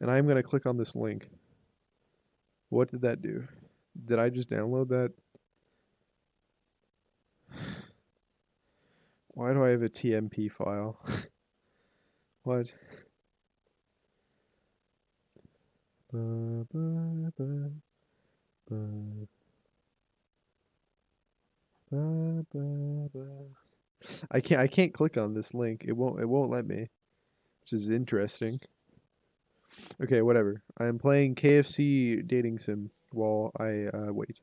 And I'm going to click on this link. What did that do? Did I just download that? Why do I have a TMP file? What? I can't click on this link. It won't let me, which is interesting. Okay, whatever. I'm playing KFC dating sim while I wait.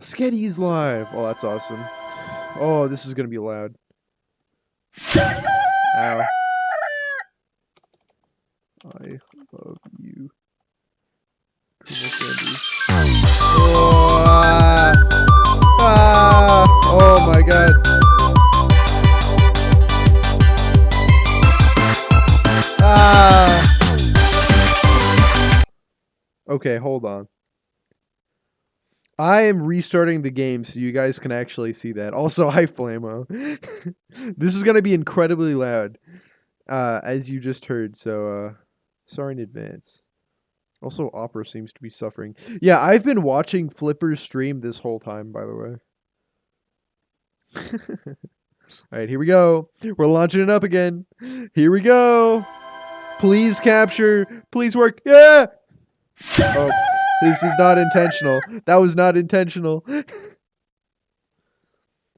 Sketty's live. Oh, that's awesome. Oh, this is gonna be loud. Ow. I love you. Oh, oh my god. Okay, hold on. I am restarting the game so you guys can actually see that. Also, hi Flamo. This is gonna be incredibly loud, as you just heard. So, sorry in advance. Also, Opera seems to be suffering. Yeah, I've been watching Flipper's stream this whole time, by the way. Alright, here we go. We're launching it up again. Here we go. Please capture. Please work. Yeah! Oh, this is not intentional. That was not intentional.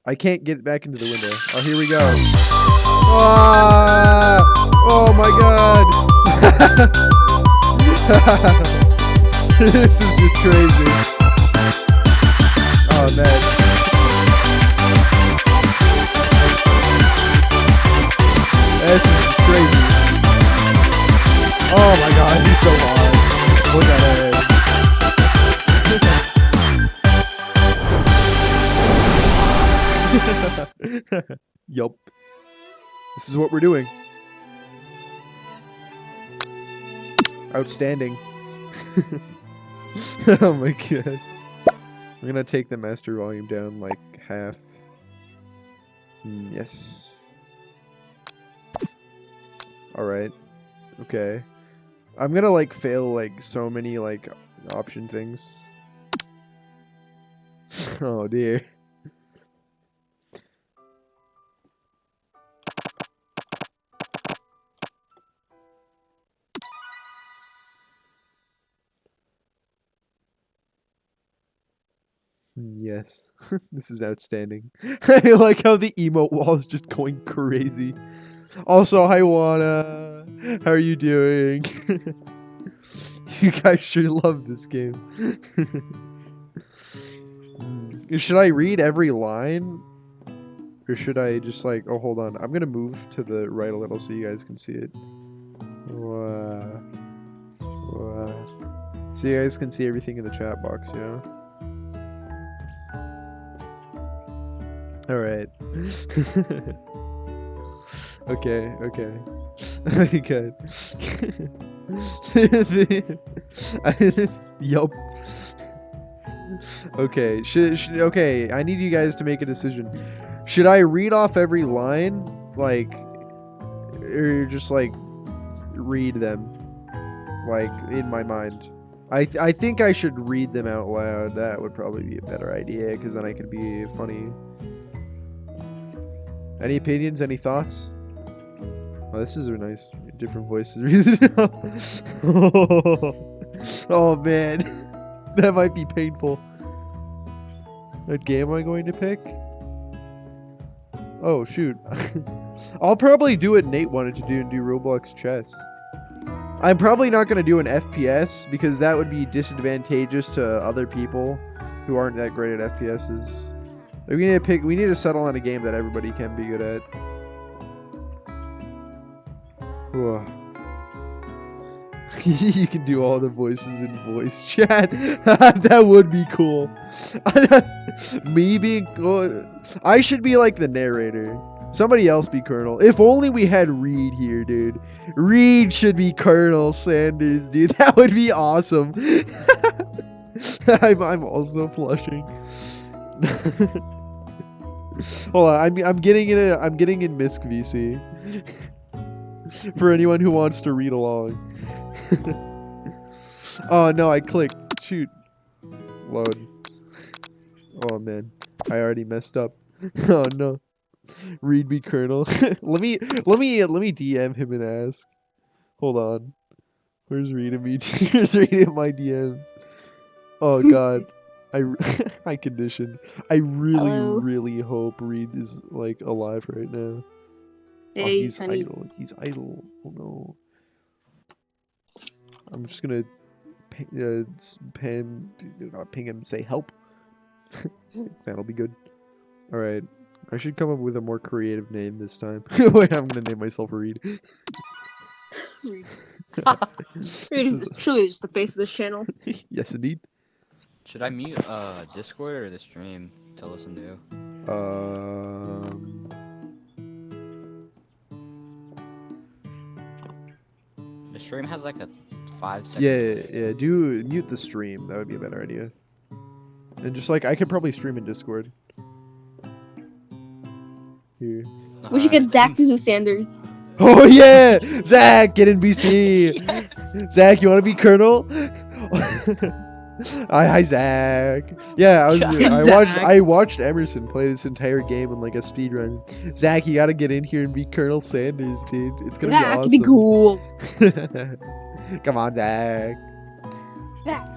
I can't get back into the window. Oh, here we go. Ah! Oh my god. This is just crazy. Oh man. This is just crazy. Oh my god, he's so hard. Look at it. Yup. This is what we're doing. Outstanding. Oh my god. I'm gonna take the master volume down like half. Yes. Alright. Okay. I'm gonna like fail like so many like option things. Oh dear. Yes. This is outstanding. I like how the emote wall is just going crazy. Also, hi Juana. How are you doing? You guys sure love this game. Should I read every line? Or should I just like... Oh, hold on. I'm gonna move to the right a little so you guys can see it. So you guys can see everything in the chat box, you know? Alright. Okay, okay. Good. Yup. Okay, okay, I need you guys to make a decision. Should I read off every line? Like, or just like, read them? Like, in my mind. I think I should read them out loud. That would probably be a better idea, because then I can be funny. Any opinions? Any thoughts? Oh, this is a nice, different voices. Oh man, that might be painful. What game am I going to pick? Oh shoot, I'll probably do what Nate wanted to do and do Roblox chess. I'm probably not going to do an FPS because that would be disadvantageous to other people who aren't that great at FPSs. We need to settle on a game that everybody can be good at. You can do all the voices in voice chat. That would be cool. Me being... I should be like the narrator. Somebody else be Colonel. If only we had Reed here, dude. Reed should be Colonel Sanders, dude. That would be awesome. I'm also flushing. Hold on, I'm getting in Misk VC. For anyone who wants to read along. Oh no, I clicked. Shoot. Load. Oh man, I already messed up. Oh no. Read me, Colonel. let me DM him and ask. Hold on. Where's reading me? Where's reading my DMs? Oh god. I conditioned. I really hope Reed is like alive right now. Oh, Hey, he's honey. idle. He's idle. Oh no. I'm just gonna ping him and say help. That'll be good. Alright. I should come up with a more creative name this time. Wait, I'm gonna name myself Reed. Reed is truly just the face of this channel. Yes, indeed. Should I mute Discord or the stream to listen to? The stream has like a 5-second. Yeah. Do mute the stream. That would be a better idea. And just like I could probably stream in Discord. Here. We should get Zach to do Sanders. Oh yeah, Zach, get in BC. Zach, you want to be Colonel? Hi, Zach. Yeah, I watched Emerson play this entire game in like a speed run. Zach, you gotta get in here and be Colonel Sanders, dude. It's gonna be awesome. Be cool. Come on, Zach. Zach.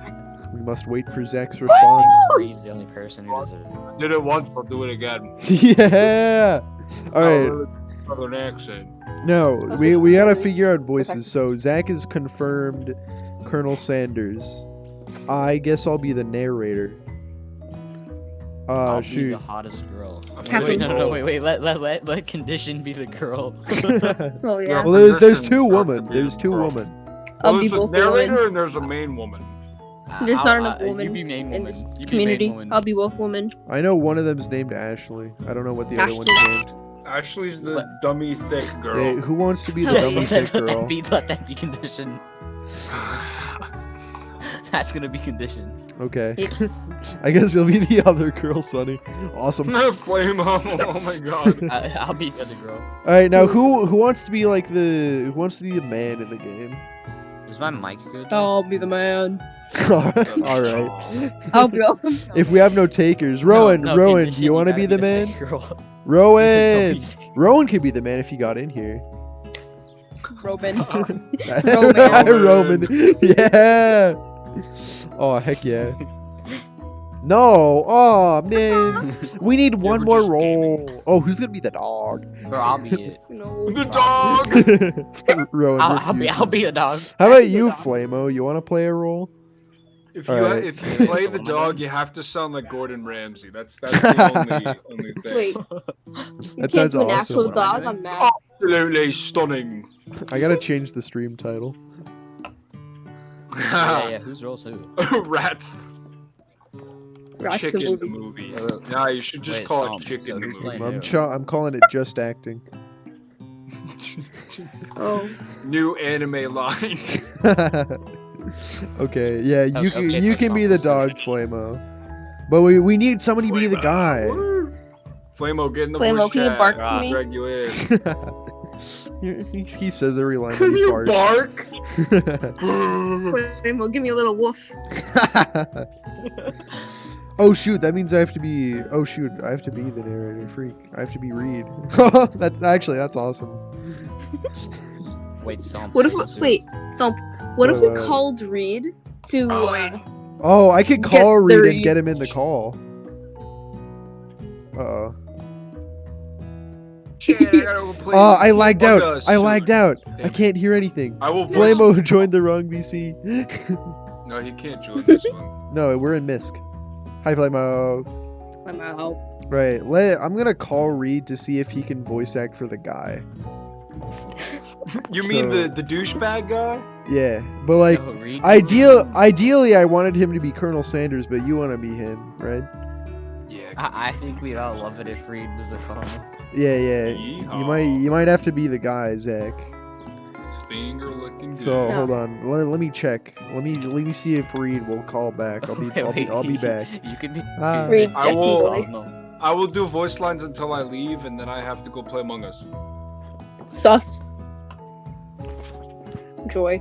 We must wait for Zach's response. Reed's the only person who does it. Did it once, I'll do it again. Yeah. All right. Southern accent. No, we gotta figure out voices. So Zach is confirmed Colonel Sanders. I guess I'll be the narrator. I'll be Shoot. the hottest girl. Captain. Wait. Let condition be the girl. Oh yeah. Well, there's two women. There's two women. I'll Well, be there's a both narrator women. and there's a main woman. There's not enough You women be main in woman. this You be community. main woman. I'll be both women. I know one of them's named Ashley. I don't know what the other one's Ashley. named. Ashley's the What? dummy thick girl. Hey, who wants to be the Yes, dummy thick girl? Let that be condition. That's gonna be condition. Okay. I guess you'll be the other girl, Sonny. Awesome. Flame up. Oh my god. I'll be the other girl. All right, now who wants to be like the man in the game? Is my mic good? I'll be the man. All right. I'll be both. If we have no takers, Rowan, No, Rowan, condition, do you want to gotta be the man? thick girl. Rowan, He's a Rowan could be the man if he got in here. Roman. Roman, yeah. Oh heck yeah. No, oh man, we need one we're more just role. Oh, who's gonna be the dog? Bro, I'll be it. No. The dog. Rowan, I'll be refuses. the dog. How about I'll be the you, dog. Flamo? You want to play a role? If Alright. you play the dog, you have to sound like Gordon Ramsay. That's the only thing. Wait. That You can't sounds do an awesome. actual What am I dog. doing? I'm mad. Absolutely stunning. I gotta change the stream title. Yeah. Whose role's who? Rats. Rats the Chicken the movie. movie. Nah, you should just Wait, call Sam, it Chicken so the who's movie. playing? I'm calling it just acting. Oh. New anime line. Okay, yeah, you can Okay, you so can be the Sam- dog, Flamo. But we need somebody to be the guy. Flamo, get in the Flamo, voice can you chat. bark for me? Drag you in. He says every line Can when he you farts. bark? Flamo, give me a little woof. Oh shoot, that means I have to be. Oh shoot, I have to be the narrator. Freak, I have to be Reed. That's awesome. Wait, Sam. What if wait? So what if we Wait. called Reed to? Oh, I could Get call the Reed and Reed. get him in the call. Uh-oh. Shit, I gotta go play I lagged Among out. Us I soon. lagged out. I Damn it. can't hear anything. I will voice. Flamo joined the wrong VC. No, he can't join this one. No, we're in Misk. Hi, Flamo. I'm out. Right, I'm gonna call Reed to see if he can voice act for the guy. You mean So- the douchebag guy? Yeah, but like, No, Reed. ideally, I wanted him to be Colonel Sanders, but you want to be him, right? Yeah. I think we'd all love it if Reed was a colonel. Yeah. You Yeehaw. might have to be the guy, Zach. Finger licking. So Yeah. hold on, let me check. Let me see if Reed will call back. I'll be back. You could be. Ah. Reed's I sexy will- voice. I will do voice lines until I leave, and then I have to go play Among Us. Sus. Joy.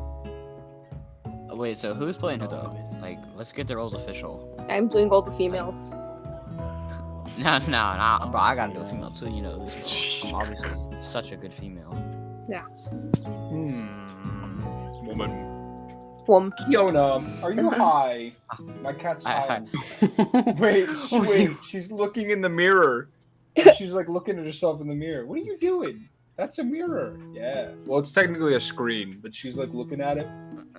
Wait, so who's playing who though? Like, let's get the roles official. I'm doing all the females. No, bro. I gotta do a female too. You know, this is obviously such a good female. Woman. Kiona, are you high? My cat's high. Wait, she's looking in the mirror. And she's like looking at herself in the mirror. What are you doing? That's a mirror. Yeah. Well, it's technically a screen, but she's like looking at it,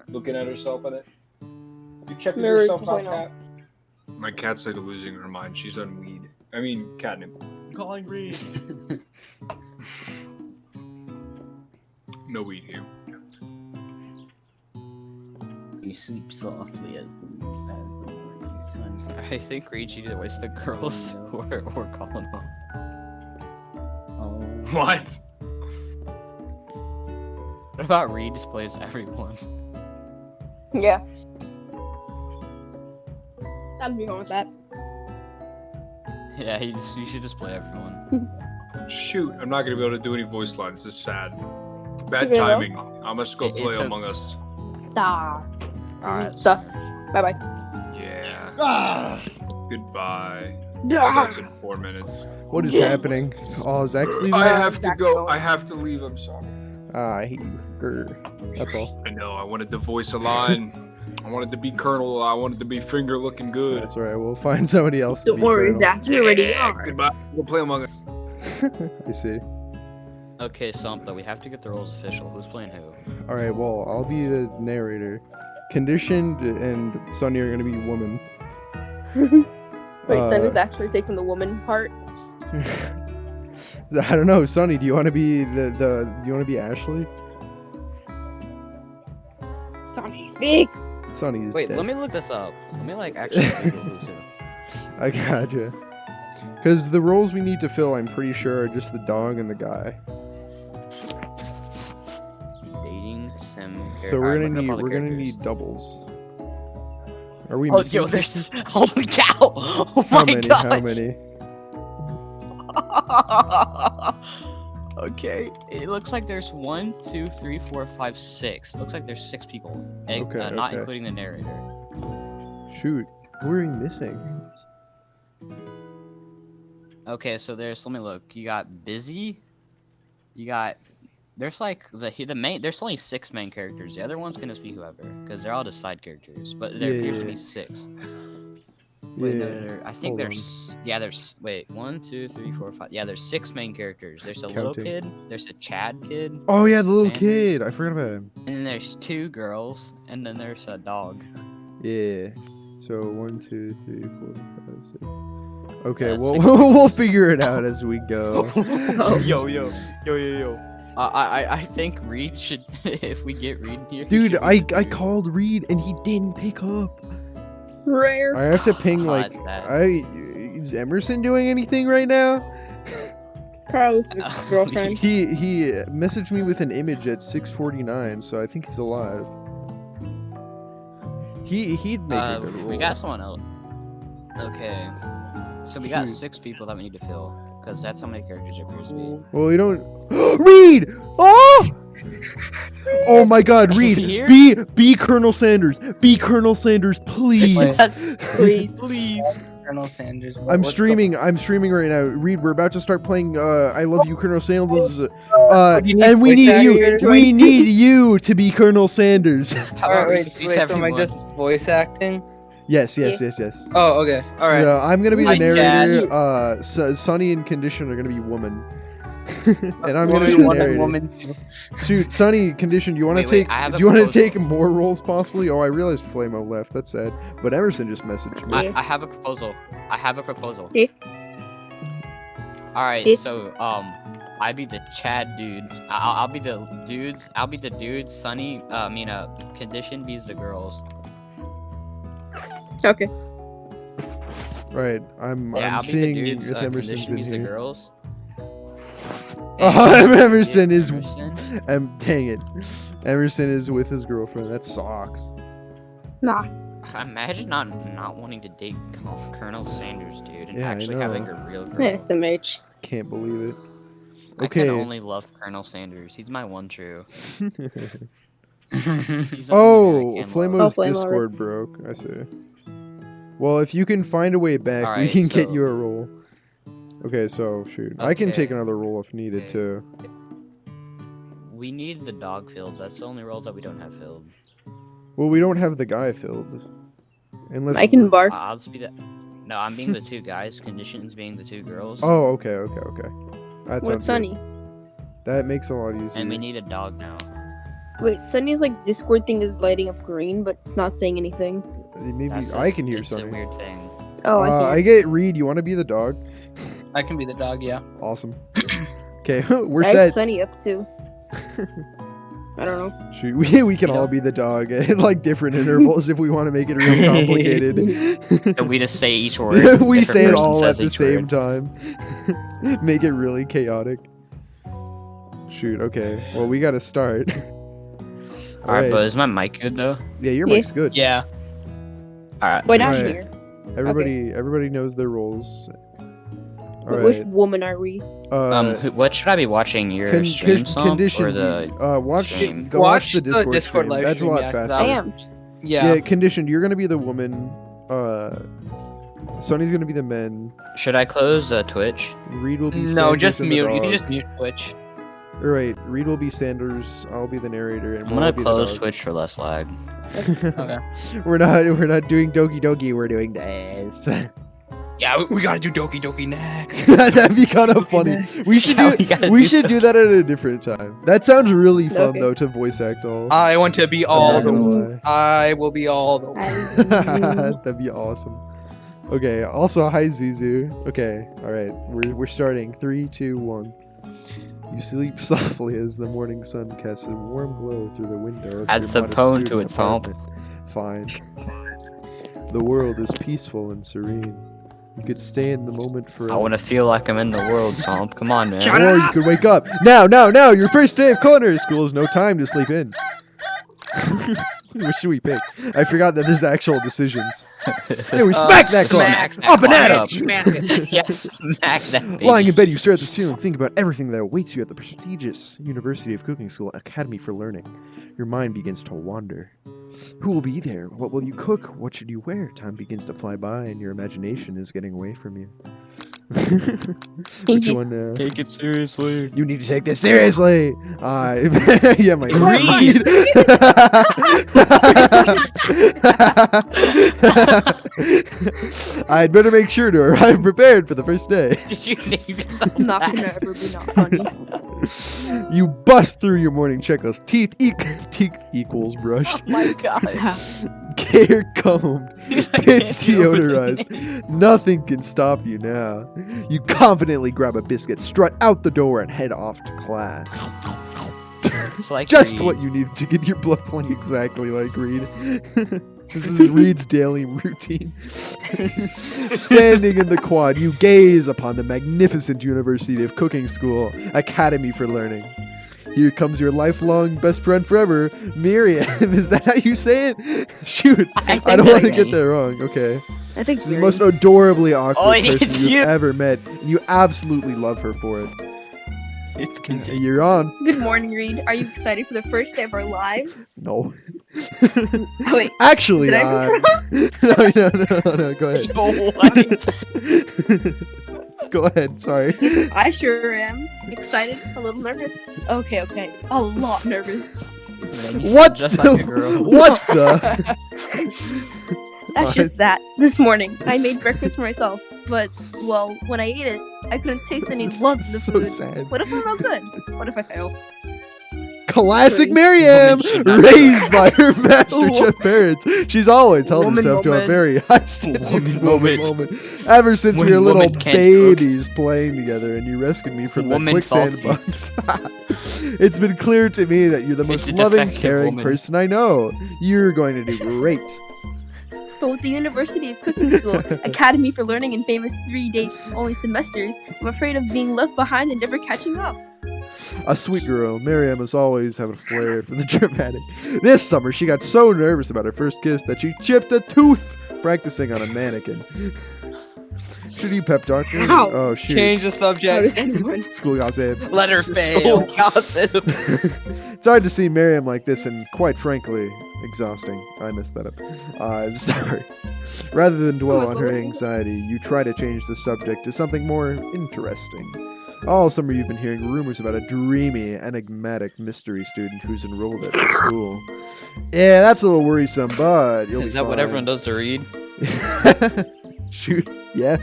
looking at herself in it. You checking Mirror yourself out, 2.0. cat? My cat's like losing her mind. She's on weed. I mean, catnip. Calling Reed. No weed here. You sleep softly as the morning sun. I think Reed should either waste the girls or calling them. Oh. What? What about Reed just plays everyone? Yeah. I'd be going with that. Yeah, you should just play everyone. Shoot, I'm not gonna be able to do any voice lines. This is sad. Bad Okay, well. timing. I must go play It's a- Among Us. Ah. Alright. Sus. Bye bye. Yeah. Ah, Goodbye. Ah. Starts in 4 minutes. what is happening? Oh, Zach's leaving. I have to Zach's go. going. I have to leave. I'm sorry. I hate you. Grr. That's all. I know. I wanted to voice a line. I wanted to be Colonel. I wanted to be finger looking good. That's alright. We'll find somebody else. to Don't be worry, Colonel. Zach. You already are. Goodbye. We'll play Among Us. I see. Okay, but we have to get the roles official. Who's playing who? All right. Well, I'll be the narrator. Conditioned and Sunny are gonna be woman. Wait, Sun is Uh, actually taking the woman part. I don't know, Sunny. Do you want to be Do you want to be Ashley? Sonny, speak. Sunny's Wait, dead. let me look this up. Let me like actually Google who's who. I gotcha. Because the roles we need to fill, I'm pretty sure, are just the dog and the guy. Dating sim. So we're Alright, gonna look up all the need characters. doubles. Are we Oh, missing? yo, there's holy cow! Oh How my many? god! How many? Okay, it looks like there's 1, 2, 3, 4, 5, 6. Looks like there's 6 people, Okay, not okay. including the narrator. Shoot, who are we missing? Okay, so there's. Let me look. You got Busy. You got. There's like the main. There's only 6 main characters. The other ones can just be whoever, because they're all just side characters. But there appears to be 6. Wait, Yeah. no, I think hold there's. Yeah, there's. Wait, 1, 2, 3, 4, 5. Yeah, there's 6 main characters. There's a little Counting. kid. There's a Chad kid. Oh yeah, there's the little Sanders, kid. I forgot about him. And then there's 2 girls, and then there's a dog. Yeah. So 1, 2, 3, 4, 5, 6. Okay, Yeah, well 6 we'll figure it out as we go. yo. I think Reed should. If we get Reed here. he Dude, should be I the dude. called Reed and he didn't pick up. Rare. I have to ping Oh, like that's bad. is Emerson doing anything right now? Probably with his girlfriend. He messaged me with an image at 6:49, so I think he's alive. He'd make a good We role. got someone else. Okay. So we got Shoot. 6 people that we need to fill, because that's how many characters there appears to be. Well, you don't. Reed! Oh! Oh my God, Is Reed! he here? Be Colonel Sanders! Be Colonel Sanders, please! Yes, Please. please. Colonel Sanders. I'm streaming right now. Reed, we're about to start playing I Love You, Colonel Sanders. Do you need And we voice need you. actors? We need you to be Colonel Sanders. How Alright, about wait, we so am I everyone? just voice acting? Yes. Oh, okay. Alright. Yeah, I'm gonna be the My narrator. dad. Sunny and Condition are gonna be woman. And I'm gonna be the narrator. woman. Shoot, Sunny, Condition, do you want to Wait, take? I have a Do you want to proposal. take more roles possibly? Oh, I realized Flamo left. That's sad. But Emerson just messaged me. Yeah. I have a proposal. Yeah. Alright, Yeah. so I be the Chad dude. I'll be the dudes. I'll be the dudes. Sunny. Condition bees the girls. Okay. Right. I'm Yeah, I'll be the seeing dudes. if Emerson's Condition in bees the here. girls. Oh, Emerson is. Emerson. Dang it. Emerson is with his girlfriend. That sucks. Nah. Imagine not wanting to date Colonel Sanders, dude, and Yeah, I actually know. having a real girl. SMH. Can't believe it. I can Okay. only love Colonel Sanders. He's my one true. He's the only one I can Flamo's love. Flamo, Discord broke. I see. Well, if you can find a way back, we Alright, can get so- you a roll. Okay, so shoot. I can take Okay. another roll if needed Okay. too. We need the dog filled. That's the only role that we don't have filled. Well, we don't have the guy filled. Unless I can bark. I'll just be the. No, I'm being the two guys. Conditions being the two girls. Oh, okay. That sounds What's good. Sunny? That makes it a lot easier. And we need a dog now. Wait, Sunny's like Discord thing is lighting up green, but it's not saying anything. Maybe That's I just- can hear it's a something. weird thing. Oh, I can't. I get Reed. You want to be the dog? I can be the dog, yeah. Awesome. Okay, we're I have set. Sunny up too. I don't know. Shoot, we can You all know. be the dog at like different intervals if we want to make it real complicated. And we just say each word. we different say it person all at says the each same word. time. Make it really chaotic. Shoot, okay. Well, we gotta start. Alright, but is my mic good though? Yeah, your Yeah. mic's good. Yeah. Alright. Wait, I'm Right. here. Everybody knows their roles. All Which right. woman are we? What should I be watching? Your con- stream con- song condition. or the watch stream? go watch the Watch the Discord, Discord stream. live That's a stream, lot yeah, 'cause faster. I am. Yeah. Yeah, conditioned. You're gonna be the woman. Sonny's gonna be the men. Should I close Twitch? Reed will be No, Sanders just and the mute. You can dog. just mute Twitch. All right, Reed will be Sanders. I'll be the narrator, and I'm we'll gonna be the close dog. Twitch for less lag. Okay. we're not doing Doki Doki. We're doing this. Yeah, we gotta do Doki Doki next. That'd be kind of funny. We should Yeah, do. we We gotta should do that at a different time. That sounds really fun Okay. though to voice act all. I want to be all not the. gonna I will be all the. That'd be awesome. Okay. Also, hi Zizu. Okay. All right. We're starting. 3, 2, 1. You sleep softly as the morning sun casts a warm glow through the window. of Add your some modest tone to student it, Somp. apartment. Fine. The world is peaceful and serene. You could stay in the moment forever. I want to feel like I'm in the world, Somp. Come on, man. Or you could wake up. Now! Your first day of culinary school is no time to sleep in. Which should we pick? I forgot that there's actual decisions. Hey, we smack that clock! Smack that Up and clock at up. it! Smack it. Yes, smack that baby. Lying in bed, you stare at the ceiling, think about everything that awaits you at the prestigious University of Cooking School Academy for Learning. Your mind begins to wander. Who will be there? What will you cook? What should you wear? Time begins to fly by, and your imagination is getting away from you. Which one? Take it seriously. You need to take this seriously. Yeah, my Reed. I'd better make sure to arrive prepared for the first day. Did you name yourself Not that? gonna ever be not funny. You bust through your morning checklist. Teeth equals brushed. Oh my god. Hair combed. Pits can't deal with it. deodorized. Nothing can stop you now. You confidently grab a biscuit, strut out the door, and head off to class. It's like Just Reed. what you need to get your blood flowing exactly like Reed. This is Reed's daily routine. Standing in the quad, you gaze upon the magnificent University of Cooking School Academy for Learning. Here comes your lifelong best friend forever, Miriam. Is that how you say it? Shoot, I think I don't want to that's get that wrong. Okay. I think She's the most adorably awkward Oh, person it's you've you. ever met. And you absolutely love her for it. It's continue. You're on. Good morning, Reed. Are you excited for the first day of our lives? No. Wait, Actually, did I no. Go ahead. Yo, what? Go ahead. Sorry. I sure am. Excited, a little nervous. Okay, a lot nervous. Man, you What? sound just like a girl. What's the? That's What? just that. This morning, I made breakfast for myself, but, well, when I ate it, I couldn't taste any This lumps is in the so food. sad. What if I'm not good? What if I fail? Classic Sorry. Miriam, Woman should not raised by her master Wo- chef parents. She's always held Woman herself to a moment. very high standard. Woman Ever since we When were little woman can't cook. babies playing together, and you rescued me from that Woman quicksand faulty. box. It's been clear to me that you're the most It's a loving, defective caring woman. person I know. You're going to do great. But with the University of Cooking School, Academy for Learning, and famous 3-day only semesters, I'm afraid of being left behind and never catching up. A sweet girl, Miriam has always had a flair for the dramatic. This summer, she got so nervous about her first kiss that she chipped a tooth practicing on a mannequin. Should you pep talk her? Ow. Oh shoot. Change the How subject. does anyone? School gossip. Let her School fail. gossip. It's hard to see Miriam like this and, quite frankly, exhausting. I messed that up. I'm sorry. Rather than dwell on her anxiety, you try to change the subject to something more interesting. All summer you've been hearing rumors about a dreamy, enigmatic mystery student who's enrolled at the school. Yeah, that's a little worrisome, but you'll Is be that what fine. everyone does to read? Shoot, yeah.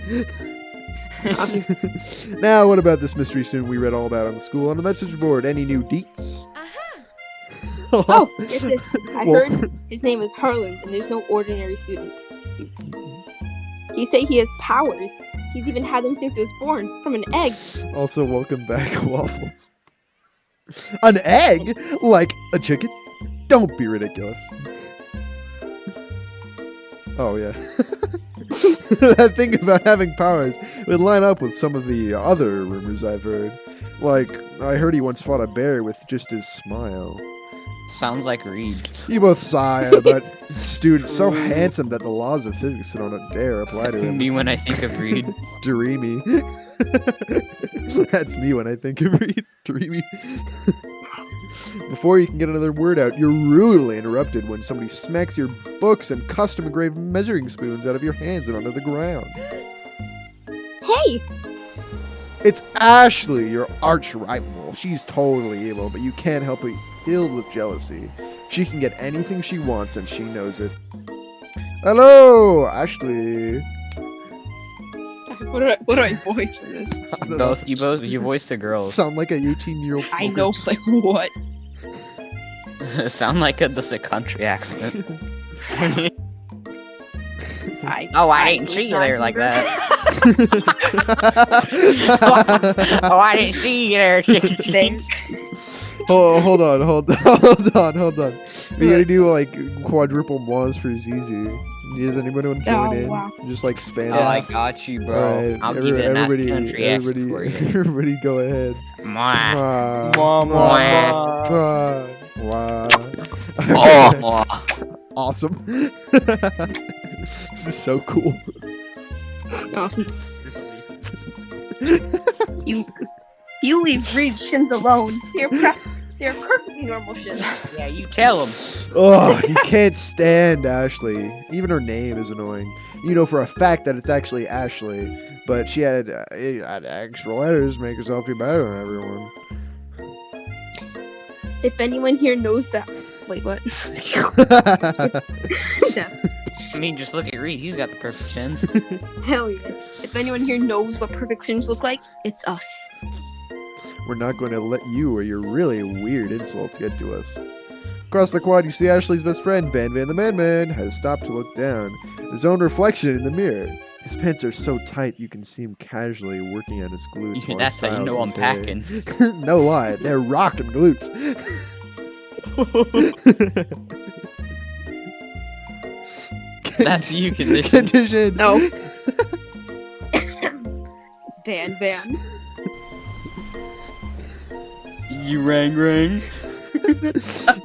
Now, what about this mystery student we read all about on the school on the message board? Any new deets? Oh, get this. I Well- heard his name is Harland, and there's no ordinary student. He say he has powers. He's even had them since he was born, from an egg. Also, welcome back, Waffles. An egg? Like a chicken? Don't be ridiculous. Oh, yeah. That thing about having powers would line up with some of the other rumors I've heard. Like, I heard he once fought a bear with just his smile. Sounds like Reed. You both sigh, but the student's so handsome that the laws of physics don't dare apply to him. Me when I think of Reed. Dreamy. That's me when I think of Reed. Dreamy. Before you can get another word out, you're rudely interrupted when somebody smacks your books and custom engraved measuring spoons out of your hands and onto the ground. Hey! It's Ashley, your arch rival. She's totally evil, but you can't help but filled with jealousy. She can get anything she wants, and she knows it. Hello, Ashley. What do I voice for this? I don't know. You voice the girls. Sound like a 18-year-old smoker. I know, like what? Sound like just a country accent. Oh, I didn't see you there like that. Oh, I didn't see you there. Thanks. Oh, hold on. We gotta do like quadruple mois for Zizi. Does anybody want to join Oh, in? wow. Just like span Oh, it. I got you, bro. Alright, I'll give it a nice country accent for you. everybody go ahead. Mwah. Mwah, Mwah, mwah, mwah. Oh, Awesome. This is so cool. Awesome. You leave Reed shins alone. They're perfectly normal shins. yeah, you tell them. Oh, you can't stand Ashley. Even her name is annoying. You know for a fact that it's actually Ashley, but she had extra letters to make herself feel better than everyone. If anyone here knows that. Wait, what? Yeah. I mean, just look at Reed. He's got the perfect chins. Hell yeah. If anyone here knows what perfect shins look like, it's us. We're not going to let you or your really weird insults get to us. Across the quad, you see Ashley's best friend, Van the Man, has stopped to look down at his own reflection in the mirror. His pants are so tight you can see him casually working on his glutes. while he That's how you know I'm styles his hair. packing. No lie, they're rocking glutes. That's you condition. Condition. No. Van. You rang.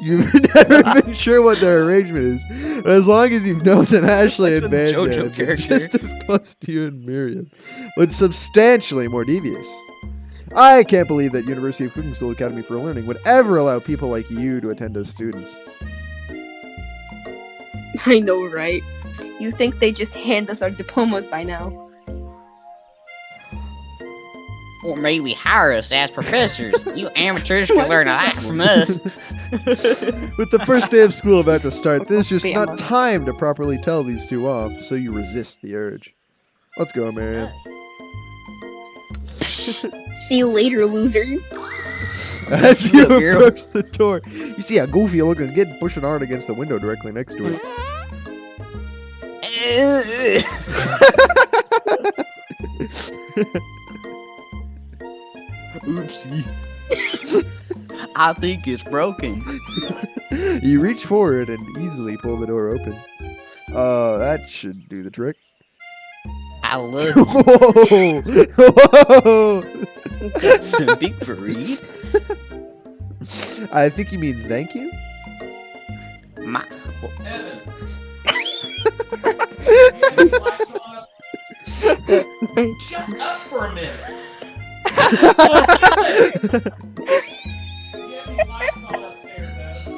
You've never been sure what their arrangement is, but as long as you've known them, Ashley like and some Van JoJo have been character. just as close to you and Miriam, but substantially more devious. I can't believe that University of Cooking School Academy for Learning would ever allow people like you to attend as students. I know, right? You think they just hand us our diplomas by now? Or maybe hire us as professors. You amateurs can learn a lot from us. With the first day of school about to start, there's just Bama. not time to properly tell these two off, so you resist the urge. Let's go, Miriam. See you later, losers. As you Look, girl. approach the door, you see a goofy looking kid pushing hard against the window directly next to it. Oopsie. I think it's broken. You reach forward and easily pull the door open. That should do the trick. I love Whoa! Whoa! it. So big for Reed. I think you mean thank you? Shut up for a minute. You have any lights on upstairs,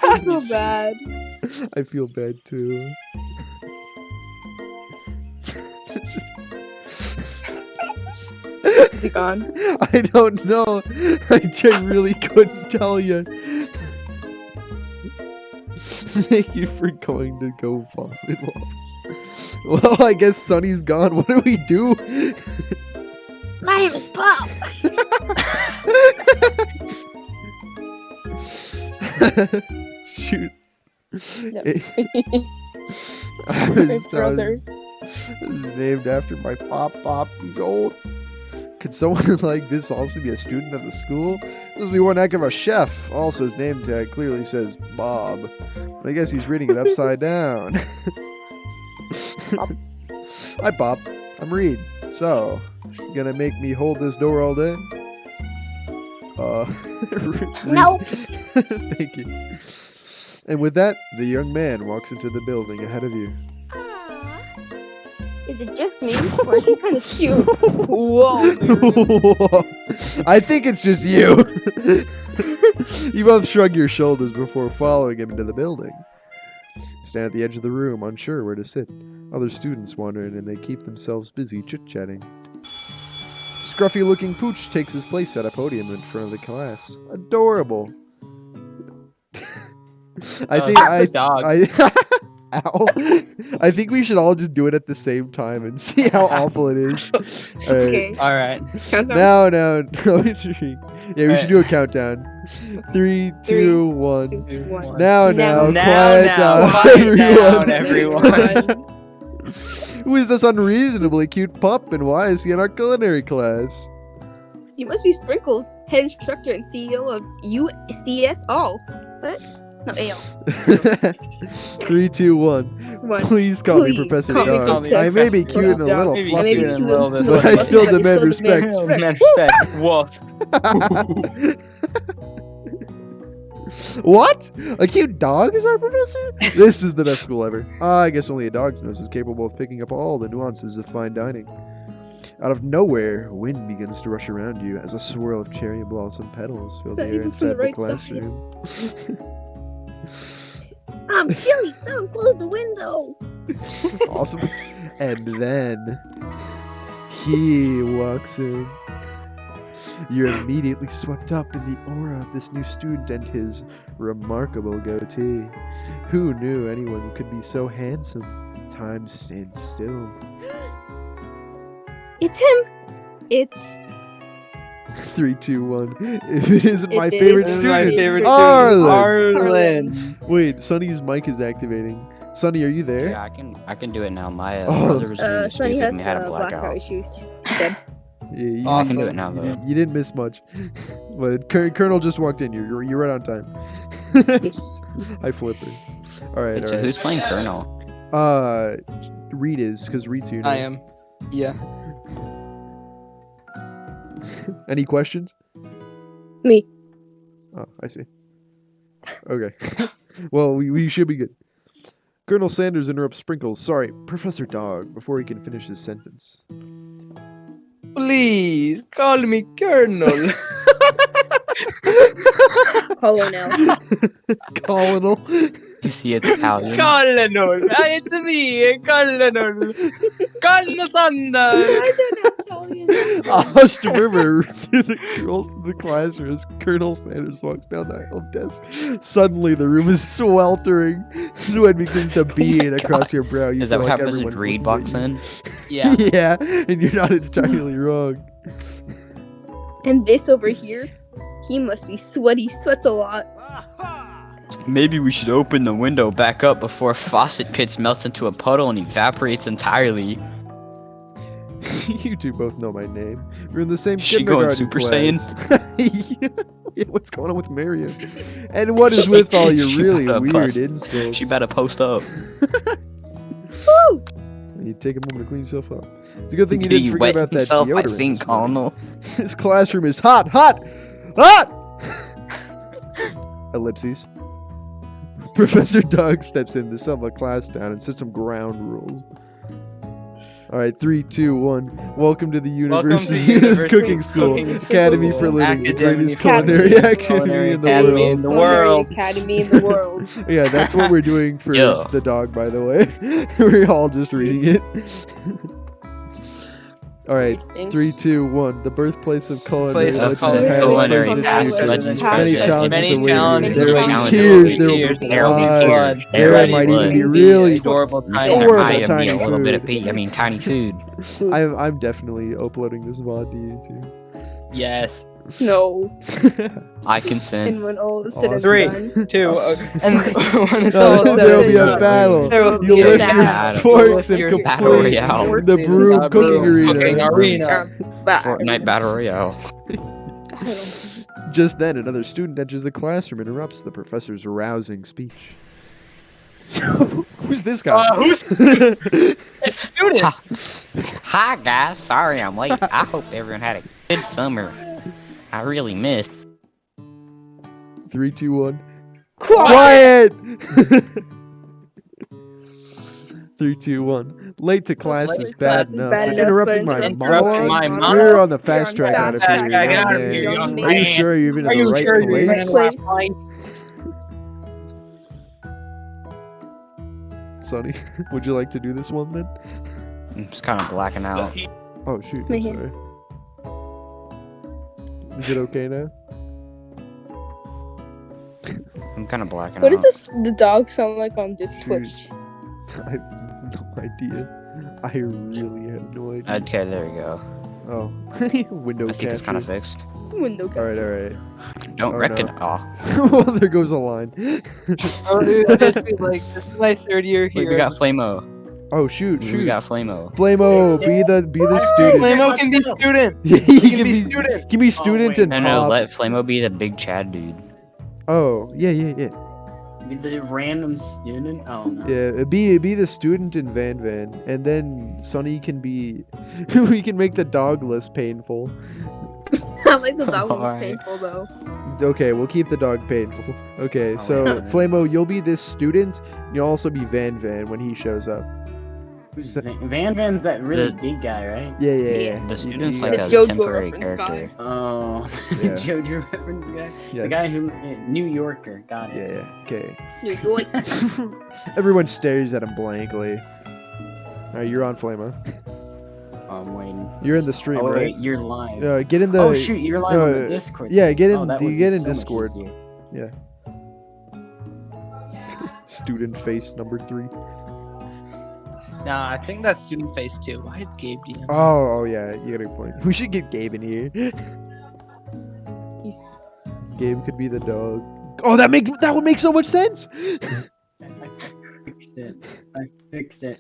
I feel bad. I feel bad too. Is he gone? I don't know. I really couldn't tell you. Thank you for going to go vomit waffles. Well, I guess Sunny's gone. What do we do? My name is Pop. Shoot. No. I brother. was named after my pop. He's old. Could someone like this also be a student at the school? This would be one heck of a chef. Also, his name tag clearly says Bob. But I guess he's reading it upside down. Hi, Bob. I'm Reed. So, you gonna make me hold this door all day? No. Thank you. And with that, the young man walks into the building ahead of you. Is it just me, or is he kind of cute? Whoa. I think it's just you. You both shrug your shoulders before following him into the building. Stand at the edge of the room, unsure where to sit. Other students wander in and they keep themselves busy chit-chatting. Scruffy-looking Pooch takes his place at a podium in front of the class. Adorable. Ow. I think we should all just do it at the same time and see how awful it is. All right. Okay. All right. No. Yeah, we should do a countdown. 3, 2, 1. Now, quiet down, everyone. Who is this unreasonably cute pup, and why is he in our culinary class? You must be Sprinkles, head instructor and CEO of UCS All. What? No, AL. 3, 2, 1. Please call me Professor call me Dog. Professor I may be cute and a Dog. little Maybe fluffy, cute and a little bit but I still demand respect. Woof. What? A cute dog is our professor? This is the best school ever. I guess only a dog's nose is capable of picking up all the nuances of fine dining. Out of nowhere, wind begins to rush around you as a swirl of cherry blossom petals fill the Not air even from inside the right the classroom. I'm chilly, so close the window. Awesome. And then he walks in. You're immediately swept up in the aura of this new student and his remarkable goatee. Who knew anyone could be so handsome? Time stands still. It's him. It's 3, 2, 1. If it isn't my It favorite is student, my favorite Arlen. Arlen. Wait, Sonny's mic is activating. Sonny, are you there? Yeah, I can do it now. My Oh. brother was doing Sonny stupid has and we had a blackout blackout. issues. He said. Yeah, I can do it now though. You didn't miss much. But Colonel just walked in. You're right on time. Hi, Flipper. All right, Wait, all so right. who's playing Colonel? Reed is, because Reed's here now. I am. Yeah. Any questions? Me. Oh, I see. Okay. Well, we should be good. Colonel Sanders interrupts Sprinkles. Sorry, Professor Dog, before he can finish his sentence. Please call me Colonel. Colonel. Colonel. Is he Italian? Colonel. It's me, Colonel. Colonel Sanders. A hushed murmur through the classroom as Colonel Sanders walks down the aisle desk. Suddenly, the room is sweltering. Sweat begins to bead across your brow. You Is that feel what like happens when everyone's Reed looking walks at in? Yeah. you. Yeah, and you're not entirely wrong. And this over here, he must be sweaty. Sweats a lot. Maybe we should open the window back up before faucet pits melt into a puddle and evaporates entirely. You two both know my name. We're in the same She going kindergarten Super class. Yeah, what's going on with Marion? And what is with all your She really better weird bust- insults? She better post up. Woo! You take a moment to clean yourself up. It's a good thing you didn't forget wet about that yourself by deodorant. saying this morning. Colonel. This classroom is hot, hot, hot! Ellipses. Professor Doug steps in to settle the class down and set some ground rules. All right, 3, 2, 1. Welcome to the Welcome to University Cooking School, Cooking Academy for School. Living, the Academy greatest for culinary Living. academy in the Academy world. in the world. Academy in the world. Yeah, that's what we're doing for Yeah. the dog, by the way. We're all just reading it. All right, 3, 2, 1. The birthplace of culinary Place legends, of past, culinary present, past, future. legends, Many present. challenges Many await you. challenges There will be await you. tears, there will be There will be blood. blood. There will be might even be blood. really adorable You tiny can horrible buy me tiny a little bit of food. tiny food. I'm definitely uploading this VOD to YouTube. Yes. No. I consent. And when all is said and Awesome. 3, done. 2, and when it's all said There'll and be a done, battle. there will You be a lift your battle. forks and You'll lift your battle complete royale. the broom cooking arena. Cooking arena. Fortnite Battle Royale. Just then, another student enters the classroom and interrupts the professor's rousing speech. Who's this guy? Who's student? Hi guys, sorry I'm late. I hope everyone had a good summer. I really missed. 3, 2, 1. Quiet. Quiet! 3, 2, 1. Late to class Late is to bad class is enough. bad but enough, interrupting but my interrupting monologue? my We're on the You're fast on track the out of fast here, track young out of man. here, young Are you man. sure you're in Are the you right sure you're in place? the right place? Sonny, would you like to do this one then? I'm just kind of blacking out. Oh shoot, I'm Man. sorry. Is it okay now? I'm kind of blacking What out. does the dog sound like on this Shoot. Twitch? I have no idea. I really have no idea. Okay, there we go. Oh, window I think it's kind of capture. fixed. Window. All right. Don't Oh, reckon. no. Oh, Well, there goes a line. Oh, dude, this is my 3rd year wait, here. we got Flamo. Oh shoot, We shoot. got Flamo. Flamo, be the student. Flamo can be student. He He can can be be student. Give me student wait, and No, pop. let Flamo be the big Chad dude. Oh, yeah. The random student? Oh no. Yeah, be the student in Van, and then Sonny can be. We can make the dog less painful. I like the dog one was Alright. painful though. Okay, we'll keep the dog painful. Okay, Oh, so wait. Flamo, you'll be this student. You'll also be Van when he shows up. Who's Van's that really big guy, right? Yeah. The student's You like got a JoJo temporary reference guy. character. Oh, Yeah. JoJo reference guy. The Yes. guy who New Yorker. Got it. Yeah. Okay. New York. Everyone stares at him blankly. Alright, you're on Flamo. I'm waiting. You're in the stream, Oh right? wait, you're live. Get in the. Oh shoot, you're live on no, the Discord. yeah, get in- Oh, that you would get be in so much Discord. easier. Student face number 3. Nah, I think that's student phase 2. Why is Gabe DM? Oh yeah, you got a point. We should get Gabe in here. Gabe could be the dog. Oh, that would make so much sense. I fixed it.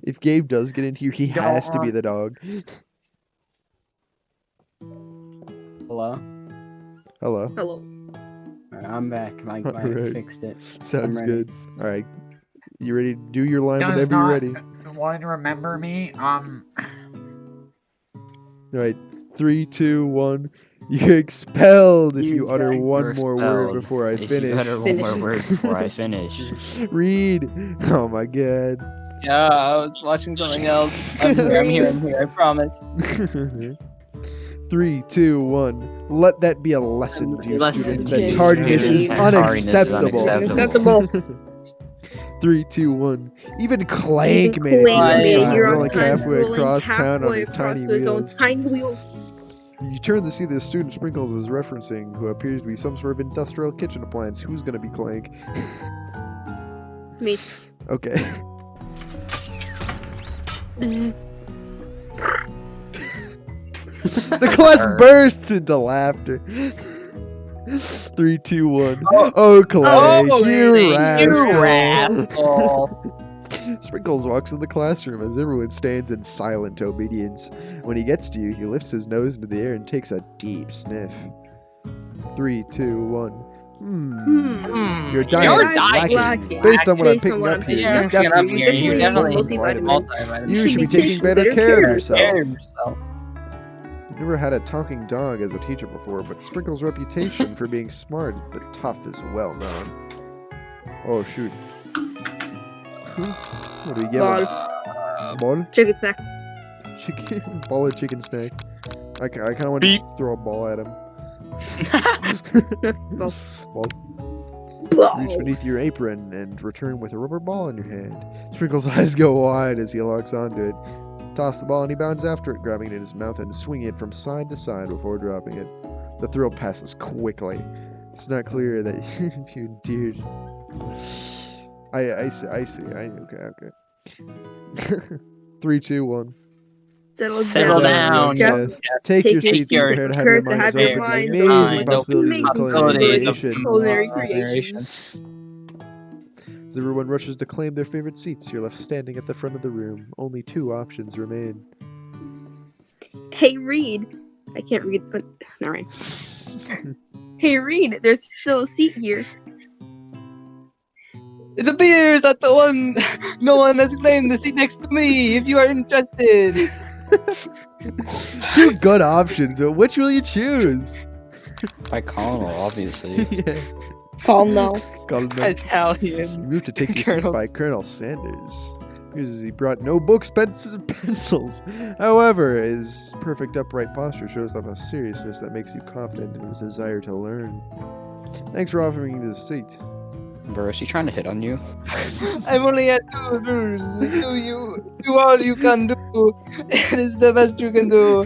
If Gabe does get in here, he has to be the dog. Hello? Hello. Hello. Alright, I'm back. I Alright. fixed it. Sounds ready. good. All right. You ready to do your line Does whenever you're not ready? one remember me? All right. 3, 2, 1. You're expelled if you utter You're one more word expelled before I If you finish. utter one more word before I finish. Read. Oh my god. Yeah, I was watching something else. I'm here, I promise. 3, 2, 1. Let that be a lesson to you Lesson students to that you tardiness is students that tardiness is unacceptable. unacceptable. Acceptable. 3, 2, 1. Even Clank Even made it Clank on made it time, here on rolling time, halfway across town on his tiny his own wheels. tiny wheels. You turn to see the student Sprinkles is referencing, who appears to be some sort of industrial kitchen appliance. Who's gonna be Clank? Me. Okay. The class bursts into laughter. 3, 2, 1. Oh, Clank, Oh, you you rascal. rascal. Sprinkles walks in the classroom as everyone stands in silent obedience. When he gets to you, he lifts his nose into the air and takes a deep sniff. 3, 2, 1. Your diet You're is dying. lacking. Based on what I'm Based on picking what up I'm here, picking you up here, definitely you need definitely some need multivitamin. multivitamin. You should be taking better care of yourself. Care of yourself. You've never had a talking dog as a teacher before, but Sprinkle's reputation for being smart but tough is well known. Oh shoot. What do we give him? Ball? Chicken snack. Chicken? Ball or chicken snack? I kind of want to Beep. throw a ball at him. Ball. Ball. Reach beneath your apron and return with a rubber ball in your hand. Sprinkle's eyes go wide as he locks onto it. Toss the ball and he bounds after it, grabbing it in his mouth and swinging it from side to side before dropping it. The thrill passes quickly. It's not clear that you endured. I see. Okay. 3, 2, 1. Settle down. Just Take your seat, seat, prepare to have your minds open to the amazing mind possibilities of culinary creation. Culinary creations. As everyone rushes to claim their favorite seats, you're left standing at the front of the room. Only 2 options remain. Hey, Reed. I can't read. Never mind. Hey, Reed. There's still a seat here. It appears that the one, no one has claimed the seat next to me. If you are interested, 2 good options. Which will you choose? By Colonel, obviously. Yeah. Call no. Called him. Italian. You moved to take your seat Colonel. by Colonel Sanders. Because he brought no books, pens, and pencils. However, his perfect upright posture shows off a seriousness that makes you confident in his desire to learn. Thanks for offering me this seat. Bro, is he trying to hit on you? I'm only at 2 rules. Do all you can do. It is the best you can do.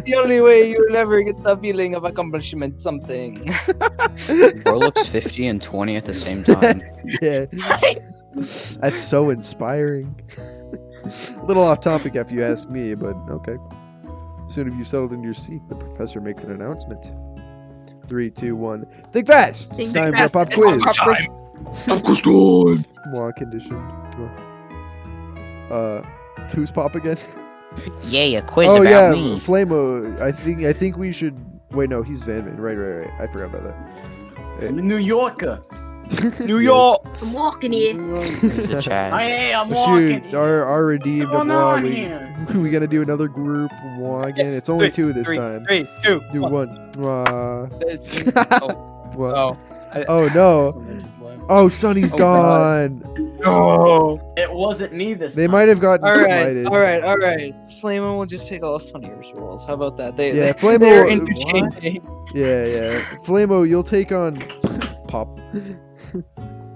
The only way you'll never get the feeling of accomplishment something. Bro looks 50 and 20 at the same time. Yeah. That's so inspiring. A little off topic if you ask me, but okay. Soon as you settled in your seat, the professor makes an announcement. 3, 2, 1. Think fast! Think It's time for a fast. pop quiz. Pop quiz time. More conditioned. Who's pop again? Yay, a quiz Oh about yeah, me. Flamo. I think we should. Wait, no, he's Van Man. Right. I forgot about that. New Yorker. New York. I'm walking here. He's a Chad. I'm Shoot, walking. our redeemed What's going blah, on we, here? we gotta do another group wah again. It's only 2 this time. 3, 2, Do 1. 1. Wah. What? Oh. Oh no. Oh, Sonny's Oh, God. gone. No. It wasn't me this They time. might have gotten slighted. All right. Flammo will just take all Sunny's roles. How about that? Yeah, They're Flammo. interchanging. Yeah. Flamo, you'll take on Pop.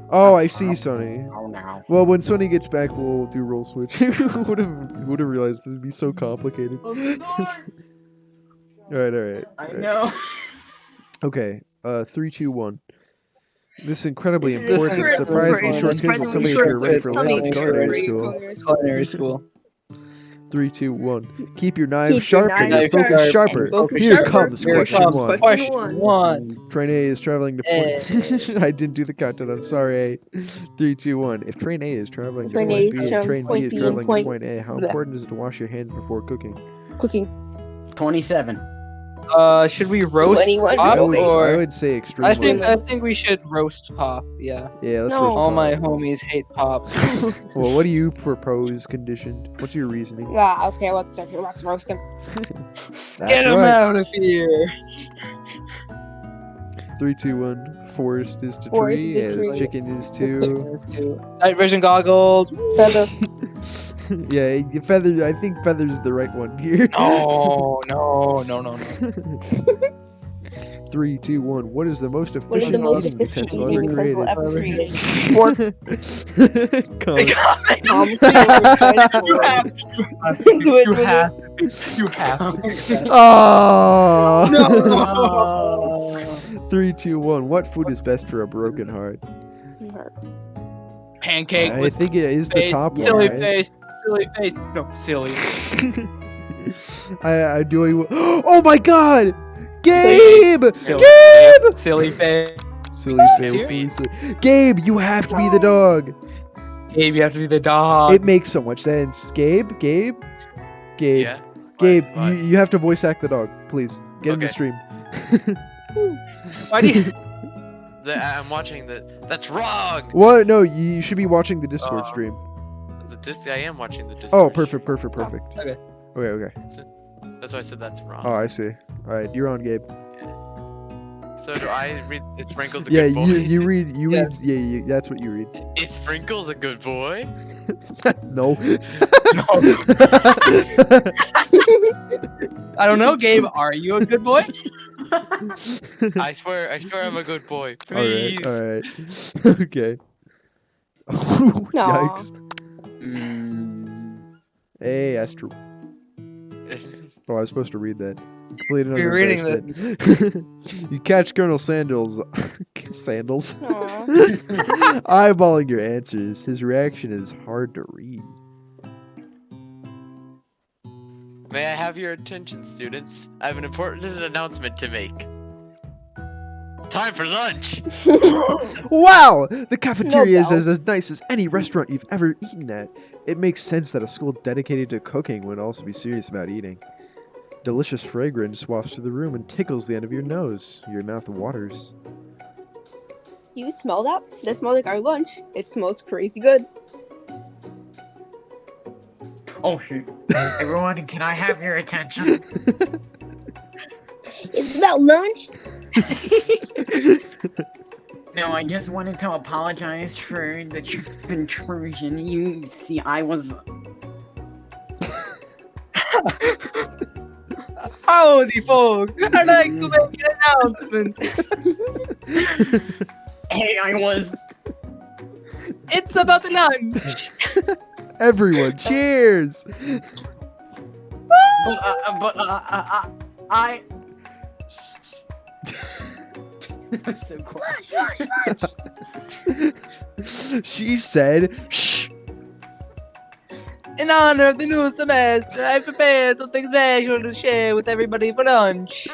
Oh, I see, Sonny. Oh no. Well, when Sonny gets back, we'll do role switch. would have realized this would be so complicated. All right. I know. Okay. 3, 2, 1. This incredibly This is important, incredibly surprisingly short quiz will tell me if you're ready for life in culinary school. Culinary school. 3, 2, 1. Keep your knives Keep your sharp and knives your focus sharp sharper. and focus Here sharper. comes Here question comes 1. Question 1. Train A is traveling to point. I didn't do the countdown. I'm sorry. 3, 2, 1. If train A is traveling to Train A point is B and train B point is B and traveling to point- point A, how bleh. important is it to wash your hands before cooking? Cooking. 27. Should we roast 21. Pop I or? would say extremely. I think we should roast Pop. Yeah. Yeah, let's No. roast All Pop. my homies hate Pop. Well, what do you propose, conditioned? What's your reasoning? Okay, let's roast him. That's Get him right. out of here. 3, 2, 1. Forest is to Forest tree, is to as tree. chicken is to. Let's do night vision goggles. Feather. Yeah, feather. I think feather's the right one here. No. 3, 2, 1. What is the most What is efficient the most eating efficient utensil eating ever utensil created? ever created? Fork. You have Oh. No. 3, 2, 1. What food is best for a broken heart? pancake I with think it is the face, top one. silly Right? face, silly face. No, silly. I do. Oh my God, Gabe! Silly Gabe! face, silly face. Silly face. Silly. Gabe, you have to be the dog. Gabe, you have to be the dog. It makes so much sense. Gabe. Yeah. Gabe, What? you have to voice act the dog, please. Get in the Okay. stream. Why do you? I'm watching the. That's wrong. What? No, you should be watching the Discord stream. I am watching the Discord. Oh, perfect. okay. Okay. That's why I said that's wrong. Oh, I see. All right, you're on, Gabe. So do I read? Is Sprinkles a Yeah, good boy? you read. Yes. Yeah, that's what you read. Is Sprinkles a good boy? No. I don't know, Gabe. Are you a good boy? I swear I'm a good boy. All right, Please. all right. Okay. Yikes. Hey, that's true. Oh, I was supposed to read that. Complete another You're reading embarrassment. You catch Colonel Sandals. Sandals? Aw. Eyeballing your answers. His reaction is hard to read. May I have your attention, students? I have an important announcement to make. Time for lunch! Wow! The cafeteria is No, as nice as any restaurant you've ever eaten at. It makes sense that a school dedicated to cooking would also be serious about eating. Delicious fragrance wafts through the room and tickles the end of your nose. Your mouth waters. Do you smell that? That smells like our lunch. It smells crazy good. Oh shoot. Everyone, can I have your attention? It's about lunch. No, I just wanted to apologize for the intrusion. You see, I was... Howdy, folks! I'd like to make an announcement. Hey, I was... It's about lunch. Everyone, cheers! I... So quiet. She said, shh! In honor of the new semester, I prepared something special to share with everybody for lunch.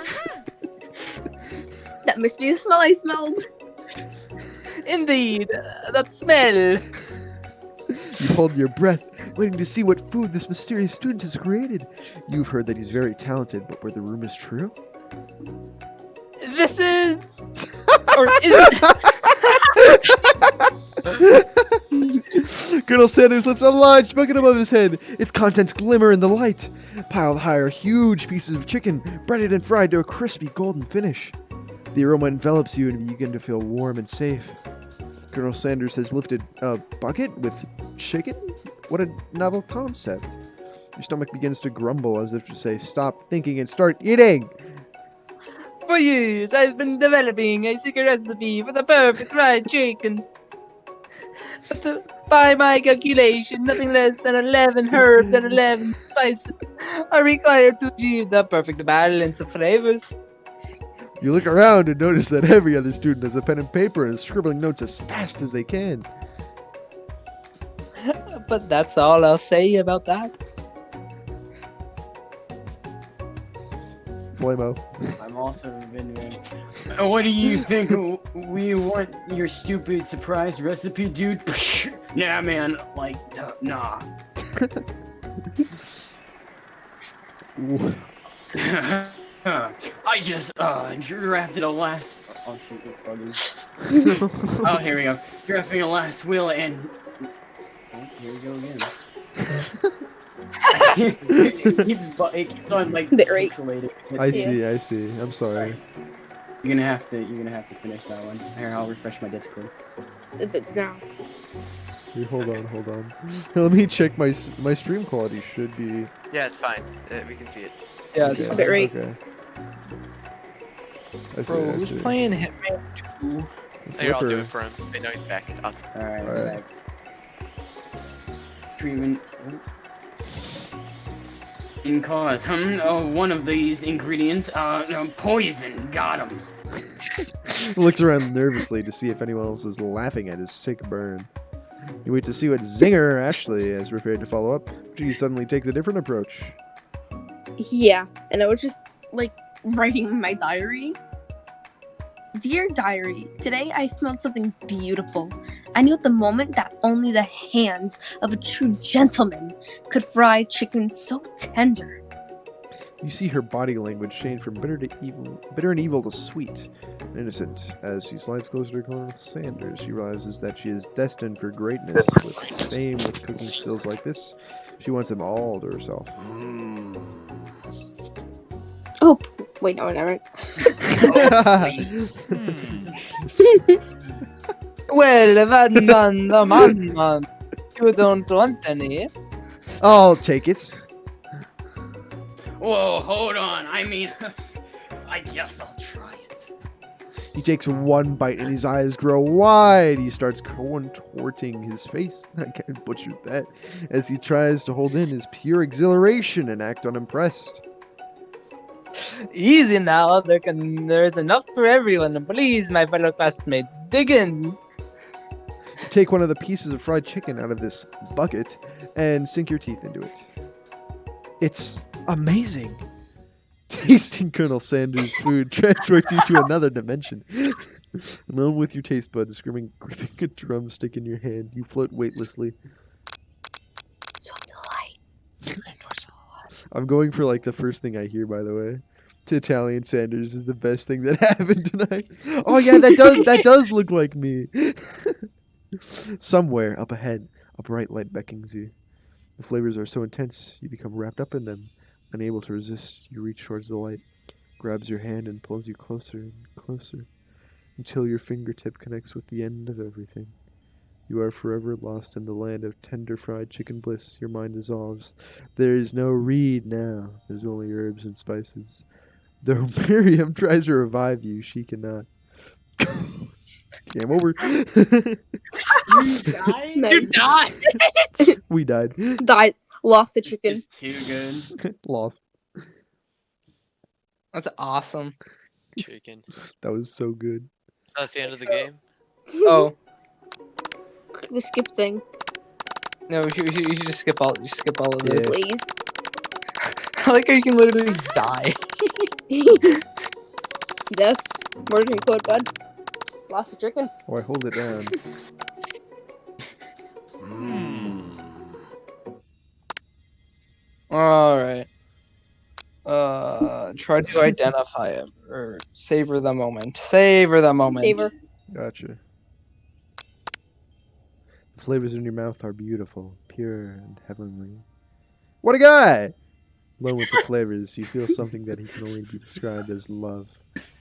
That must be the smell I smelled. Indeed, that smell. You hold your breath, waiting to see what food this mysterious student has created. You've heard that he's very talented, but were the rumors true? This is... or is Colonel Sanders lifts a large bucket above his head. Its contents glimmer in the light. Piled high are huge pieces of chicken, breaded and fried to a crispy golden finish. The aroma envelops you and you begin to feel warm and safe. Colonel Sanders has lifted a bucket with chicken? What a novel concept. Your stomach begins to grumble as if to say, stop thinking and start eating! For years, I've been developing a secret recipe for the perfect fried chicken. But by my calculation, nothing less than 11 herbs and 11 spices are required to achieve the perfect balance of flavors. You look around and notice that every other student has a pen and paper and is scribbling notes as fast as they can. But that's all I'll say about that. Flamo. I'm also Vinwin. What do you think? We want your stupid surprise recipe, dude? Nah, man. Like, nah. I just drafted a last. Oh shoot, it's bugging. Oh, here we go. Drafting a last will and. Oh, here we go again. it keeps on like Very. pixelated. I see. I'm sorry. You're gonna have to finish that one. Here, I'll refresh my Discord. No. Here, hold on. Let me check my stream quality. Should be. Yeah, it's fine. We can see it. Yeah, Okay, a bit right. Okay. I see. bro, I who's see. playing Hitman 2? Here, I'll do Flipper. it for him. I know he's back. Awesome. Alright, Alright. Treatment. In cause, one of these ingredients, poison. Got him. Looks around nervously to see if anyone else is laughing at his sick burn. You wait to see what Zinger Ashley is prepared to follow up. She suddenly takes a different approach. Yeah, and I was just like writing in my diary. Dear diary, today I smelled something beautiful. I knew at the moment that only the hands of a true gentleman could fry chicken so tender. You see her body language change from bitter and evil to sweet and innocent. As she slides closer to Colonel Sanders, she realizes that she is destined for greatness. With fame with cooking skills like this, she wants them all to herself. Oh, Wait, no, never. Well, man. You don't want any. I'll take it. Whoa, hold on. I mean, I guess I'll try it. He takes one bite and his eyes grow wide. He starts contorting his face. I can't butcher that. As he tries to hold in his pure exhilaration and act unimpressed. Easy now. There's enough for everyone. Please, my fellow classmates, dig in. Take one of the pieces of fried chicken out of this bucket and sink your teeth into it. It's amazing. Tasting Colonel Sanders' food transports you to another dimension. Alone with your taste buds, gripping a drumstick in your hand, you float weightlessly. So delight. I'm going for like the first thing I hear, by the way. To Italian Sanders is the best thing that happened tonight. Oh yeah, that does look like me. Somewhere up ahead, a bright light beckons you. The flavors are so intense, you become wrapped up in them. Unable to resist, you reach towards the light, grabs your hand and pulls you closer and closer, until your fingertip connects with the end of everything. You are forever lost in the land of tender fried chicken bliss. Your mind dissolves. There is no reed now. There's only herbs and spices. Though Miriam tries to revive you, she cannot. Game over. You died? Nice. You died. We died. Died. Lost the This chicken. is too good. Lost. That's awesome. Chicken. That was so good. That's the end of the game. Oh Click the skip thing, no, you should just skip all. You skip all of this. please. I like how you can literally die. Death. Murder code, bud. Lost the chicken. Oh, I hold it down. All right. Try to identify him or savor the moment. Savor the moment. Favor. Gotcha. The flavors in your mouth are beautiful, pure, and heavenly. What a guy! Alone with the flavors, you feel something that he can only be described as love.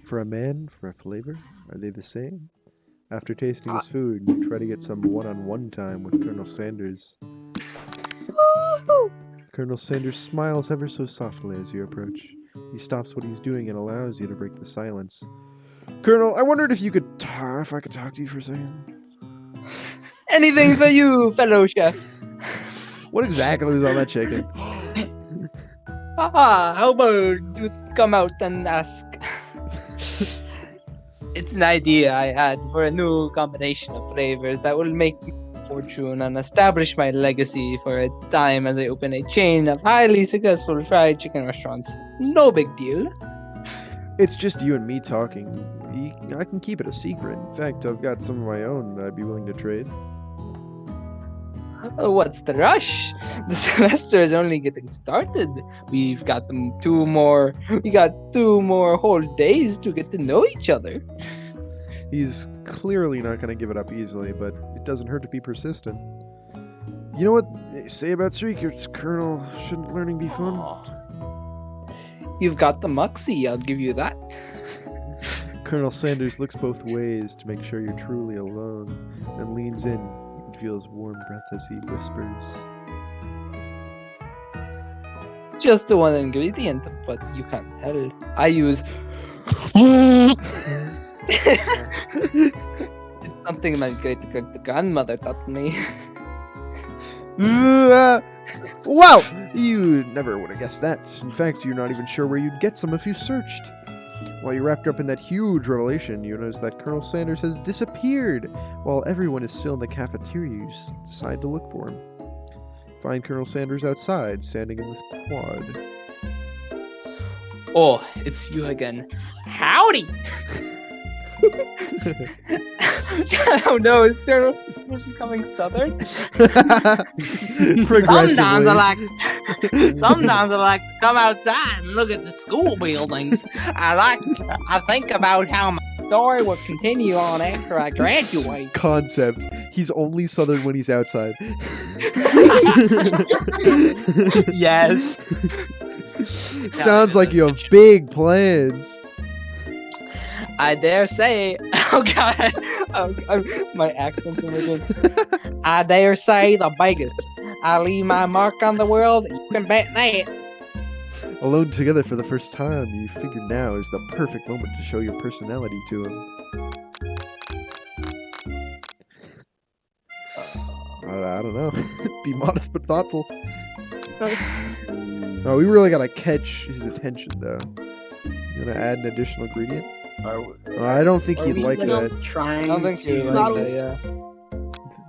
For a man, for a flavor, are they the same? After tasting his food, you try to get some one-on-one time with Colonel Sanders. Woohoo! Colonel Sanders smiles ever so softly as you approach. He stops what he's doing and allows you to break the silence. Colonel, I wondered if I could talk to you for a second. Anything for you, fellow chef. What exactly was on that chicken? How about you come out and ask? It's an idea I had for a new combination of flavors that will make me a fortune and establish my legacy for a time as I open a chain of highly successful fried chicken restaurants. No big deal. It's just you and me talking. I can keep it a secret. In fact, I've got some of my own that I'd be willing to trade. What's the rush? The semester is only getting started. We got 2 more whole days to get to know each other. He's clearly not going to give it up easily, but it doesn't hurt to be persistent. You know what they say about secrets, Colonel? Shouldn't learning be fun? You've got the moxie, I'll give you that. Colonel Sanders looks both ways to make sure you're truly alone, then leans in. You can feel his warm breath as he whispers. Just the one ingredient, but you can't tell. I use... It's something my great grandmother taught me. Wow! You never would have guessed that. In fact, you're not even sure where you'd get some if you searched. While you're wrapped up in that huge revelation, you notice that Colonel Sanders has disappeared. While everyone is still in the cafeteria, you decide to look for him. Find Colonel Sanders outside, standing in this quad. Oh, it's you again. Howdy! Oh no, is Colonel Sanders becoming southern? Progressively. Sometimes I like to come outside and look at the school buildings. I think about how my story will continue on after I graduate. Concept. He's only southern when he's outside. Yes. Sounds like you have big plans. I dare say. Oh god. My accents are making. I dare say the biggest. I leave my mark on the world. You can bet that. Alone together for the first time, you figure now is the perfect moment to show your personality to him. I don't know. Be modest but thoughtful. Oh, we really gotta catch his attention, though. You wanna add an additional ingredient? I don't think he'd like that. Trying I don't think to, you like that, yeah.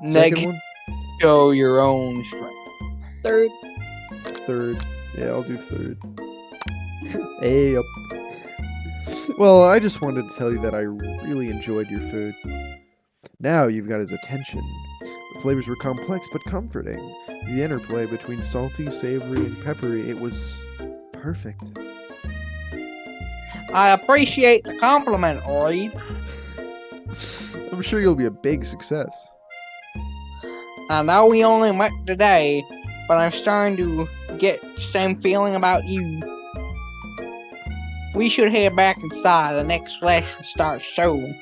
Second one? Show your own strength. Third. Third. Yeah, I'll do third. Hey, up. Well, I just wanted to tell you that I really enjoyed your food. Now you've got his attention. The flavors were complex but comforting. The interplay between salty, savory, and peppery, it was perfect. I appreciate the compliment, Reed. I'm sure you'll be a big success. I know we only met today, but I'm starting to get the same feeling about you. We should head back inside. The next lesson starts soon.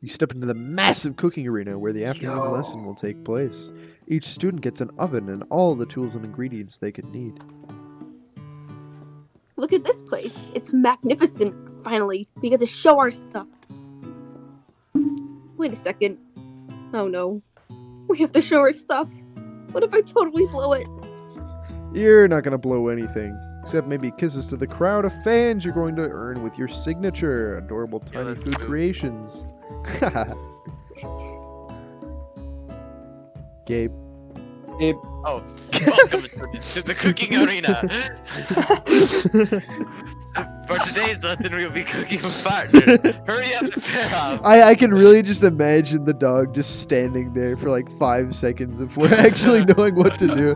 You step into the massive cooking arena where the afternoon lesson will take place. Each student gets an oven and all the tools and ingredients they could need. Look at this place. It's magnificent. Finally, we get to show our stuff. Wait a second. Oh no. We have to show our stuff. What if I totally blow it? You're not gonna blow anything. Except maybe kisses to the crowd of fans you're going to earn with your signature adorable tiny food creations. Gabe. Oh, welcome to the cooking arena. For today's lesson, we'll be cooking with partner. Hurry up and pair up. I can really just imagine the dog just standing there for like 5 seconds before actually knowing what to do.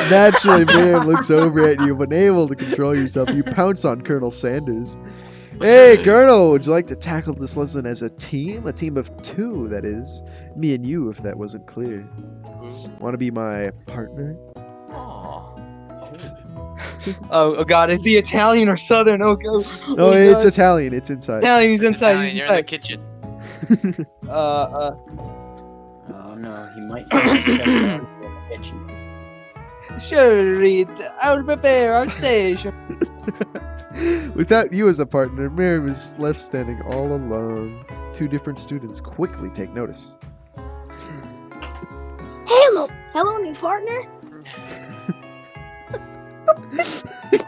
Naturally, Miriam looks over at you, unable to control yourself. You pounce on Colonel Sanders. Hey, Colonel, would you like to tackle this lesson as a team? A team of 2, that is. Me and you, if that wasn't clear. Want to be my partner? Oh god, is he Italian or Southern? Oh god. No, it's Italian. It's inside. Italian, he's inside. Italian, He's you're in the inside. kitchen. Oh no, he might say the kitchen. Sure, Reed. I will prepare our station. Without you as a partner, Miriam is left standing all alone. 2 different students quickly take notice. Hello, new partner.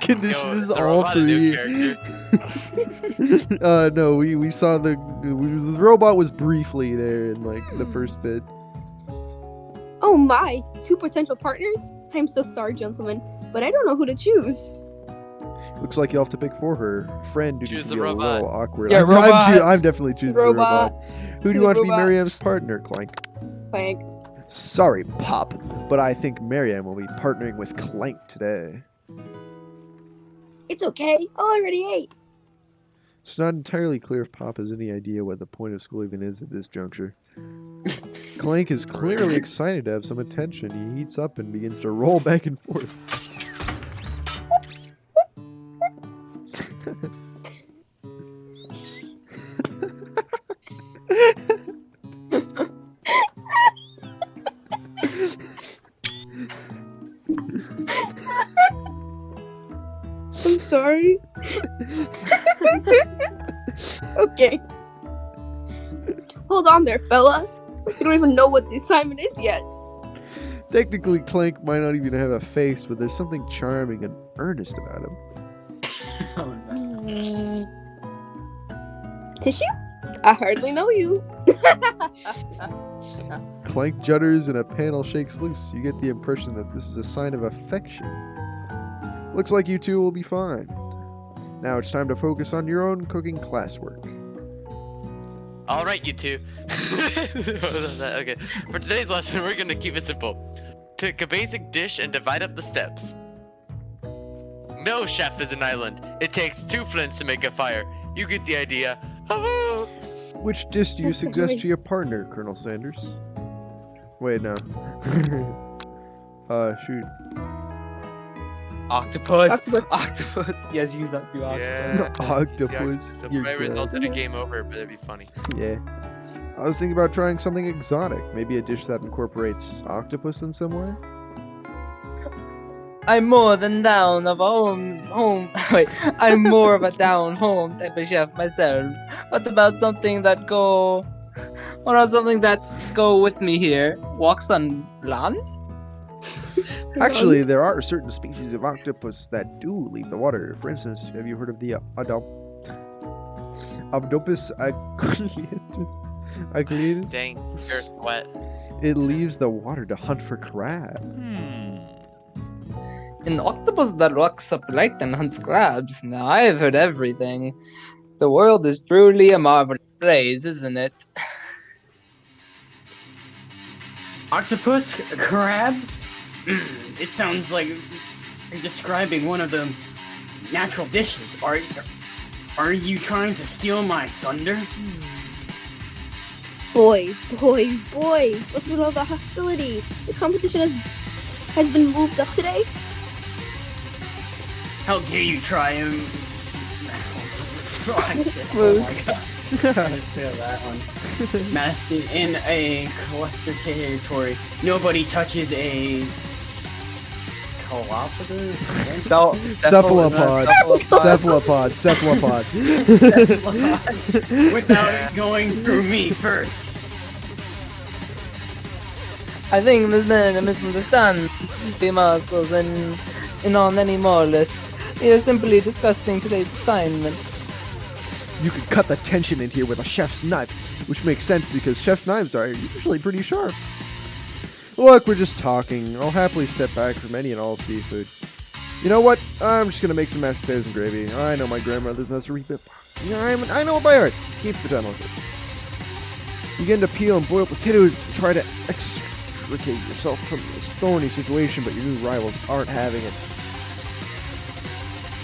Conditions Yo, all 3. No, we saw the robot was briefly there in like the first bit. Oh my, 2 potential partners? I'm so sorry, gentlemen, but I don't know who to choose. Looks like you'll have to pick for her. Friend, Choose to the be a robot. little awkward. Yeah, robot. I'm definitely choosing Robot. the robot. Who do you The want to be robot. Miriam's partner, Clank? Clank. Sorry, Pop, but I think Miriam will be partnering with Clank today. It's okay. I already ate. It's not entirely clear if Pop has any idea what the point of school even is at this juncture. Clank is clearly excited to have some attention. He heats up and begins to roll back and forth. I'm sorry. Okay. Hold on there, fella. You don't even know what the assignment is yet. Technically, Clank might not even have a face, but there's something charming and earnest about him. Oh, no. Tissue? I hardly know you. Clank judders and a panel shakes loose. You get the impression that this is a sign of affection. Looks like you 2 will be fine. Now it's time to focus on your own cooking classwork. All right, you 2. Okay. For today's lesson, we're gonna keep it simple. Pick a basic dish and divide up the steps. No chef is an island. It takes 2 flints to make a fire. You get the idea. Which dish do you That's suggest nice. to your partner, Colonel Sanders? Wait, no. Shoot. Octopus. Octopus. Octopus. Yes, use that to octopus. Yeah. Octopus. So You're might result in a Mhm. game over, but it'd be funny. Yeah. I was thinking about trying something exotic. Maybe a dish that incorporates octopus in some way. I'm more than down of a home. Wait, I'm more of a down home type of chef myself. What about something that go? What about something that go with me here? Walks on land? Actually, there are certain species of octopus that do leave the water. For instance, have you heard of the Abdopus agleatus? Dang, you're wet. It leaves the water to hunt for crab. An octopus that walks up light and hunts crabs. Now I've heard everything. The world is truly a marvelous place, isn't it? Octopus? Crabs? It sounds like you're describing one of the natural dishes. Are you trying to steal my thunder? Boys, what's with all the hostility? The competition has been moved up today? How dare you try and... oh my god. I just failed that one. Mastered in a cluster territory. Nobody touches a... Cephalopod. Cephalopod. Without it going through me first. I think there's been a misunderstanding between muscles and on any more list. We are simply discussing today's assignment. You could cut the tension in here with a chef's knife, which makes sense because chef knives are usually pretty sharp. Look, we're just talking. I'll happily step back from any and all seafood. You know what? I'm just gonna make some mashed potatoes and gravy. I know my grandmother's recipe. I know it by heart. Keep the done with this. Begin to peel and boil potatoes to try to extricate yourself from this thorny situation, but your new rivals aren't having it.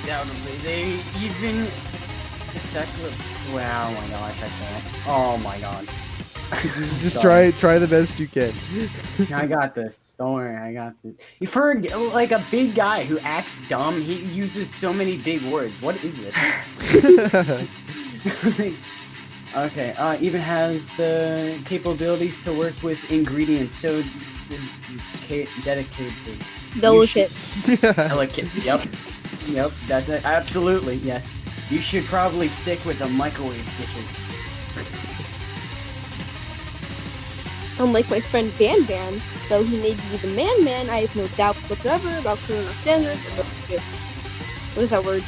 Undoubtedly, they even... wow, oh my gosh, I can't. Oh my god. Just try the best you can. I got this. Don't worry, I got this. You've heard, like, a big guy who acts dumb, he uses so many big words. What is this? Okay, even has the capabilities to work with ingredients so dedicated. Delicate. Delicate, yep. Yep, that's it. Absolutely, yes. You should probably stick with the microwave dishes. Unlike my friend Van, though he may be the man, I have no doubt whatsoever about Colonel Sanders and what is that word?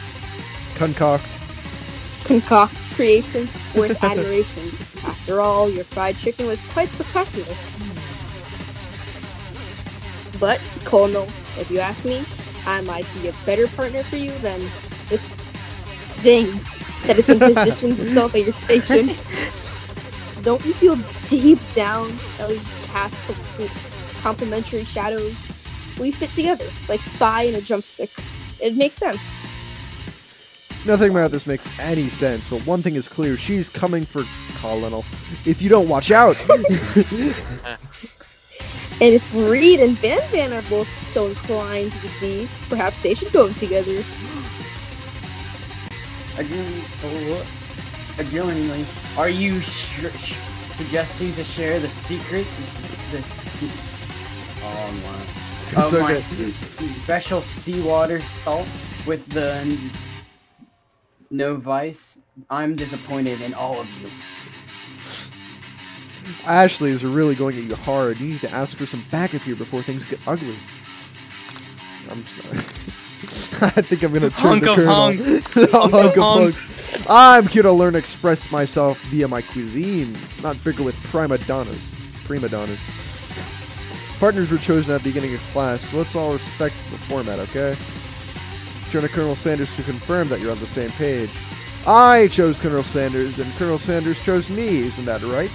Concoct Creations worth admiration. After all, your fried chicken was quite spectacular. But, Colonel, if you ask me, I might be a better partner for you than this thing that has been positioned itself at your station. Don't you feel deep down that we cast complementary shadows? We fit together, like thigh and a drumstick. It makes sense. Nothing about this makes any sense, but one thing is clear. She's coming for Colonel. If you don't watch out! And if Reed and Van are both so inclined to see, perhaps they should go together. Adjourningly, are you suggesting to share the secret? It's my okay. special seawater salt with the no vice? I'm disappointed in all of you. Ashley is really going at you hard. You need to ask for some backup here before things get ugly. I'm sorry. I think I'm gonna turn to Colonel. Hunk of hunks. I'm here to learn to express myself via my cuisine, not bicker with prima donnas. Partners were chosen at the beginning of class, so let's all respect the format, okay? Turn to Colonel Sanders to confirm that you're on the same page. I chose Colonel Sanders, and Colonel Sanders chose me, isn't that right?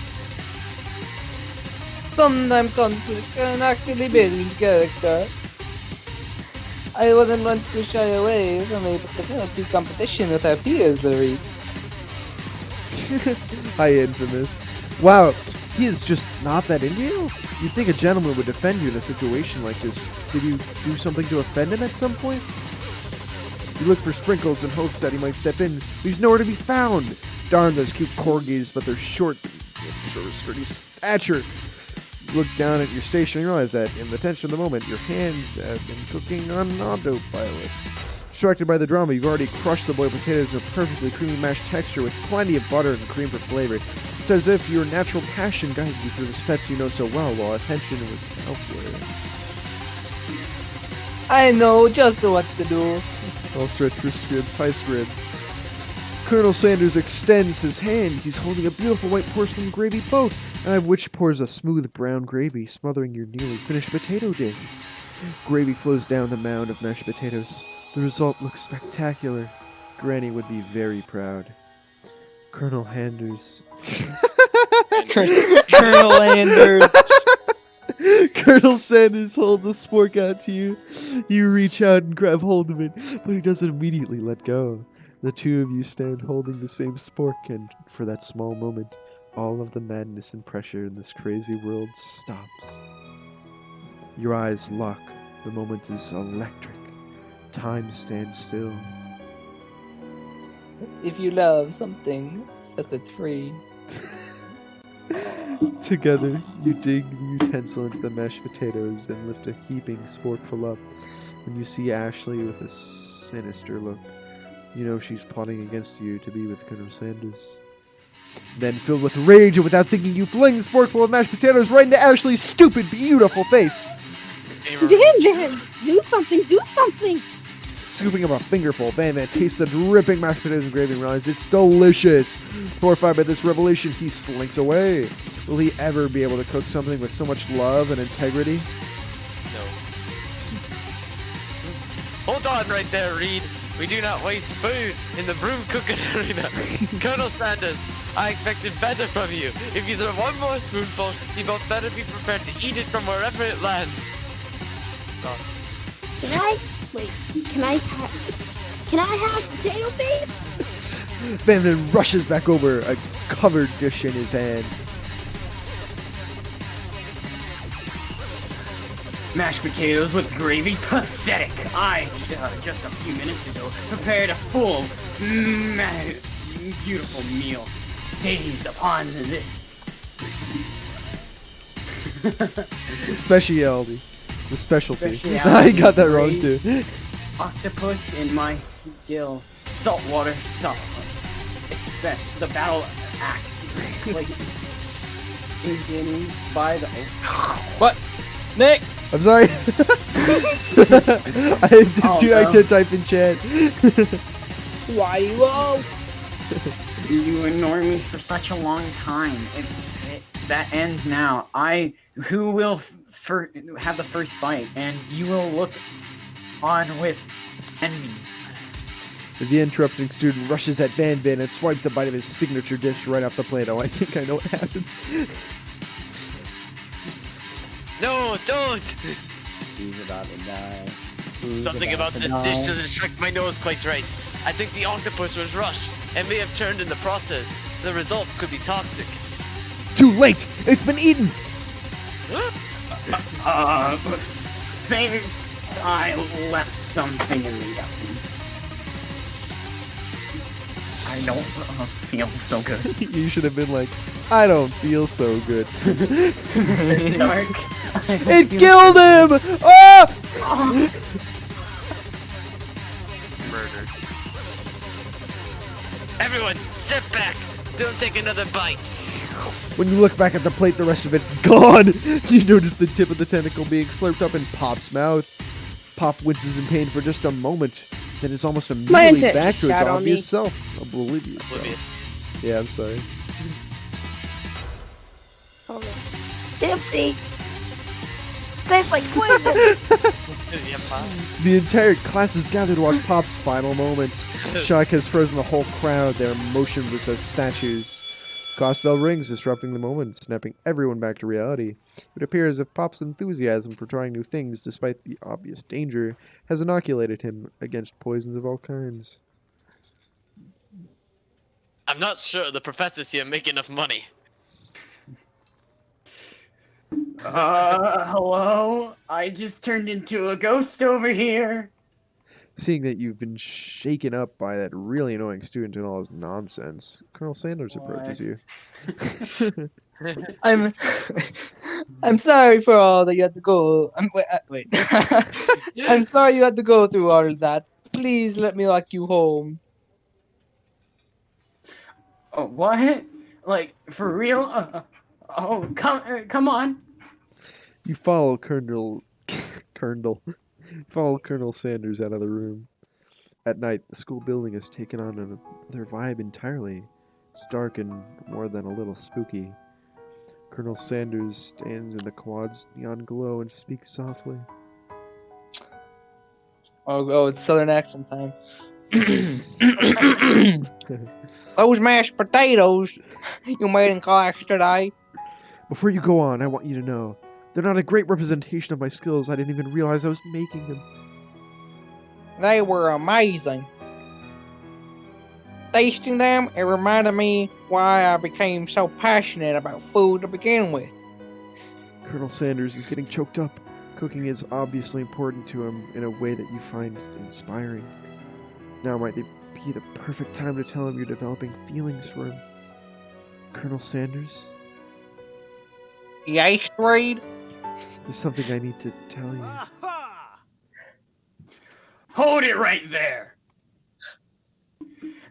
Sometimes conflict can actually build character. I wouldn't want to shy away from a potential competition with our peers, Reed. Hi, Infamous. Wow, he is just not that into you? You'd think a gentleman would defend you in a situation like this. Did you do something to offend him at some point? You look for Sprinkles in hopes that he might step in, but he's nowhere to be found. Darn those cute corgis, but they're short, sturdy stature. You look down at your station and realize that, in the tension of the moment, your hands have been cooking on autopilot. Distracted by the drama, you've already crushed the boiled potatoes in a perfectly creamy mashed texture with plenty of butter and cream for flavor. It's as if your natural passion guided you through the steps you know so well, while attention was elsewhere. I know just what to do. I'll stretch for scribs, high scribs. Colonel Sanders extends his hand. He's holding a beautiful white porcelain gravy boat, out of which pours a smooth brown gravy, smothering your nearly finished potato dish. Gravy flows down the mound of mashed potatoes. The result looks spectacular. Granny would be very proud. Colonel Sanders. Colonel Anders. Colonel Sanders holds the spork out to you. You reach out and grab hold of it, but he doesn't immediately let go. The two of you stand holding the same spork, and for that small moment, all of the madness and pressure in this crazy world stops. Your eyes lock. The moment is electric. Time stands still. If you love something, set it free. Together, you dig the utensil into the mashed potatoes and lift a heaping sporkful up. When you see Ashley with a sinister look, you know she's plotting against you to be with Colonel Sanders. Then, filled with rage and without thinking, you fling the sporkful of mashed potatoes right into Ashley's stupid, beautiful face. Van, do something, do something! Scooping up a fingerful, Van tastes the dripping mashed potatoes and gravy and realizes it's delicious. Horrified by this revelation, he slinks away. Will he ever be able to cook something with so much love and integrity? No. Hold on right there, Reed. We do not waste food in the broom cooking arena. Colonel Sanders, I expected better from you. If you throw one more spoonful, you both better be prepared to eat it from wherever it lands. Can I? Wait, can I have potato face? Van rushes back over, a covered dish in his hand. Mashed potatoes with gravy? Pathetic! I, just a few minutes ago, prepared a full, beautiful meal. Days upon this. It's a specialty. The specialty. Specialty. I got that wrong too. Octopus in my skill. Saltwater salt. Expect the battle axe. Like, beginning by the... What? Nick! I'm sorry. I did type in chat. Why you all? You ignored me for such a long time. That ends now. Who will have the first bite, and you will look on with envy. The interrupting student rushes at Van and swipes a bite of his signature dish right off the plate. Oh, I think I know what happens. No, don't! He's about to die. Something about this dish doesn't strike my nose quite right. I think the octopus was rushed and may have turned in the process. The results could be toxic. Too late! It's been eaten! Thanks. I left something in the oven. I don't feel so good. You should have been like, I don't feel so good. Dark. It killed him! Ah! Murdered. Everyone, step back! Don't take another bite! When you look back at the plate, the rest of it's gone! You notice the tip of the tentacle being slurped up in Pop's mouth. Pop winces in pain for just a moment, then is almost immediately back to his obvious self. Oblivious self. Yeah, I'm sorry. Dipsy! Tastes like poison! The entire class is gathered to watch Pop's final moments. Shock has frozen the whole crowd. They are motionless as statues. Class bell rings, disrupting the moment, snapping everyone back to reality. It appears as if Pop's enthusiasm for trying new things, despite the obvious danger, has inoculated him against poisons of all kinds. I'm not sure the professors here make enough money. Hello? I just turned into a ghost over here. Seeing that you've been shaken up by that really annoying student and all his nonsense, Colonel Sanders approaches you. I'm I'm sorry for all that you had to go. Wait. I'm sorry you had to go through all of that. Please let me walk you home. Oh, what? Like, for real? Oh, come on. You follow follow Colonel Sanders out of the room. At night, the school building has taken on another vibe entirely. It's dark and more than a little spooky. Colonel Sanders stands in the quad's neon glow and speaks softly. Oh, it's Southern accent time. Those mashed potatoes you made in class today. Before you go on, I want you to know, they're not a great representation of my skills. I didn't even realize I was making them. They were amazing. Tasting them, it reminded me why I became so passionate about food to begin with. Colonel Sanders is getting choked up. Cooking is obviously important to him in a way that you find inspiring. Now might be the perfect time to tell him you're developing feelings for him. Colonel Sanders, Yes, Reed? there's something I need to tell you. Hold it right there.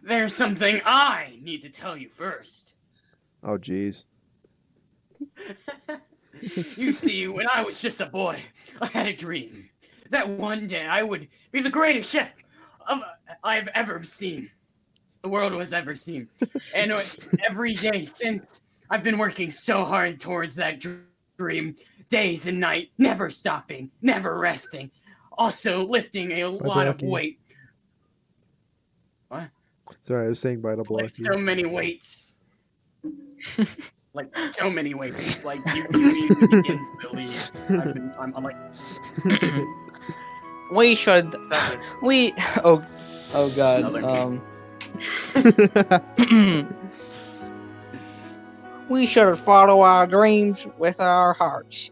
There's something I need to tell you first. Oh, jeez. You see, when I was just a boy, I had a dream that one day I would be the greatest chef I've ever seen. The world has ever seen. And every day since, I've been working so hard towards that dream, days and night, never stopping, never resting. Also lifting a lot of weight. What? Sorry, I was saying bye to block Like you. so many weights. Like so many weights. Like you even begin to believe. I'm like. We should. We. Oh God. We should follow our dreams with our hearts.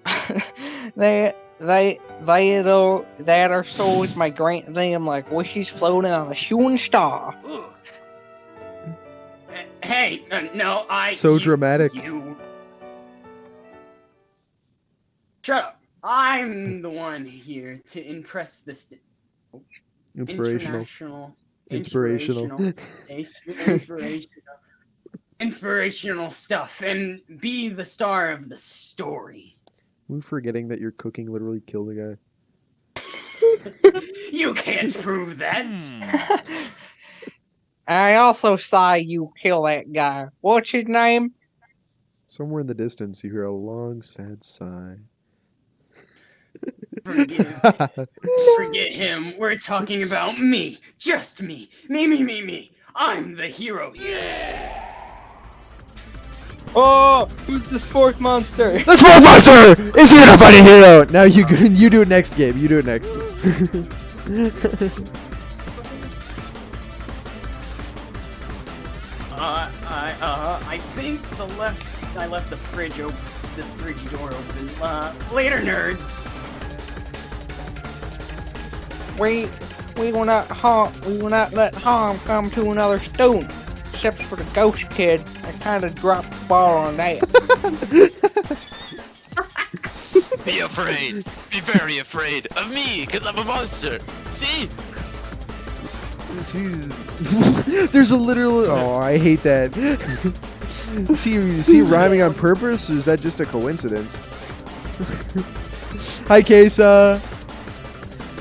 That our souls might grant them like wishes floating on a shooting star. Hey, no, So dramatic. You. Shut up. I'm the one here to impress this. Inspirational. Inspirational stuff, and be the star of the story. We're forgetting that your cooking literally killed a guy. You can't prove that. I also saw you kill that guy. What's his name? Somewhere in the distance, you hear a long, sad sigh. Forget him. We're talking about me. Just me. Me. I'm the hero. Yeah. Oh, who's the sport monster? The Smoke Monster is here to fight a hero! Now you do it next game. You do it next. I think I left the fridge door open. Later, nerds. We will not let harm come to another student, except for the ghost kid. I kind of dropped the ball on that. Be afraid. Be very afraid of me, because I'm a monster. See? There's a literal. Oh, I hate that. Is he rhyming on purpose, or is that just a coincidence? Hi, Kesa.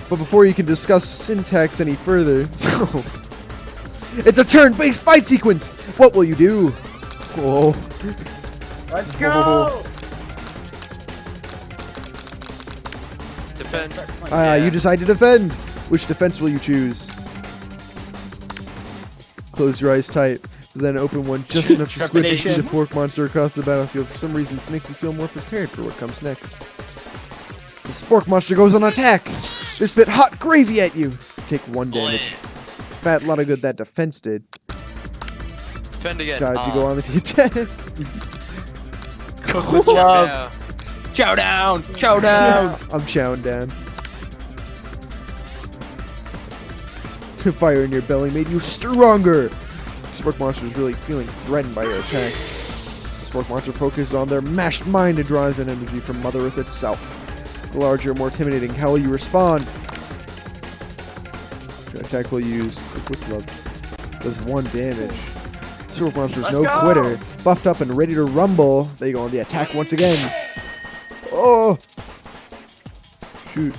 But before you can discuss syntax any further, it's a turn-based fight sequence. What will you do? Whoa. Let's go. Defend. You decide to defend. Which defense will you choose? Close your eyes tight, then open one just enough to squint and see the pork monster across the battlefield. For some reason, this makes you feel more prepared for what comes next. The spork monster goes on attack. They spit hot gravy at you. Take 1 damage. Fat lot of good that defense did. Defend again. Decide to go on the attack. Chow down! Chow down! I'm chowing down. The fire in your belly made you stronger. Spork Monster is really feeling threatened by your attack. Spork Monster focuses on their mashed mind and draws in energy from Mother Earth itself. The larger, more intimidating, how will you respond? Your attack will use Quick with Love. Does 1 damage. Spork Monster is no quitter. Buffed up and ready to rumble. They go on the attack once again. Oh! Shoot.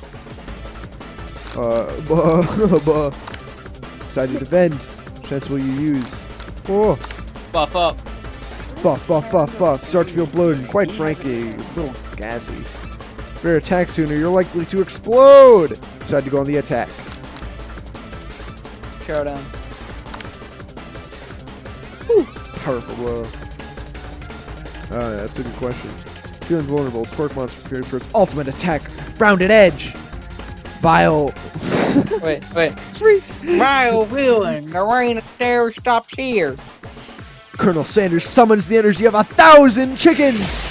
Decide to defend. Chance will you use? Oh! Buff up. Buff, buff, buff, buff. Start to feel bloated and quite frankly, a little gassy. Better attack sooner, you're likely to explode! Decide to go on the attack. Showdown. Whew. Powerful blow. That's a good question. Feeling vulnerable, Spork Monster prepares for its ultimate attack. Rounded edge! Vile. Wait. Vile villain, the reign of terror stops here. Colonel Sanders summons the energy of 1,000 chickens!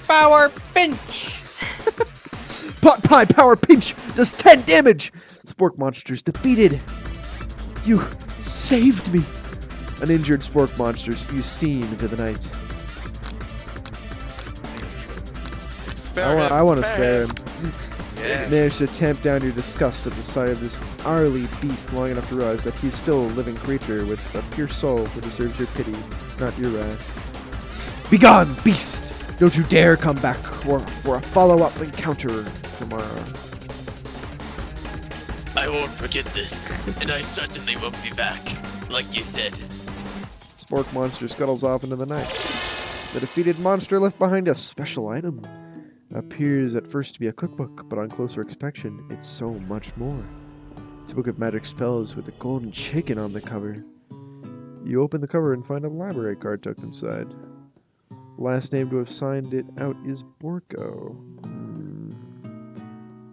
Power pinch! Pot pie power pinch does 10 damage! Spork Monster's defeated. You saved me. An injured Spork Monster spews steam into the night. I want to spare him. Yeah. Managed to tamp down your disgust at the sight of this gnarly beast long enough to realize that he's still a living creature with a pure soul who deserves your pity, not your wrath. Begone, beast! Don't you dare come back for a follow-up encounter tomorrow. I won't forget this, and I certainly won't be back, like you said. Spork Monster scuttles off into the night. The defeated monster left behind a special item. Appears at first to be a cookbook, but on closer inspection, it's so much more. It's a book of magic spells with a golden chicken on the cover. You open the cover and find a library card tucked inside. Last name to have signed it out is Borko.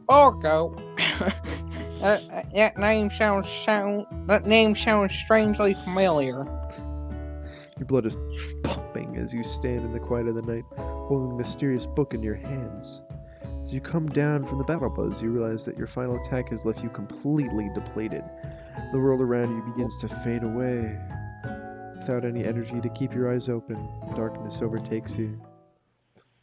Orko. That name sounds strangely familiar. Your blood is pumping as you stand in the quiet of the night, holding the mysterious book in your hands. As you come down from the battle buzz, you realize that your final attack has left you completely depleted. The world around you begins to fade away. Without any energy to keep your eyes open, darkness overtakes you.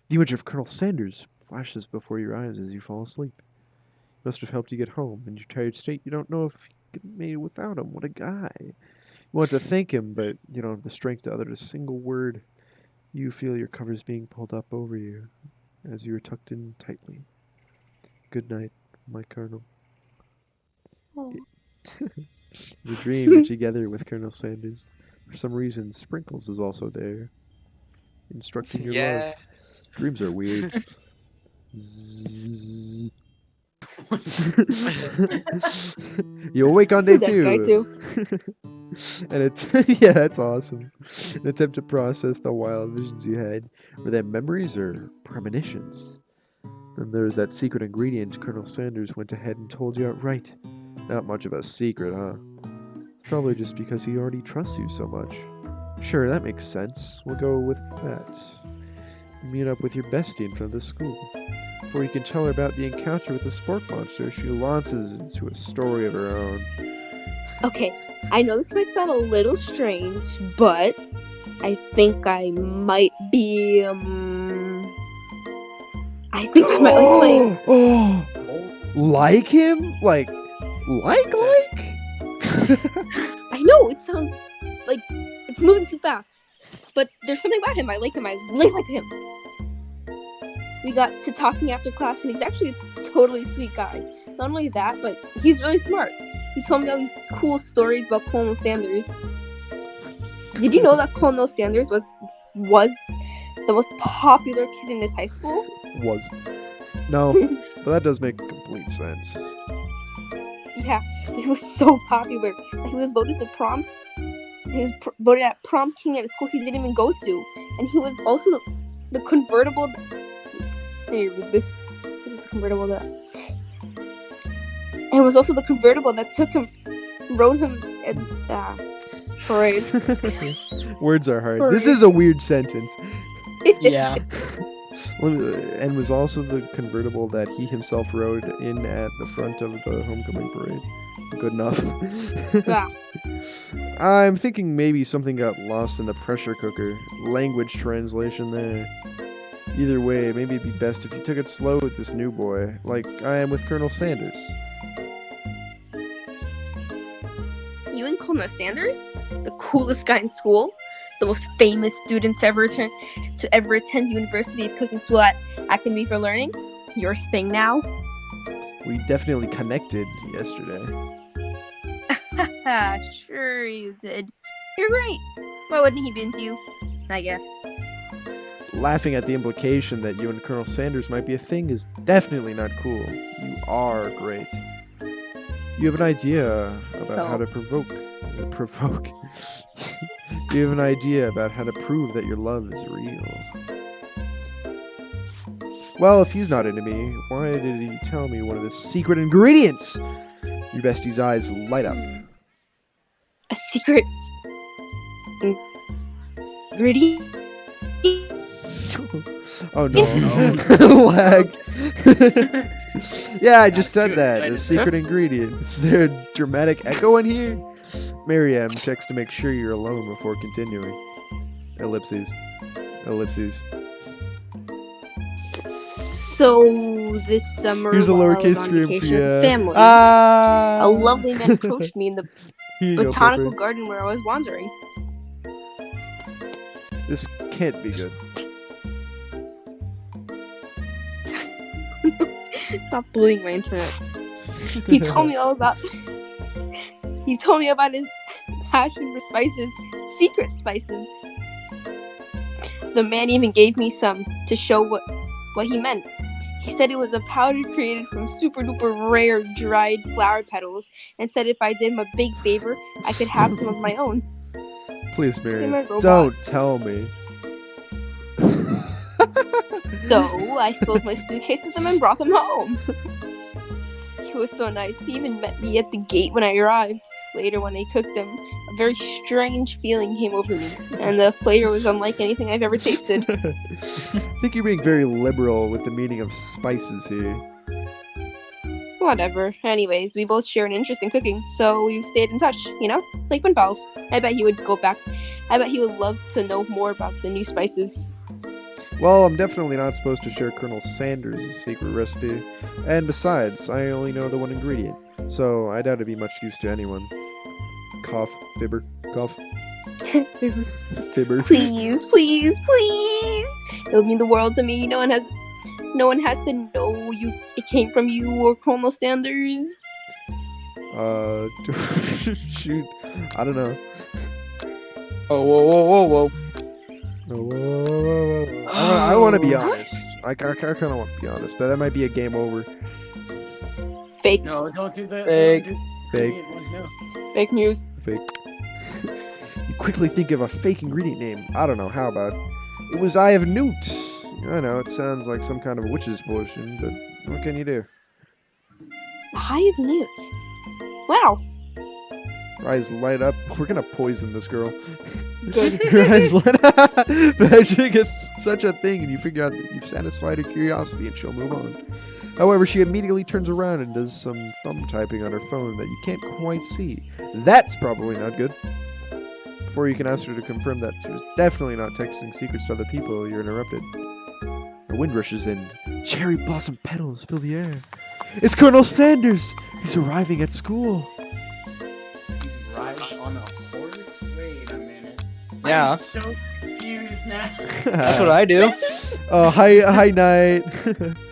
The image of Colonel Sanders flashes before your eyes as you fall asleep. He must have helped you get home. In your tired state, you don't know if you could have made it without him. What a guy. You want to thank him, but you don't have the strength to utter a single word. You feel your covers being pulled up over you as you are tucked in tightly. Good night, my Colonel. Oh. You dream you're together with Colonel Sanders. For some reason, Sprinkles is also there, instructing your love. Dreams are weird. Zzz. You awake on day 2. That guy too. And yeah, that's awesome. An attempt to process the wild visions you had. Were they memories or premonitions? Then there's that secret ingredient Colonel Sanders went ahead and told you outright. Not much of a secret, huh? It's probably just because he already trusts you so much. Sure, that makes sense. We'll go with that. You meet up with your bestie in front of the school. Before you can tell her about the encounter with the Spork Monster, she launches into a story of her own. Okay, I know this might sound a little strange, but I think I might be, I think I might like playing. Oh, like him? Like? I know, it sounds like it's moving too fast. But there's something about him. I like him. I really like him. We got to talking after class, and he's actually a totally sweet guy. Not only that, but he's really smart. He told me all these cool stories about Colonel Sanders. Did you know that Colonel Sanders was the most popular kid in his high school? Was. No, but that does make complete sense. Yeah, he was so popular that he was voted to prom. He was voted at prom king at a school he didn't even go to, and he was also the convertible. Hey, this is the convertible that. And it was also the convertible that rode him in parade. Words are hard. Parade. This is a weird sentence. Yeah. And was also the convertible that he himself rode in at the front of the homecoming parade. Good enough. Yeah. I'm thinking maybe something got lost in the pressure cooker. Language translation there. Either way, maybe it'd be best if you took it slow with this new boy, like I am with Colonel Sanders. You and Colonel Sanders? The coolest guy in school? The most famous student to ever attend University of Cooking School at Academy for Learning? Your thing now? We definitely connected yesterday. Haha, sure you did. You're great. Why wouldn't he be into you? I guess. Laughing at the implication that you and Colonel Sanders might be a thing is definitely not cool. You are great. You have an idea about how to provoke. You have an idea about how to prove that your love is real. Well, if he's not into me, why did he tell me one of his secret ingredients? Your bestie's eyes light up. A secret ingredient? Oh no. Lag. Yeah, I just said that. The secret ingredient. Is there a dramatic echo in here? Miriam checks to make sure you're alone before continuing. Ellipses. Ellipses. So this summer, Here's a while I lowercase was on stream for vacation you. with family, Ah! a lovely man approached me in the Here you go, botanical Pepper. garden where I was wandering. This can't be good. Stop bullying my internet. He told me all about. He told me about his passion for spices, secret spices. The man even gave me some to show what he meant. He said it was a powder created from super duper rare dried flower petals, and said if I did him a big favor, I could have some of my own. Please, Miriam, my robot. don't tell me. So I filled my suitcase with them and brought them home. He was so nice. He even met me at the gate when I arrived. Later, when I cooked them, a very strange feeling came over me, and the flavor was unlike anything I've ever tasted. I think you're being very liberal with the meaning of spices here. Whatever. Anyways, we both share an interest in cooking, so we've stayed in touch, you know? Like pen pals. I bet he would go back. I bet he would love to know more about the new spices. Well, I'm definitely not supposed to share Colonel Sanders' secret recipe. And besides, I only know the one ingredient, so I doubt it'd be much use to anyone. Cough. Fibber. Cough. Fibber. Please, please, please. It would mean the world to me. No one has to know it came from you or Colonel Sanders. Shoot. I don't know. Oh, whoa, whoa, whoa, whoa. I want to be honest. I kind of want to be honest, but that might be a game over. Fake. No, don't do that. Fake. Don't do- Fake. No. Fake news. Fake. You quickly think of a fake ingredient name. I don't know. How about it was Eye of Newt? I know it sounds like some kind of witch's potion, but what can you do? The Eye of Newt. Wow. Her eyes light up. We're gonna poison this girl. Good. Her eyes light up. Imagine get such a thing, and you figure out that you've satisfied her curiosity, and she'll move on. However, she immediately turns around and does some thumb typing on her phone that you can't quite see. That's probably not good. Before you can ask her to confirm that she was definitely not texting secrets to other people, you're interrupted. A wind rushes in. Cherry blossom petals fill the air. It's Colonel Sanders! He's arriving at school. He rides on a horse? Wait a minute. Yeah. I'm so confused now. That's what I do. Oh, hi, Knight.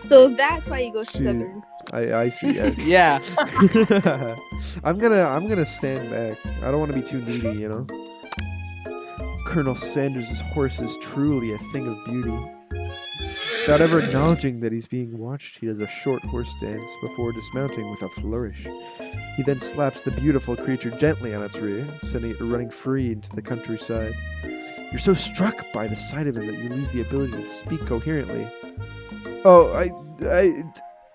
So that's why you go to Shoot. Southern. I see, yes. Yeah. I'm gonna stand back. I don't want to be too needy, you know? Colonel Sanders' horse is truly a thing of beauty. Without ever acknowledging that he's being watched, he does a short horse dance before dismounting with a flourish. He then slaps the beautiful creature gently on its rear, sending it running free into the countryside. You're so struck by the sight of him that you lose the ability to speak coherently. Oh,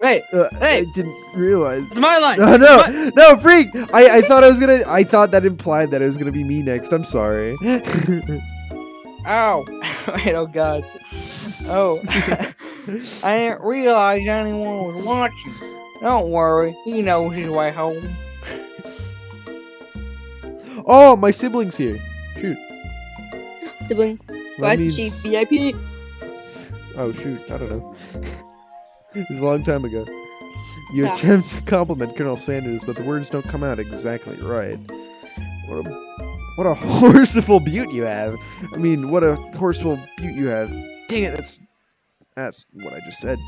Hey, hey. I didn't realize. It's my line. Oh, no, freak! I thought that implied that it was gonna be me next. I'm sorry. Oh, wait, oh god. Oh, I didn't realize anyone was watching. Don't worry, he knows his way home. Oh, my sibling's here. Shoot. Sibling. Vice Chief VIP. Oh shoot, I don't know. It was a long time ago. You Yeah. attempt to compliment Colonel Sanders, but the words don't come out exactly right. What a horseful beaut you have. I mean, what a horseful beaut you have. Dang it, that's what I just said.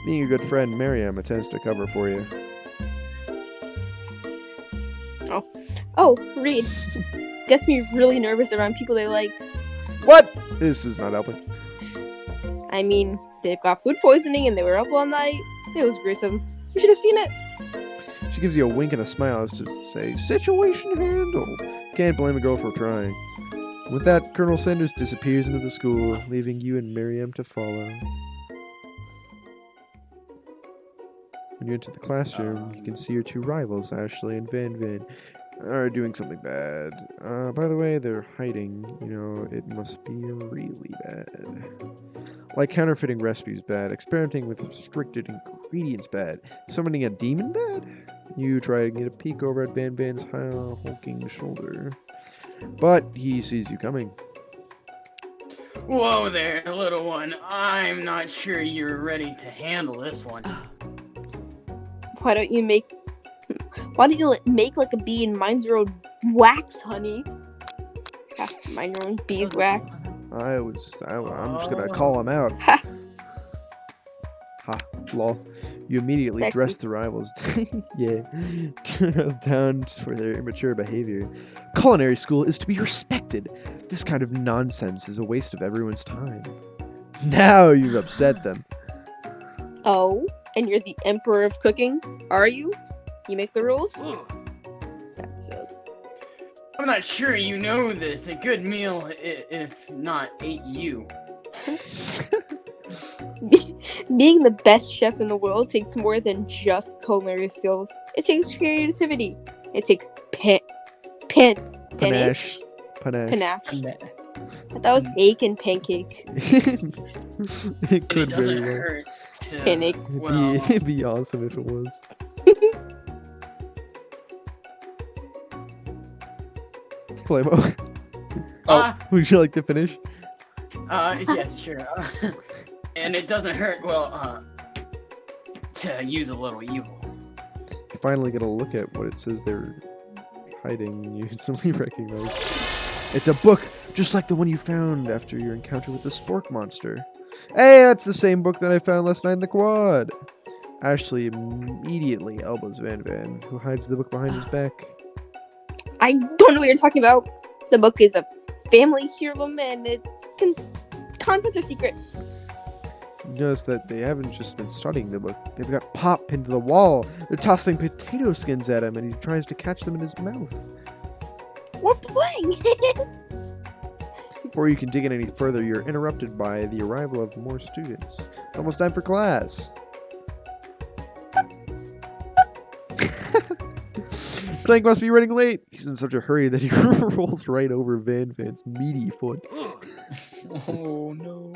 Being a good friend, Miriam attempts to cover for you. Oh, Reed. This gets me really nervous around people they like. What? This is not helping. I mean, they've got food poisoning and they were up all night. It was gruesome. You should have seen it. She gives you a wink and a smile as to say, situation handled. Can't blame a girl for trying. With that, Colonel Sanders disappears into the school, leaving you and Miriam to follow. When you enter the classroom, you can see your two rivals, Ashley and Van Van, are doing something bad. By the way, they're hiding. You know, it must be really bad. Like counterfeiting recipes bad, experimenting with restricted ingredients bad, summoning a demon bad? You try to get a peek over at Van Van's hulking shoulder, but he sees you coming. Whoa there, little one. I'm not sure you're ready to handle this one. Why don't you make like a bee and mind your own wax, honey? Ha, mind your own beeswax. I'm just gonna call him out. Ha. Ha, lol. You immediately Next dress week. the rivals. Yeah. Down for their immature behavior. Culinary school is to be respected. This kind of nonsense is a waste of everyone's time. Now you've upset them. Oh, and you're the emperor of cooking, are you? You make the rules? That's it. I'm not sure you know this. A good meal, if not ate you. Being the best chef in the world takes more than just culinary skills. It takes creativity. It takes panache. Panache. I thought that was ache and pancake. It could It very doesn't well. hurt to, Panic. well, It'd be awesome if it was. Flammo. Would you like to finish? yes, sure. And it doesn't hurt, well, to use a little evil. You finally get a look at what it says they're hiding. You instantly recognize. It's a book, just like the one you found after your encounter with the spork monster. Hey, that's the same book that I found last night in the quad. Ashley immediately elbows Van Van, who hides the book behind his back. I don't know what you're talking about. The book is a family heirloom and its contents are secret. You notice that they haven't just been studying the book. They've got Pop pinned to the wall. They're tossing potato skins at him, and he tries to catch them in his mouth. We're playing. Before you can dig in any further, you're interrupted by the arrival of more students. It's almost time for class. Clank must be running late. He's in such a hurry that he rolls right over Van Van's meaty foot. Oh no.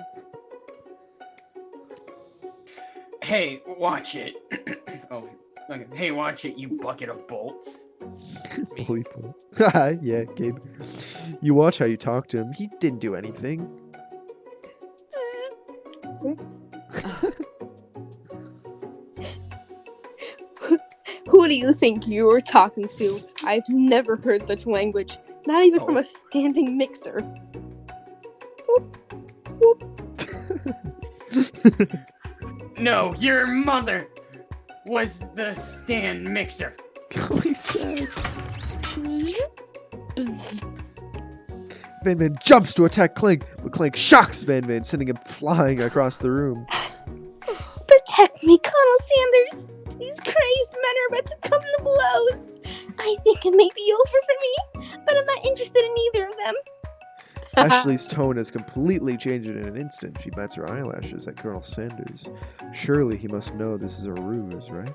Hey, watch it. Oh, okay. Hey, watch it, you bucket of bolts. Bully foot. Haha, yeah, Gabe. You watch how you talk to him. He didn't do anything. Who do you think you're talking to? I've never heard such language. Not even from a standing mixer. No, your mother was the stand mixer. Van Van jumps to attack Clank, but Clank shocks Van Van, sending him flying across the room. Protect me, Colonel Sanders! These crazed men are about to come to blows! I think it may be over for me, but I'm not interested in either of them. Ashley's tone has completely changed in an instant. She bats her eyelashes at Colonel Sanders. Surely he must know this is a ruse, right?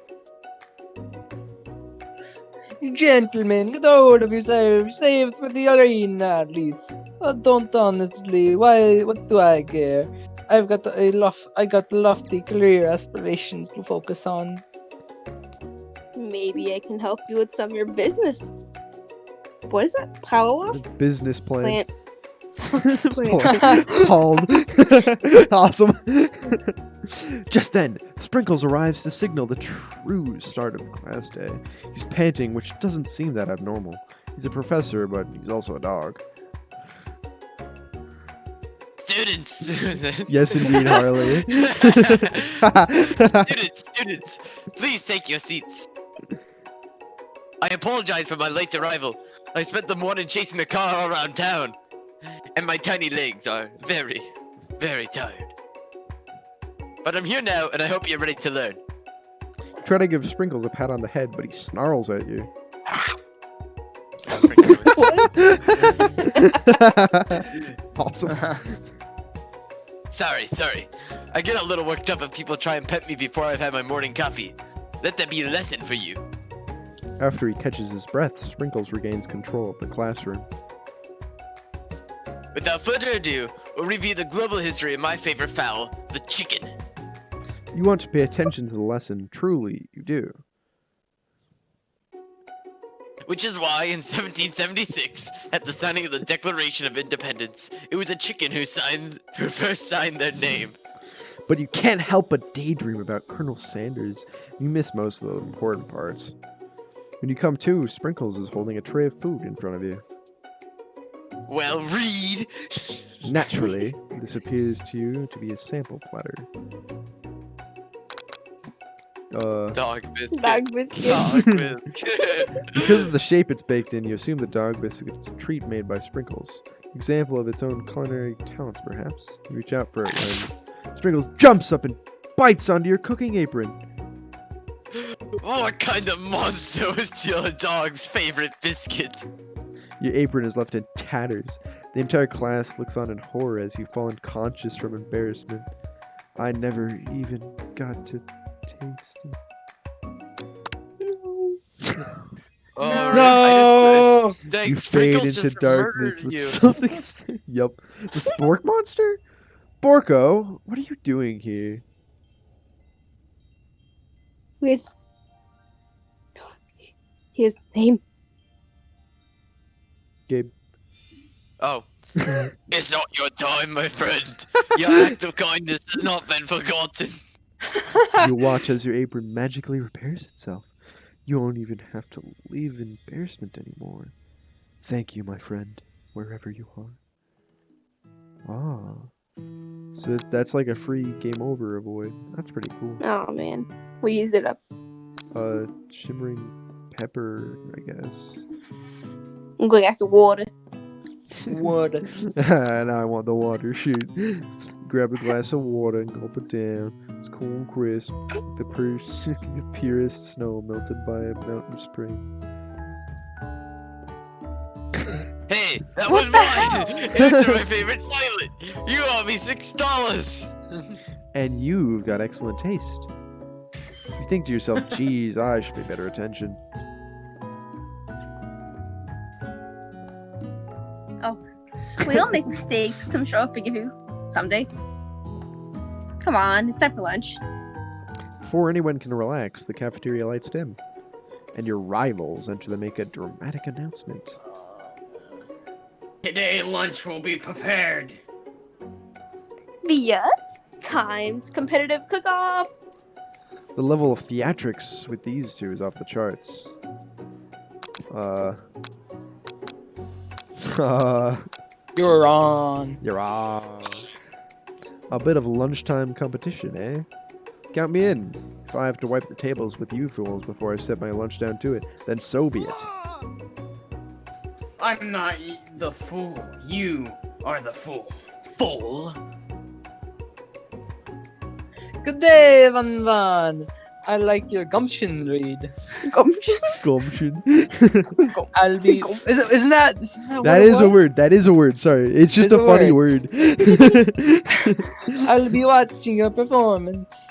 Gentlemen, get hold of yourselves. Save for the arena, at least. Don't honestly. Why? What do I care? I got lofty career aspirations to focus on. Maybe I can help you with some of your business. What is that? Power off? Business plan. Plant. Palm. Awesome. Just then, Sprinkles arrives to signal the true start of the class day. He's panting, which doesn't seem that abnormal. He's a professor, but he's also a dog. Students! Yes, indeed, Harley. Students, please take your seats. I apologize for my late arrival. I spent the morning chasing the car around town, and my tiny legs are very, very tired. But I'm here now, and I hope you're ready to learn. Try to give Sprinkles a pat on the head, but he snarls at you. That's pretty good. Awesome. Sorry. I get a little worked up if people try and pet me before I've had my morning coffee. Let that be a lesson for you. After he catches his breath, Sprinkles regains control of the classroom. Without further ado, we'll review the global history of my favorite fowl, the chicken. You want to pay attention to the lesson, truly, you do. Which is why in 1776, at the signing of the Declaration of Independence, it was a chicken who first signed their name. But you can't help but daydream about Colonel Sanders. You miss most of the important parts. When you come to, Sprinkles is holding a tray of food in front of you. Well, read! Naturally, this appears to you to be a sample platter. Dog biscuit. Dog biscuit. Dog biscuit. Because of the shape it's baked in, you assume the dog biscuit is a treat made by Sprinkles. Example of its own culinary talents, perhaps. You reach out for it when Sprinkles jumps up and bites onto your cooking apron. What kind of monster would steal a dog's favorite biscuit? Your apron is left in tatters. The entire class looks on in horror as you fall unconscious from embarrassment. I never even got to taste it. No! You fade into darkness with something. Yup. The Spork monster? Borko, what are you doing here? His name. Gabe. Oh. It's not your time, my friend. Your act of kindness has not been forgotten. You watch as your apron magically repairs itself. You won't even have to leave embarrassment anymore. Thank you, my friend, wherever you are. Ah. So that's like a free game over avoid. That's pretty cool. Oh man, we used it up. Shimmering pepper, I guess. I'm going to ask the water. Water. Now I want the water. Shoot. Grab a glass of water and gulp it down. It's cool and crisp. The purest snow melted by a mountain spring. Hey, that was mine! It's my favorite toilet! You owe me $6! And you've got excellent taste. You think to yourself, geez, I should pay better attention. We all make mistakes. I'm sure I'll forgive you someday. Come on, it's time for lunch. Before anyone can relax, the cafeteria lights dim. And your rivals enter to make a dramatic announcement. Today lunch will be prepared. Via Times Competitive Cook-Off. The level of theatrics with these two is off the charts. You're on. You're on. A bit of lunchtime competition, eh? Count me in. If I have to wipe the tables with you fools before I set my lunch down to it, then so be it. I'm not the fool. You are the fool. Fool. Good day, Van Van. I like your gumption read. Gumption. I'll be. Isn't that That is a word. That is a word. Sorry. It's just It's a a funny word. I'll be watching your performance.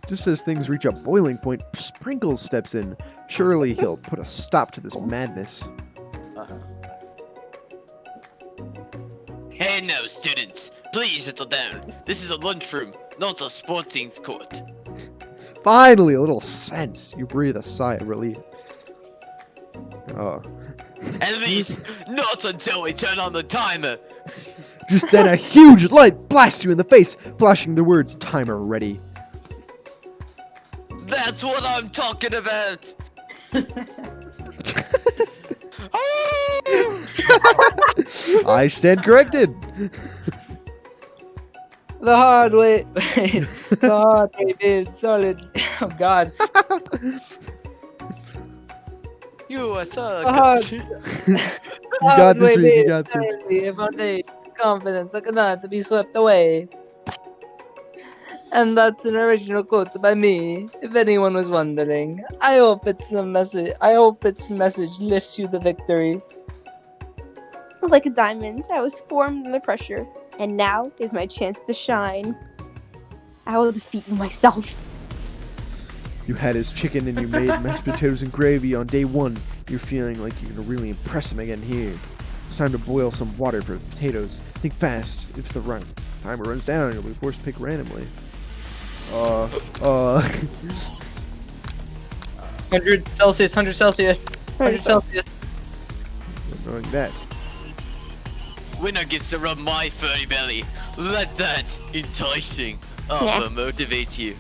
Just as things reach a boiling point, Sprinkles steps in. Surely he'll put a stop to this madness. And now, students, please settle down. This is a lunchroom, not a sporting court. Finally, a little sense. You breathe a sigh of relief. Oh. At least, not until we turn on the timer. Just then, a huge light blasts you in the face, flashing the words "timer ready." That's what I'm talking about. I stand corrected. The hard way. The hard way is solid. Oh God. You are so The hard. You got this, Reed. You got this. If I take confidence, I cannot be swept away. And that's an original quote by me, if anyone was wondering. I hope it's a message. I hope its message lifts you the victory. Like a diamond, I was formed under pressure, and now is my chance to shine. I will defeat you myself. You had his chicken and you made mashed potatoes and gravy on day 1. You're feeling like you're gonna really impress him again here. It's time to boil some water for the potatoes. Think fast. If the timer runs down, you'll be forced to pick randomly. 100 Celsius, 100 Celsius, 100 Celsius. Knowing that. Winner gets to rub my furry belly. Let that enticing offer motivate you.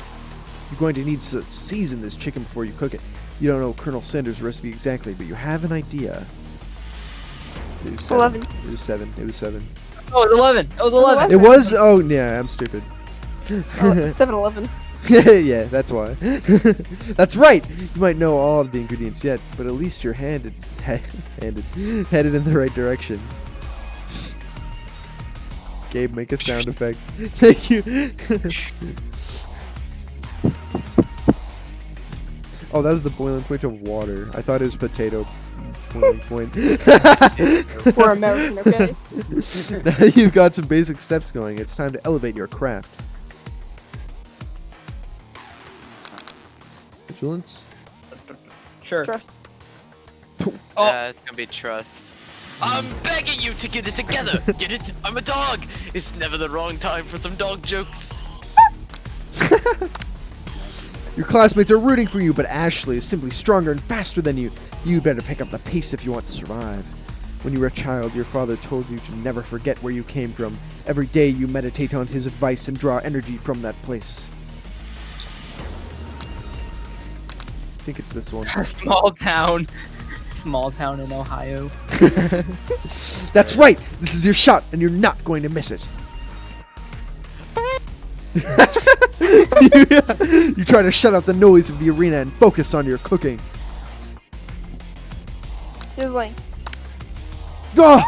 You're going to need to season this chicken before you cook it. You don't know Colonel Sanders' recipe exactly, but you have an idea. It was 7. 11. It was 7. It was 7. Oh, it was 11. It was 11. It was? Oh, yeah, I'm stupid. 7-Eleven. Yeah, that's why. That's right! You might know all of the ingredients yet, but at least you're headed in the right direction. Gabe, make a sound effect. Thank you. Oh, that was the boiling point of water. I thought it was potato boiling point. We're American, okay? Now you've got some basic steps going. It's time to elevate your craft. Vigilance? Sure. Trust. It's gonna be trust. I'm begging you to get it together. Get it? I'm a dog. It's never the wrong time for some dog jokes. Your classmates are rooting for you, but Ashley is simply stronger and faster than you. You'd better pick up the pace if you want to survive. When you were a child, your father told you to never forget where you came from. Every day you meditate on his advice and draw energy from that place. I think it's this one. Small town. Small town in Ohio. That's right! This is your shot, and you're not going to miss it. You try to shut out the noise of the arena and focus on your cooking. Sizzling. Ah!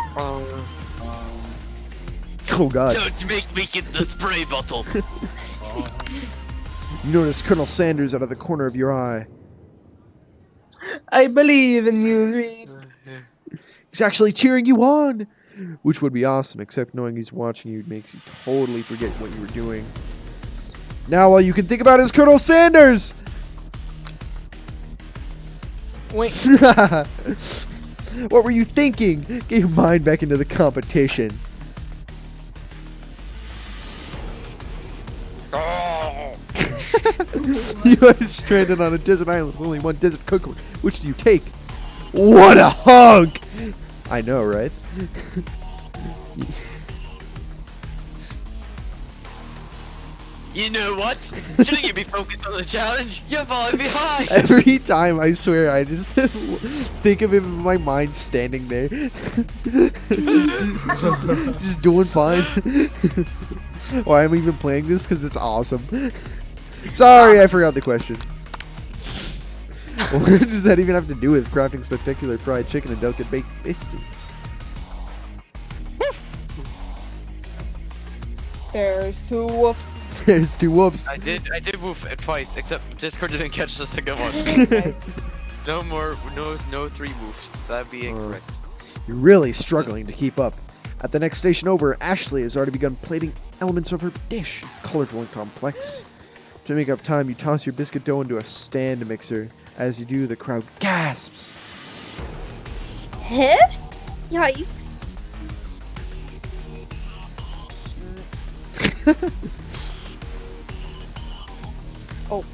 Oh god. Don't make me get the spray bottle. You notice Colonel Sanders out of the corner of your eye. I believe in you, Reed. He's actually cheering you on! Which would be awesome, except knowing he's watching you makes you totally forget what you were doing. Now all you can think about is Colonel Sanders! Wait. What were you thinking? Get your mind back into the competition. You are stranded on a desert island with only one desert cook. Which do you take? What a hunk! I know, right? You know what? Shouldn't you be focused on the challenge? You're falling behind. Every time, I swear, I just think of him in my mind standing there. just doing fine. Why am I even playing this? Because it's awesome. Sorry, I forgot the question. What does that even have to do with crafting spectacular fried chicken and delicate baked biscuits? There's 2 wolves. There's 2 whoops. I did woof it twice, except Discord didn't catch the second one. Nice. No 3 woofs. That'd be incorrect. You're really struggling to keep up. At the next station over, Ashley has already begun plating elements of her dish. It's colorful and complex. To make up time, you toss your biscuit dough into a stand mixer. As you do, the crowd gasps. Huh? Yikes. Oh.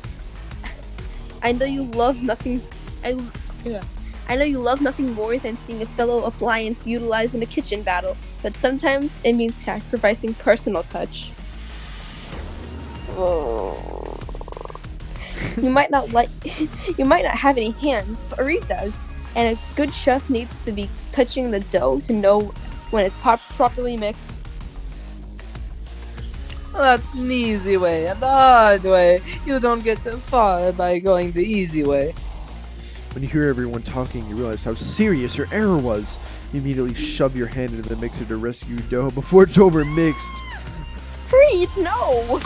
I know you love nothing. I know you love nothing more than seeing a fellow appliance utilized in a kitchen battle, but sometimes it means sacrificing personal touch. Oh. You might not have any hands, but Reed does, and a good chef needs to be touching the dough to know when it's properly mixed. Well, that's an easy way, and the hard way. You don't get far by going the easy way. When you hear everyone talking, you realize how serious your error was. You immediately shove your hand into the mixer to rescue dough before it's over mixed. Reed, no!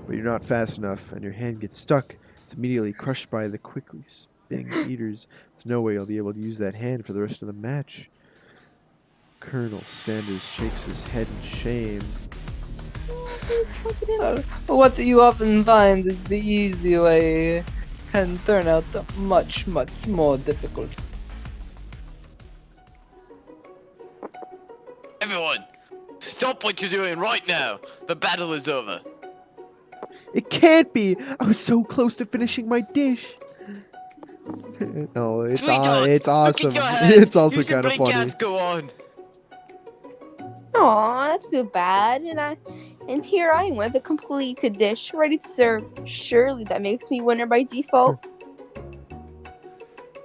But you're not fast enough, and your hand gets stuck. It's immediately crushed by the quickly spinning beaters. There's no way you'll be able to use that hand for the rest of the match. Colonel Sanders shakes his head in shame. What you often find is the easy way can turn out much, much more difficult. Everyone, stop what you're doing right now. The battle is over. It can't be! I was so close to finishing my dish. No, it's Sweetheart, it's awesome. Look at your hand. It's also You kind of simply funny. can't go on. Aw, that's too bad. And here I am with a completed dish, ready to serve. Surely that makes me winner by default.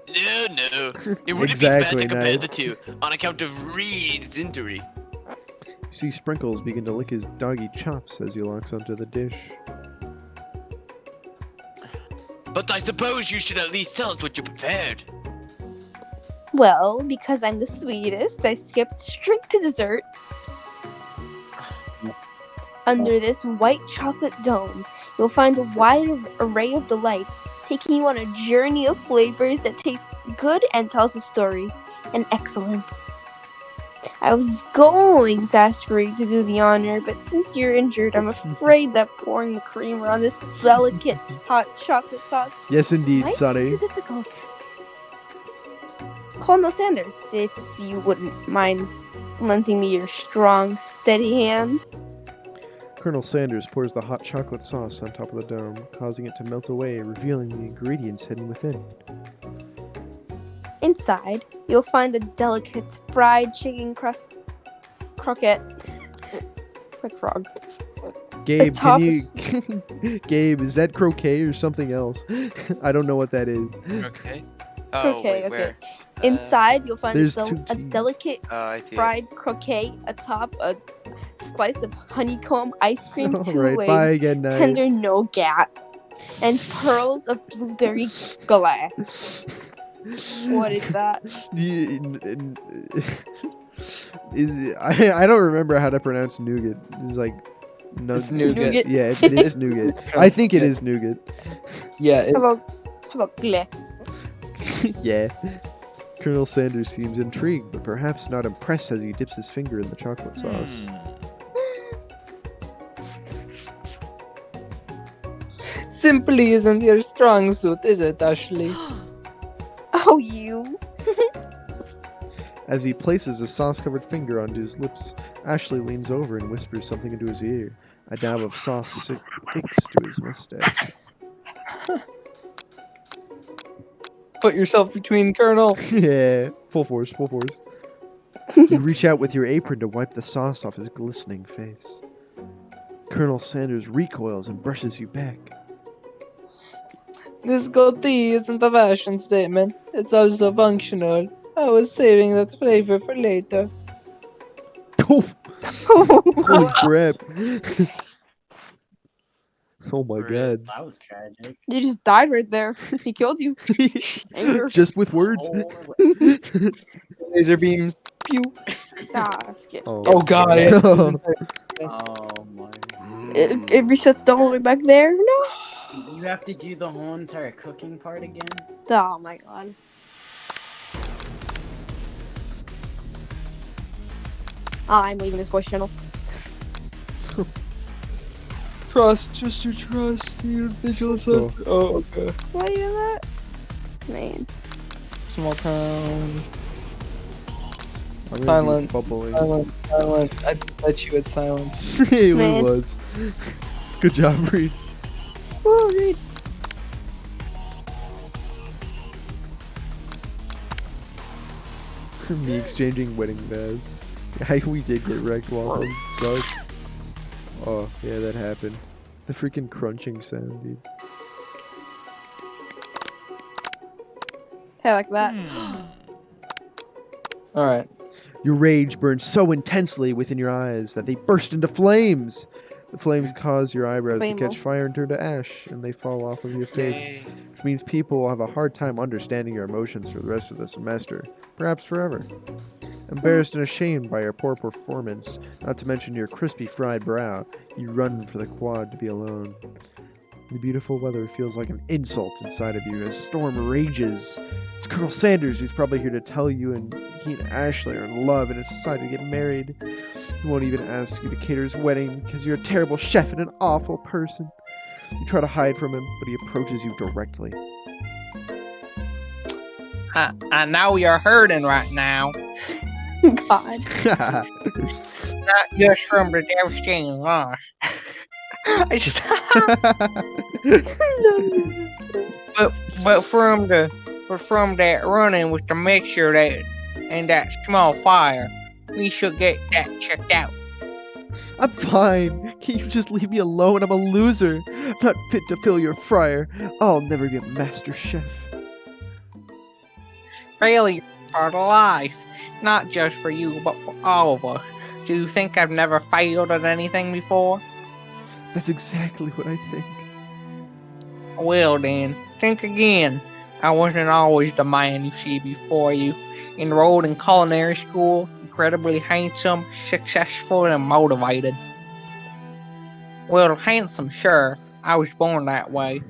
No. It wouldn't Exactly, be fair to compare Knight. the two on account of Reed's injury. You see Sprinkles begin to lick his doggy chops as he locks onto the dish. But I suppose you should at least tell us what you prepared. Well, because I'm the sweetest, I skipped straight to dessert. Under this white chocolate dome, you'll find a wide array of delights, taking you on a journey of flavors that tastes good and tells a story. And excellence. I was going to ask Reed to do the honor, but since you're injured, I'm afraid that pouring the creamer on this delicate hot chocolate sauce Yes, indeed, might be Sonny. too difficult. Colonel Sanders, if you wouldn't mind lending me your strong, steady hands. Colonel Sanders pours the hot chocolate sauce on top of the dome, causing it to melt away, revealing the ingredients hidden within. Inside, you'll find a delicate fried chicken croquette. Like frog. Gabe, top can you... Gabe, is that croquet or something else? I don't know what that is. Okay. Okay. Inside, you'll find There's a two T's. delicate I see. fried croquet atop a slice of honeycomb ice cream, two Alright, bye ways, again, Knight. tender nougat, and pearls of blueberry glass. What is that? I don't remember how to pronounce nougat. It's like It's nougat. Nougat. Yeah, it's nougat. I think it is nougat. Yeah, How about gleh? Yeah. Colonel Sanders seems intrigued, but perhaps not impressed as he dips his finger in the chocolate sauce. simply isn't your strong suit, is it, Ashley? Oh, you. As he places a sauce-covered finger onto his lips, Ashley leans over and whispers something into his ear. A dab of sauce sticks to his mustache. Put yourself between, Colonel. Yeah, full force, full force. You reach out with your apron to wipe the sauce off his glistening face. Colonel Sanders recoils and brushes you back. This goatee isn't a fashion statement. It's also functional. I was saving that flavor for later. Holy crap. Oh my god. That was tragic. You just died right there. He killed you. Anger. Just with words? Laser beams. Pew. Ah, skip. Oh god. Oh. Oh my. It resets all the way back there? No. You have to do the whole entire cooking part again? Oh my god. I'm leaving this voice channel. Trust, just your trust. Your vigilance. Oh. Oh, okay. Why do you do that? Man. Small town. I'm gonna be Silent. bubbling. Silent. I bet you it's silence. It Man. was. Good job, Reed. Woo, Reed. Me exchanging wedding vows. We did get wrecked, Waffles. It sucked. Oh, yeah, that happened. The freaking crunching sound, dude. Hey, like that. Alright. Your rage burns so intensely within your eyes that they burst into flames. The flames cause your eyebrows to Rainbow. catch fire and turn to ash, and they fall off of your face, Yay. which means people will have a hard time understanding your emotions for the rest of the semester, perhaps forever. Embarrassed and ashamed by your poor performance, not to mention your crispy fried brow, you run for the quad to be alone. The beautiful weather feels like an insult inside of you as storm rages. It's Colonel Sanders who's probably here to tell you and he and Ashley are in love and it's decided to get married. He won't even ask you to cater his wedding because you're a terrible chef and an awful person. You try to hide from him, but he approaches you directly. I know you're hurting right now. God. Not just from the devastating loss. I just No. but from that running with the mixture that and that small fire, we should get that checked out. I'm fine. Can you just leave me alone? I'm a loser. I'm not fit to fill your fryer. I'll never be a master chef. Failure is part of life, not just for you, but for all of us. Do you think I've never failed at anything before? That's exactly what I think. Well then, think again. I wasn't always the man you see before you. Enrolled in culinary school, incredibly handsome, successful, and motivated. Well, handsome, sure. I was born that way.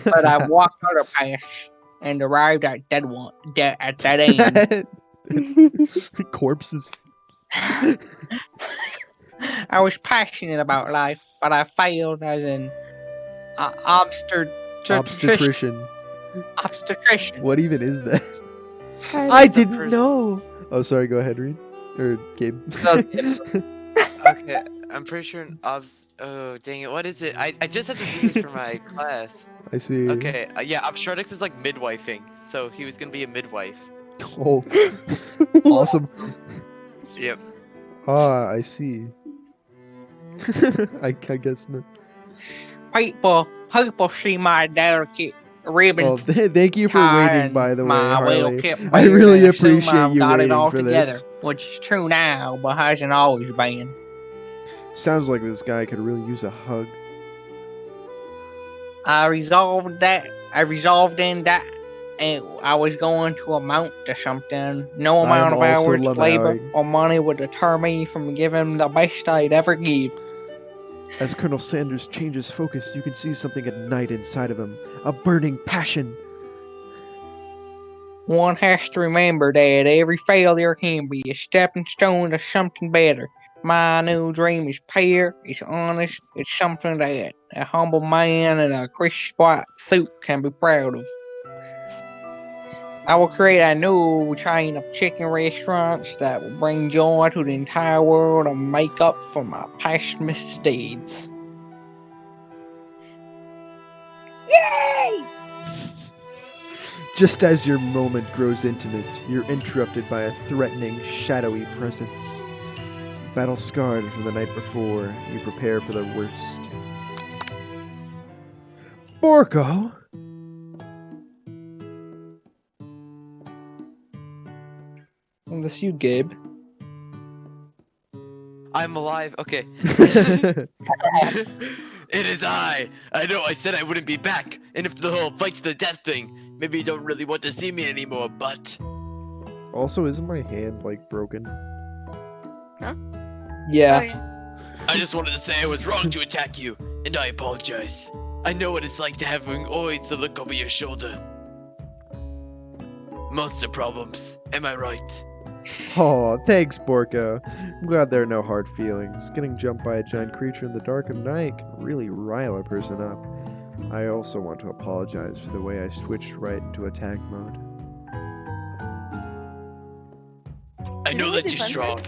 But I've walked other paths and arrived at dead end. Corpses. I was passionate about life, but I failed as an Obstetrician. obstetrician. What even is that? Guys, I It's a didn't know. Oh, sorry. Go ahead, Reed. Or Gabe. Okay, I'm pretty sure an oh, dang it. What is it? I just had to do this for my class. I see. Okay, yeah, obstetrics is like midwifing. So he was gonna be a midwife. Oh, awesome. Yep. Ah, I see. I guess not. People see my delicate ribbon Well, thank you for tie waiting, and by the way, my Harley. well-kept I beard really and assume appreciate I've you got it waiting all for together, this. which is true now, but hasn't always been. Sounds like this guy could really use a hug. I resolved in that, and I was going to amount to something. No amount of also hours, labor, allowing. or money would deter me from giving the best I'd ever give. As Colonel Sanders changes focus, you can see something ignite inside of him. A burning passion. One has to remember that every failure can be a stepping stone to something better. My new dream is pure, it's honest, it's something that a humble man in a crisp white suit can be proud of. I will create a new chain of chicken restaurants that will bring joy to the entire world and make up for my past misdeeds. Yay! Just as your moment grows intimate, you're interrupted by a threatening, shadowy presence. Battle scarred from the night before, you prepare for the worst. Borgo? And this you, Gabe. I'm alive. Okay. It is I. I know I said I wouldn't be back. And if the whole fight to the death thing, maybe you don't really want to see me anymore, but... Also, isn't my hand, like, broken? Yeah. Oh, yeah. I just wanted to say I was wrong to attack you, and I apologize. I know what it's like to having always to look over your shoulder. Monster problems, am I right? Oh, thanks, Borgo. I'm glad there are no hard feelings. Getting jumped by a giant creature in the dark of night can really rile a person up. I also want to apologize for the way I switched right into attack mode. know really that you're fun strong.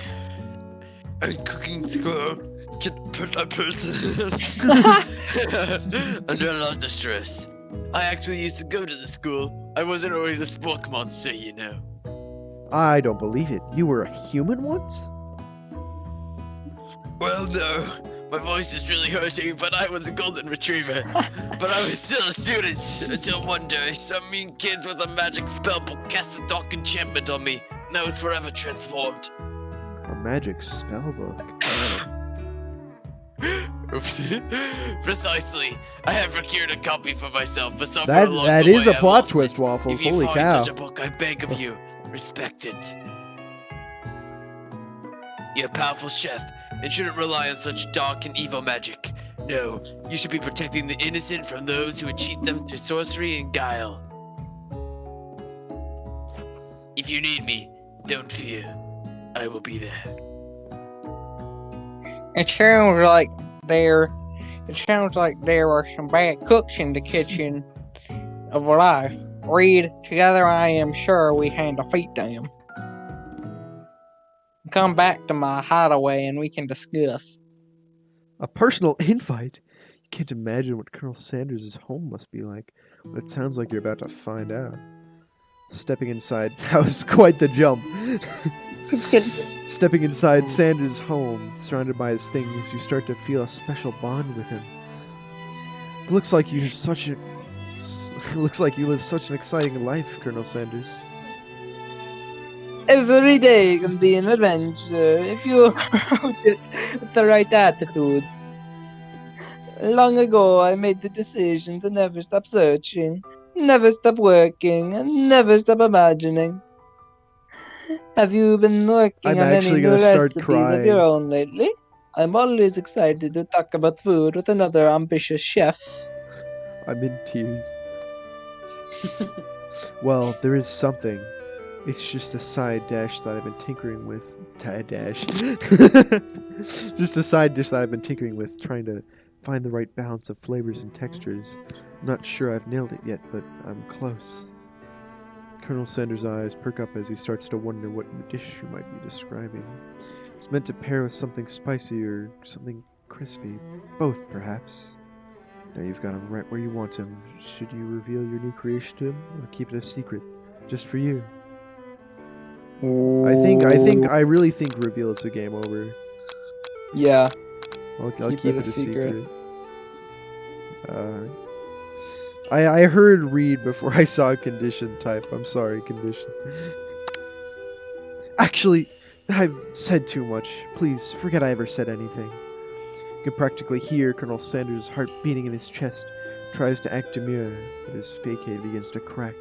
And cooking school can put a person under a lot of stress. I actually used to go to the school. I wasn't always a smoke monster, you know. I don't believe it. You were a human once? Well, no. My voice is really hurting, but I was a golden retriever. But I was still a student until one day some mean kids with a magic spell book cast a dark enchantment on me, and I was forever transformed. A magic spell book. Precisely. I have procured a copy for myself, but somewhere along That the is way a I plot lost twist, it. Waffles. If you Holy find cow. such a book, I beg of you, respect it. You're a powerful chef and shouldn't rely on such dark and evil magic. No, you should be protecting the innocent from those who would cheat them through sorcery and guile. If you need me, don't fear. I will be there. It sounds like there are some bad cooks in the kitchen of life. Reed, together I am sure we can defeat them. Come back to my hideaway and we can discuss. A personal invite? You can't imagine what Colonel Sanders' home must be like. But it sounds like you're about to find out. Stepping inside, that was quite the jump. Stepping inside Sanders' home, surrounded by his things, you start to feel a special bond with him. It looks like you live such an exciting life, Colonel Sanders. Every day can be an adventure if you approach it with the right attitude. Long ago, I made the decision to never stop searching, never stop working, and never stop imagining. Have you been working I'm on any actually new gonna start recipes of your crying. own lately? I'm always excited to talk about food with another ambitious chef. I'm in tears. Well, there is something. It's just a side dash that I've been tinkering with. Just a side dish that I've been tinkering with, trying to find the right balance of flavors and textures. I'm not sure I've nailed it yet, but I'm close. Colonel Sanders' eyes perk up as he starts to wonder what new dish you might be describing. It's meant to pair with something spicy or something crispy. Both, perhaps. Now you've got him right where you want him. Should you reveal your new creation to him, or keep it a secret, just for you? I really think reveal it's a game over. Yeah. I'll keep it a secret. I heard read before I saw condition type. I'm sorry, condition. Actually, I've said too much. Please, forget I ever said anything. You can practically hear Colonel Sanders' heart beating in his chest. Tries to act demure, but his fake head begins to crack.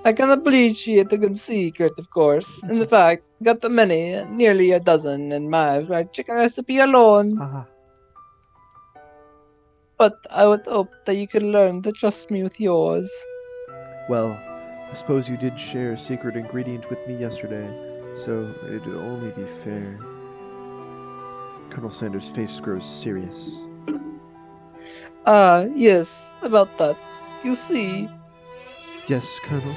I can appreciate a good secret, of course. In fact, got the many, nearly a dozen in my fried chicken recipe alone. Haha. But I would hope that you could learn to trust me with yours. Well, I suppose you did share a secret ingredient with me yesterday, so it'd only be fair. Colonel Sanders' face grows serious. Ah, yes, about that. You see, Yes, Colonel?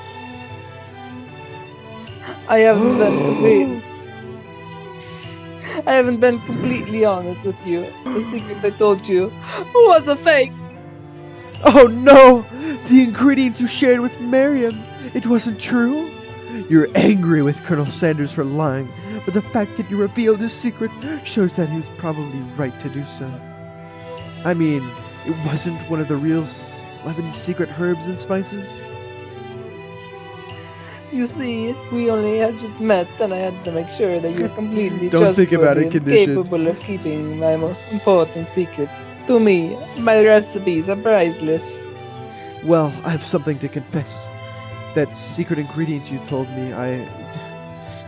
I haven't been completely honest with you. The secret I told you was a fake. Oh no! The ingredient you shared with Miriam! It wasn't true? You're angry with Colonel Sanders for lying, but the fact that you revealed his secret shows that he was probably right to do so. I mean, it wasn't one of the real 11 secret herbs and spices? You see, we only had just met, and I had to make sure that you're completely Don't think about it, trustworthy and condition. capable of keeping my most important secret. To me, my recipes are priceless. Well, I have something to confess. That secret ingredient you told me, I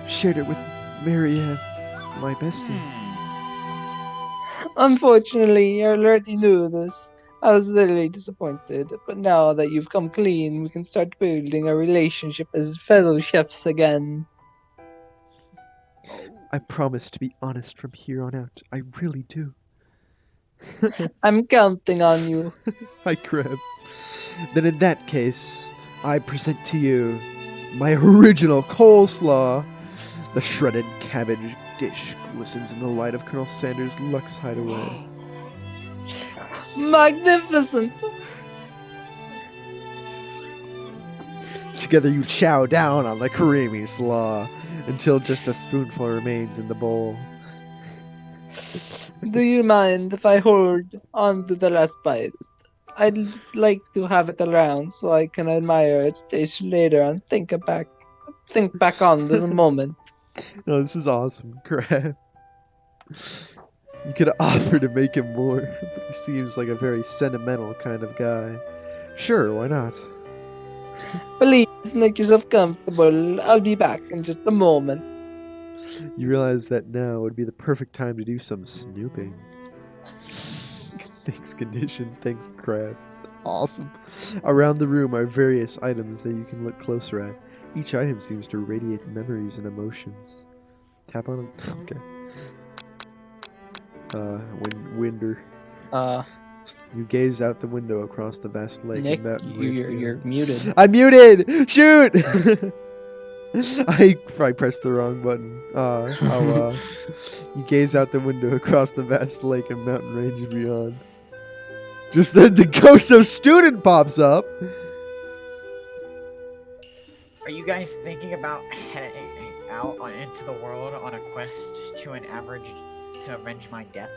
shared it with Marianne, my bestie. Unfortunately, I already knew this. I was really disappointed, but now that you've come clean, we can start building a relationship as fellow chefs again. I promise to be honest from here on out. I really do. I'm counting on you. Hi, Crab. Then in that case, I present to you my original coleslaw. The shredded cabbage dish glistens in the light of Colonel Sanders' Lux hideaway. Magnificent! Together you chow down on the creamy slaw until just a spoonful remains in the bowl. Do you mind if I hold on to the last bite? I'd like to have it around so I can admire its taste later and think back on this moment. Oh, this is awesome, Crab. You could offer to make him more, but he seems like a very sentimental kind of guy. Sure, why not? Please make yourself comfortable. I'll be back in just a moment. You realize that now would be the perfect time to do some snooping. Thanks, Condition. Thanks, Crab. Awesome. Around the room are various items that you can look closer at. Each item seems to radiate memories and emotions. Tap on them. Okay. Winder. You gaze out the window across the vast lake Nick, and mountain you're muted. I'm muted! Shoot! I pressed the wrong button. You gaze out the window across the vast lake and mountain range beyond. Just then the ghost of Student pops up. Are you guys thinking about heading out into the world on a quest to avenge my death?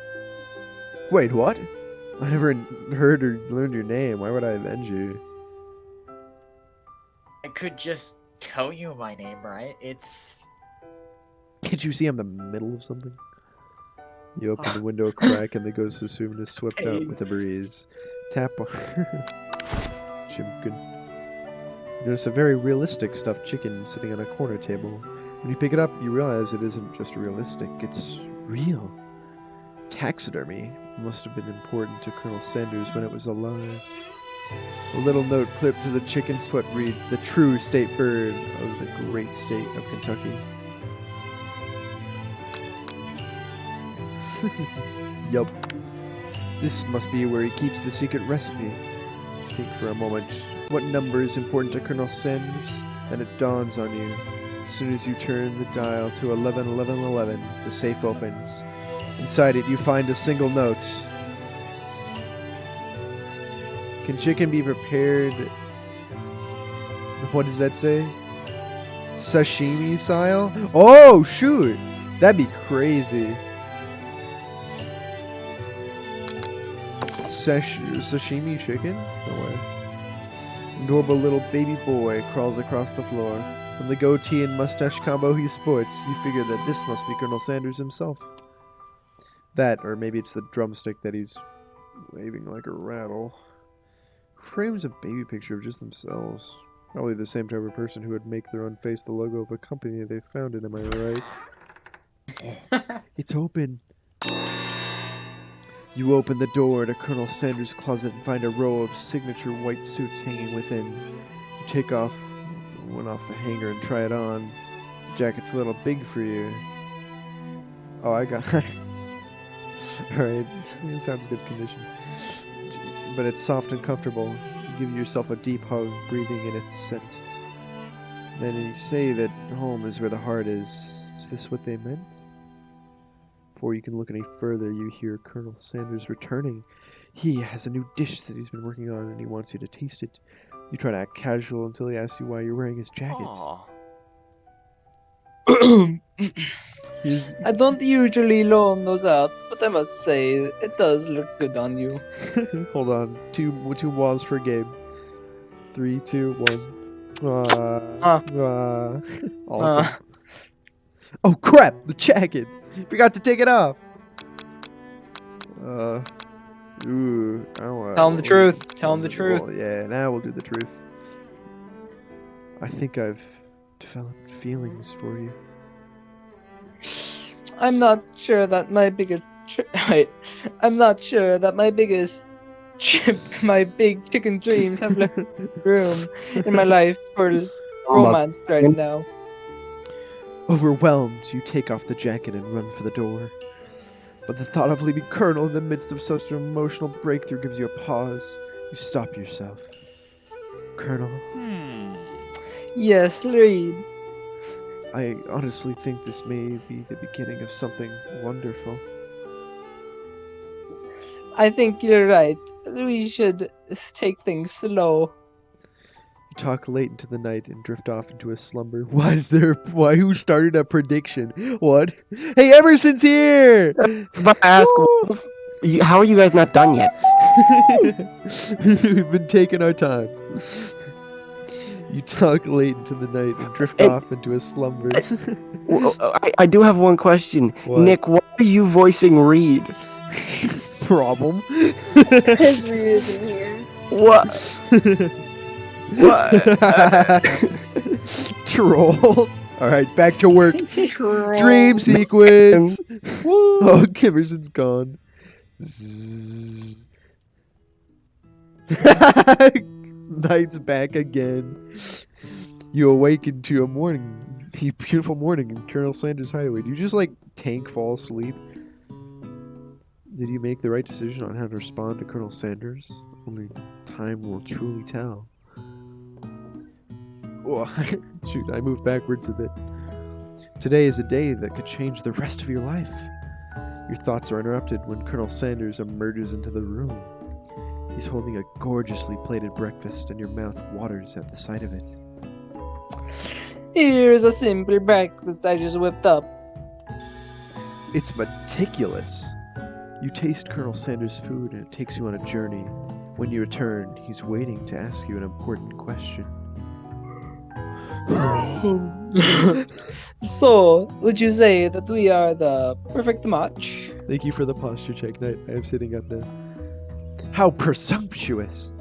Wait, what? I never heard or learned your name. Why would I avenge you? I could just tell you my name, right? It's... Can't you see I'm in the middle of something? You open the window a crack and the ghost of Student is swept out with a breeze. Tap on... Chimkin. You notice a very realistic stuffed chicken sitting on a corner table. When you pick it up, you realize it isn't just realistic, it's real. Taxidermy must have been important to Colonel Sanders when it was alive. A little note clipped to the chicken's foot reads, "The true state bird of the great state of Kentucky." Yup. This must be where he keeps the secret recipe. Think for a moment. What number is important to Colonel Sanders? Then it dawns on you. As soon as you turn the dial to 111111, the safe opens. Inside it, you find a single note. Can chicken be prepared? What does that say? Sashimi style? Oh, shoot! That'd be crazy. Sashimi chicken? No way. Adorable little baby boy crawls across the floor. From the goatee and mustache combo he sports, you figure that this must be Colonel Sanders himself. That, or maybe it's the drumstick that he's waving like a rattle. Frames a baby picture of just themselves. Probably the same type of person who would make their own face the logo of a company they founded, am I right? It's open. You open the door to Colonel Sanders' closet and find a row of signature white suits hanging within. You take one off the hanger and try it on. The jacket's a little big for you. Oh, I got... Alright, it sounds good condition. But it's soft and comfortable. You give yourself a deep hug, breathing in its scent. Then you say that home is where the heart is. Is this what they meant? Before you can look any further, you hear Colonel Sanders returning. He has a new dish that he's been working on and he wants you to taste it. You try to act casual until he asks you why you're wearing his jacket. I don't usually loan those out, but I must say, it does look good on you. Hold on. Two walls for Gabe. 3, 2, 1. Awesome. Oh crap! The jacket! Forgot to take it off! Tell him the truth. Tell him the truth. Well, yeah, now we'll do the truth. I think I've developed feelings for you. I'm not sure that my biggest my big chicken dreams have left room in my life for romance right now. Overwhelmed, you take off the jacket and run for the door. But the thought of leaving Colonel in the midst of such an emotional breakthrough gives you a pause. You stop yourself. Colonel? Yes, Reed. I honestly think this may be the beginning of something wonderful. I think you're right. We should take things slow. You talk late into the night and drift off into a slumber. Who started a prediction? What? Hey, Emerson's here! But I ask, how are you guys not done yet? We've been taking our time. You talk late into the night and drift off into a slumber. I do have one question. What? Nick, why are you voicing Reed? Problem? Because Reed isn't here. What? What? Trolled. Alright, back to work. Troll. Dream sequence. Oh, Kimerson's gone. Zzz. Night's back again. You awaken to a beautiful morning in Colonel Sanders' hideaway. Do you just like tank fall asleep? Did you make the right decision on how to respond to Colonel Sanders? Only time will truly tell. Oh, shoot, I moved backwards a bit. Today is a day that could change the rest of your life. Your thoughts are interrupted when Colonel Sanders emerges into the room. He's holding a gorgeously plated breakfast, and your mouth waters at the sight of it. Here's a simple breakfast I just whipped up. It's meticulous. You taste Colonel Sanders' food, and it takes you on a journey. When you return, he's waiting to ask you an important question. So, would you say that we are the perfect match? Thank you for the posture check, Knight. I am sitting up now. How presumptuous!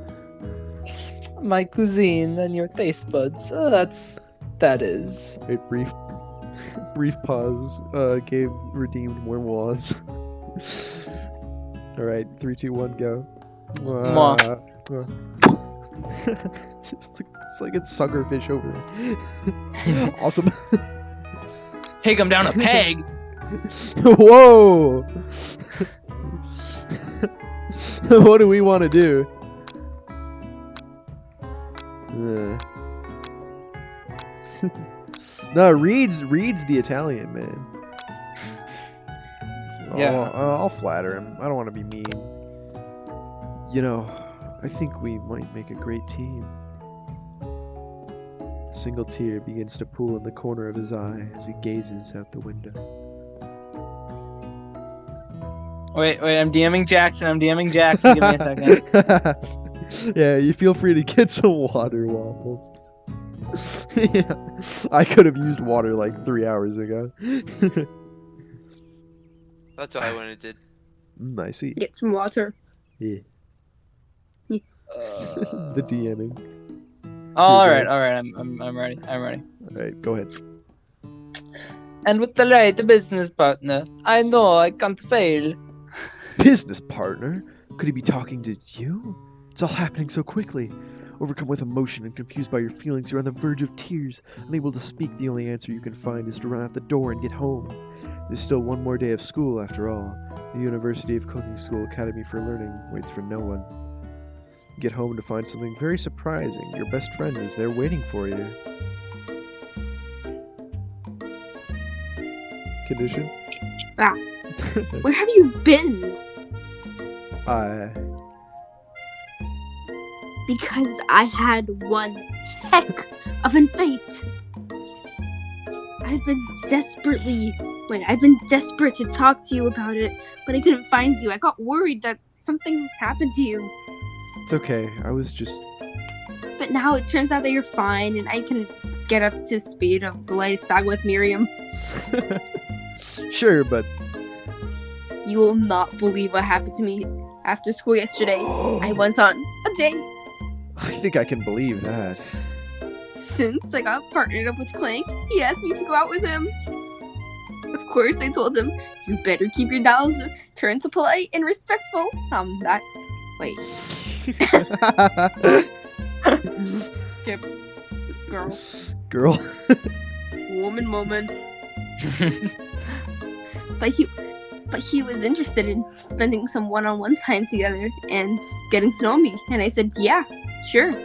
My cuisine and your taste buds. That is. A brief pause. Redeemed more was. All right, 3, 2, 1, go. It's like it's suckerfish over there. Awesome. Take him down a peg. Whoa! What do we want to do? No, Reed's the Italian man. Yeah. I'll flatter him. I don't want to be mean. You know, I think we might make a great team. A single tear begins to pool in the corner of his eye as he gazes out the window. Wait, I'm DMing Jackson. Give me a second. Yeah, you feel free to get some water, Waffles. Yeah, I could have used water like 3 hours ago. That's what I went and did. I see. Get some water. Yeah. The DMing. All right. I'm ready. Alright, go ahead. And with the right business partner, I know I can't fail. Business partner? Could he be talking to you? It's all happening so quickly. Overcome with emotion and confused by your feelings, you're on the verge of tears. Unable to speak, the only answer you can find is to run out the door and get home. There's still one more day of school, after all. The University of Cooking School Academy for Learning waits for no one. You get home to find something very surprising. Your best friend is there waiting for you. Condition? Ah. Where have you been? Because I had one heck of a night. I've been desperate to talk to you about it, but I couldn't find you. I got worried that something happened to you. It's okay. I was just... But now it turns out that you're fine, and I can get up to speed of the latest saga with Miriam. Sure, but... You will not believe what happened to me after school yesterday. I went on a date. I think I can believe that. Since I got partnered up with Clank, he asked me to go out with him. Of course, I told him, you better keep your dials turned to polite and respectful. Wait. Yep. Girl. Woman. But he was interested in spending some one-on-one time together and getting to know me. And I said, yeah, sure.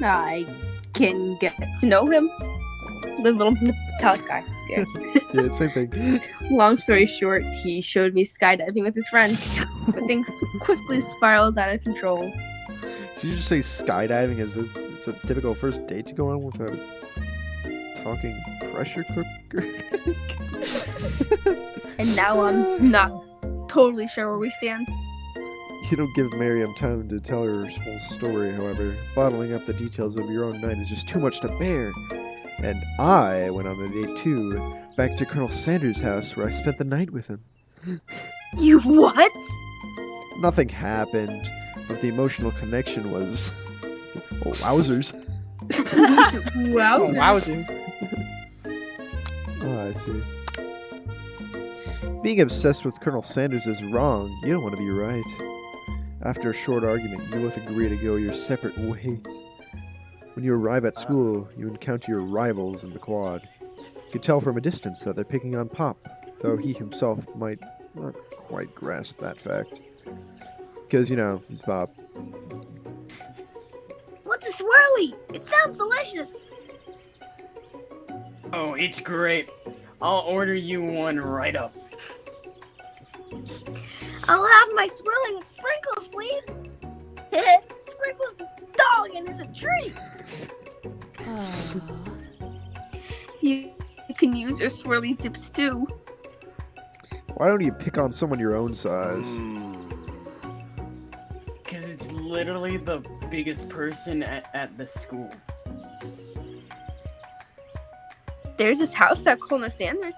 I can get to know him. The little metallic guy. Yeah. Yeah, same thing. Long story short, he showed me skydiving with his friends, but things quickly spiraled out of control. Should you just say skydiving as it's a typical first date to go on without a talking pressure cooker? And now I'm not totally sure where we stand. You don't give Miriam time to tell her whole story, however. Bottling up the details of your own night is just too much to bear. And I went on a date too, back to Colonel Sanders' house where I spent the night with him. You what? Nothing happened, but the emotional connection was... Oh, wowzers. Wowzers. Oh, I see. Being obsessed with Colonel Sanders is wrong. You don't want to be right. After a short argument, you both agree to go your separate ways. When you arrive at school, you encounter your rivals in the quad. You can tell from a distance that they're picking on Pop, though he himself might not quite grasp that fact. Because, you know, he's Pop. What's a swirly? It sounds delicious. Oh, it's great. I'll order you one right up. I'll have my swirly with sprinkles, please. Sprinkles the dog and is a treat. You can use your swirly tips too. Why don't you pick on someone your own size? Because it's literally the biggest person at the school. There's this house that Colonel Sanders.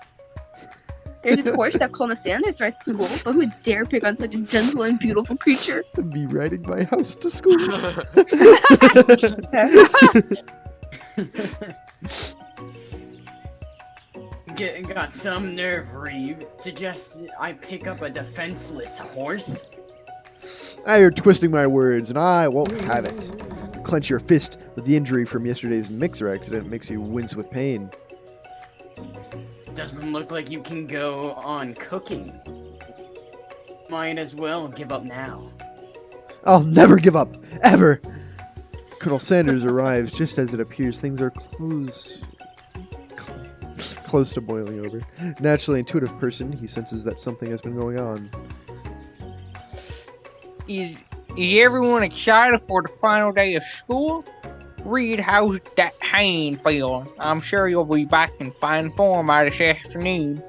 There's this horse that Colonel Sanders rides to school, but who would dare pick on such a gentle and beautiful creature? I'd be riding my house to school. Got some nerve, Reeve. Suggested I pick up a defenseless horse? Ah, you're twisting my words, and I won't have it. Clench your fist with the injury from yesterday's mixer accident makes you wince with pain. Doesn't look like you can go on cooking. Might as well give up now. I'll never give up, ever! Colonel Sanders arrives just as it appears things are close to boiling over. Naturally intuitive person, he senses that something has been going on. Is everyone excited for the final day of school? Reed, how's that hand feeling? I'm sure you'll be back in fine form by this afternoon.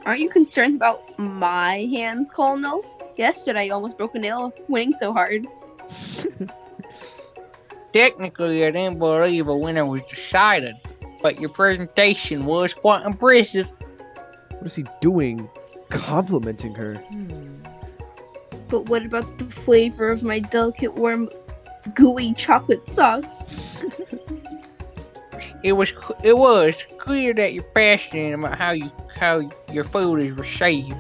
Aren't you concerned about my hands, Colonel? Yesterday you almost broke a nail winning so hard. Technically, I didn't believe a winner was decided, but your presentation was quite impressive. What is he doing? Complimenting her. But what about the flavor of my delicate, warm, gooey chocolate sauce? It was clear that you're passionate about how your food is received.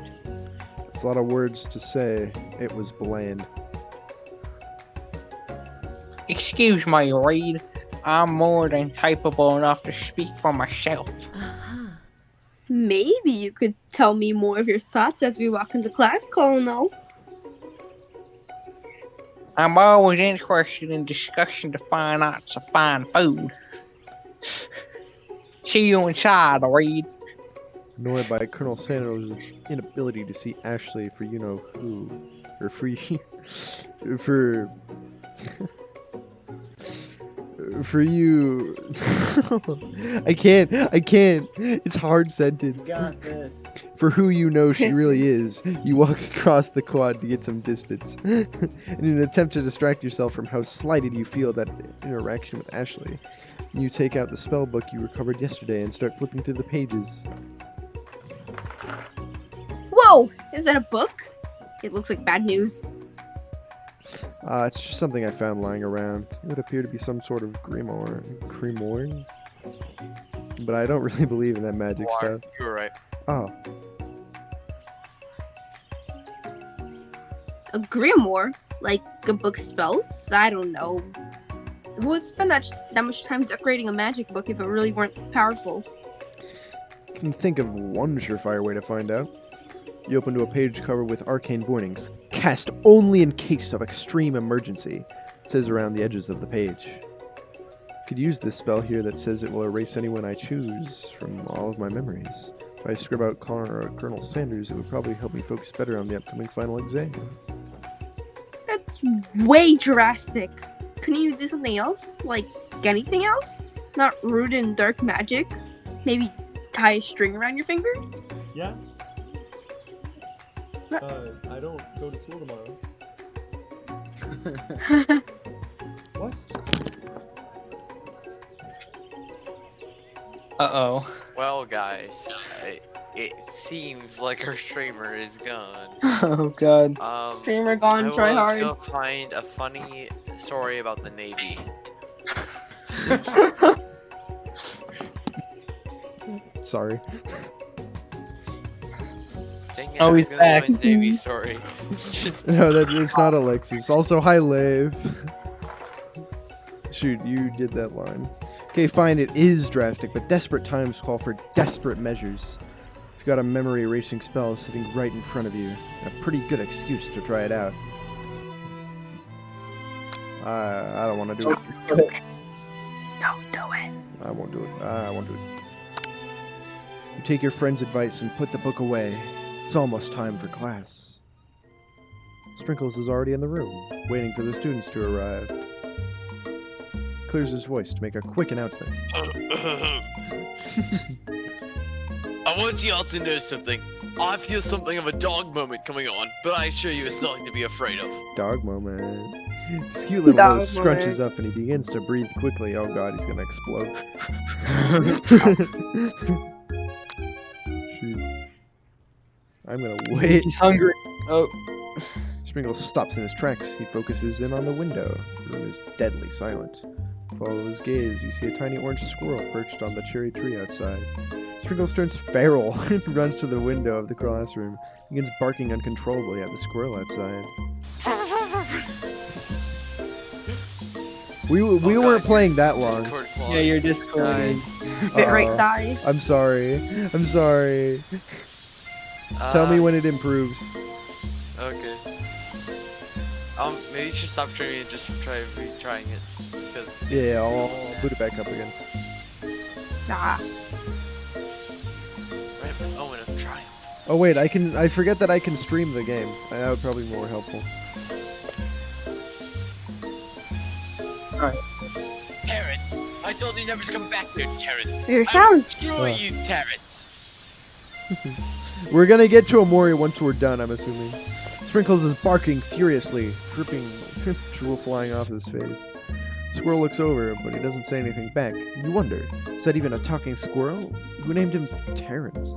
It's a lot of words to say. It was bland. Excuse me, Reed. I'm more than capable enough to speak for myself. Maybe you could tell me more of your thoughts as we walk into class, Colonel. I'm always interested in discussing the fine arts of fine food. See you inside, Reed. Annoyed by Colonel Sanders' inability to see Ashley for you know who, or for for you. I can't. It's a hard sentence. Got this. For who you know she really is, you walk across the quad to get some distance. In an attempt to distract yourself from how slighted you feel that interaction with Ashley, you take out the spell book you recovered yesterday and start flipping through the pages. Whoa! Is that a book? It looks like bad news. It's just something I found lying around. It would appear to be some sort of grimoire. But I don't really believe in that magic stuff. You were right. Oh. A grimoire? Like a book of spells? I don't know. Who would spend that much time decorating a magic book if it really weren't powerful? I can think of one surefire way to find out. You open to a page covered with arcane warnings. Cast only in case of extreme emergency. It says around the edges of the page. Could use this spell here that says it will erase anyone I choose from all of my memories. If I scrib out Colonel Sanders, it would probably help me focus better on the upcoming final exam. That's way drastic. Couldn't you do something else? Like anything else? Not root in dark magic? Maybe tie a string around your finger? Yeah. I don't go to school tomorrow. What? Uh-oh. Well, guys, it seems like our streamer is gone. Oh god. Streamer gone, try hard. I will go find a funny story about the Navy. Sorry. Dang it, Oh, I was he's gonna back. do a Navy story. No, it's not Alexis. Also, hi, Lave. Shoot, you did that line. Okay, fine, it is drastic, but desperate times call for desperate measures. If you've got a memory erasing spell sitting right in front of you, a pretty good excuse to try it out. I don't want to do it. Do it. Don't do it. I won't do it. I won't do it. You take your friend's advice and put the book away. It's almost time for class. Sprinkles is already in the room, waiting for the students to arrive. Clears his voice to make a quick announcement. I want you all to know something. I feel something of a dog moment coming on, but I assure you it's nothing to be afraid of. Dog moment. His cute little Dog nose scrunches up and he begins to breathe quickly. Oh god, he's gonna explode. Shoot. I'm gonna wait. He's hungry. Oh. Sprinkles stops in his tracks. He focuses in on the window. The room is deadly silent. Follow his gaze. You see a tiny orange squirrel perched on the cherry tree outside. Sprinkles turns feral and runs to the window of the classroom. He begins barking uncontrollably at the squirrel outside. We weren't playing that long. Yeah, you're discording. Bitrate dies. I'm sorry. I'm sorry. Tell me when it improves. Okay. Maybe you should stop streaming and just try retrying it. Because Yeah, I'll boot it back up again. Nah. right, a moment of triumph. Oh wait, I forget that I can stream the game. That would probably be more helpful. Alright. Terrence! I told you never to come back here, Terrence! Your sound. Screw you, Terrence! We're gonna get to Omori once we're done, I'm assuming. Sprinkles is barking furiously, dripping drool flying off his face. Squirrel looks over, but he doesn't say anything back. You wonder, is that even a talking squirrel? Who named him Terrence?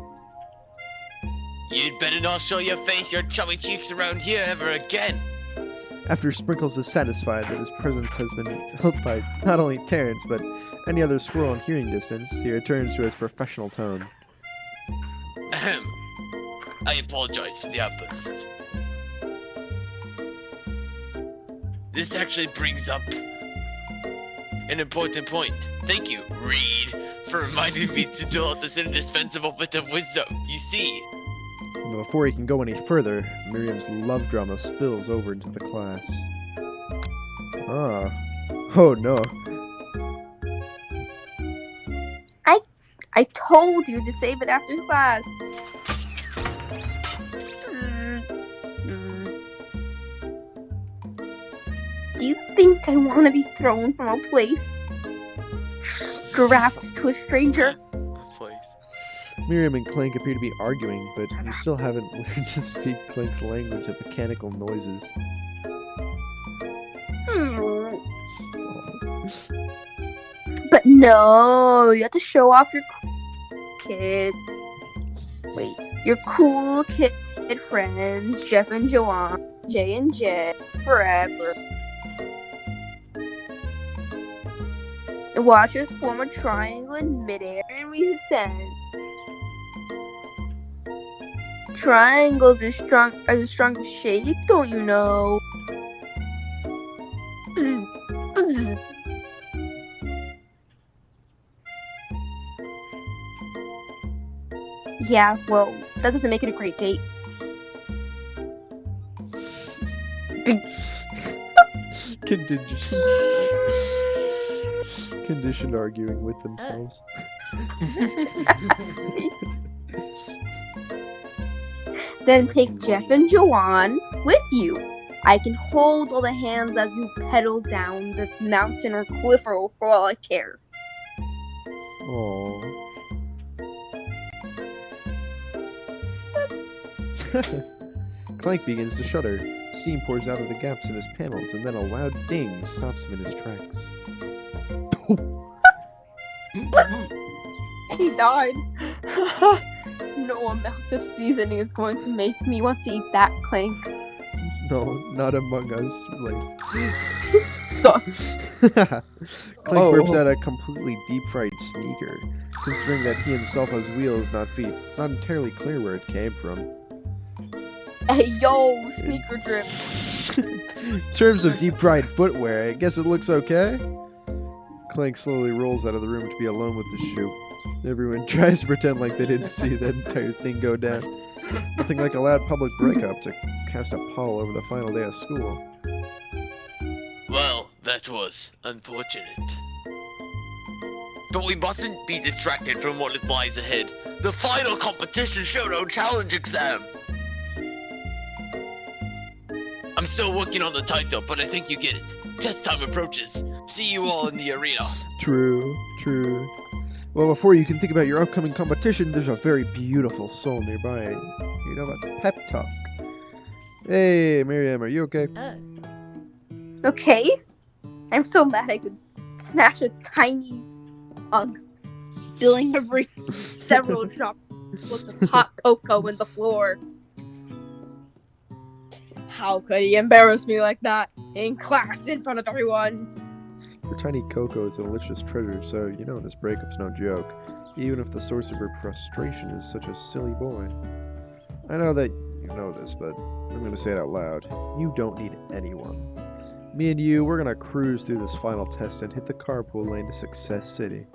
You'd better not show your face, your chubby cheeks around here ever again! After Sprinkles is satisfied that his presence has been felt by not only Terrence, but any other squirrel in hearing distance, he returns to his professional tone. Ahem. I apologize for the outburst. This actually brings up an important point. Thank you, Reed, for reminding me to dole out this indispensable bit of wisdom. You see, Before he can go any further, Miriam's love drama spills over into the class. Ah. Oh no. I told you to save it after class. Do you think I want to be thrown from a place? Strapped to a stranger? place. Miriam and Clank appear to be arguing, but you still haven't learned to speak Clank's language of mechanical noises. But no, you have to show off your kid. Wait, your cool kid friends, Jeff and Joanne, Jay and Jay, forever. Watch us form a triangle in midair and we ascend. Triangles are the strongest shape, don't you know? Yeah, well, that doesn't make it a great date. Contingency. Conditioned arguing with themselves. Then take Jeff and Joanne with you. I can hold all the hands as you pedal down the mountain or cliff road for all I care. Aww. Clank begins to shudder. Steam pours out of the gaps in his panels, and then a loud ding stops him in his tracks. He died. No amount of seasoning is going to make me want to eat that, Clank. No, not among us. Like, Sus. Clank whips out a completely deep-fried sneaker. Considering that he himself has wheels, not feet, it's not entirely clear where it came from. Hey, yo, sneaker drip. In terms of deep-fried footwear, I guess it looks okay. Clank slowly rolls out of the room to be alone with the shoe. Everyone tries to pretend like they didn't see that entire thing go down. Nothing like a loud public breakup to cast a pall over the final day of school. Well, that was unfortunate. But we mustn't be distracted from what lies ahead. The final competition showdown challenge exam! I'm still working on the title, but I think you get it. Test time approaches. See you all in the arena. True, true. Well, before you can think about your upcoming competition, there's a very beautiful soul nearby. You know about pep talk. Hey, Miriam, are you okay? Okay. I'm so mad I could smash a tiny mug, spilling several droplets of hot cocoa in the floor. How could he embarrass me like that in class in front of everyone? Your tiny Coco is a delicious treasure, so you know this breakup's no joke, even if the source of her frustration is such a silly boy. I know that you know this, but I'm gonna say it out loud. You don't need anyone. Me and you, we're gonna cruise through this final test and hit the carpool lane to Success City.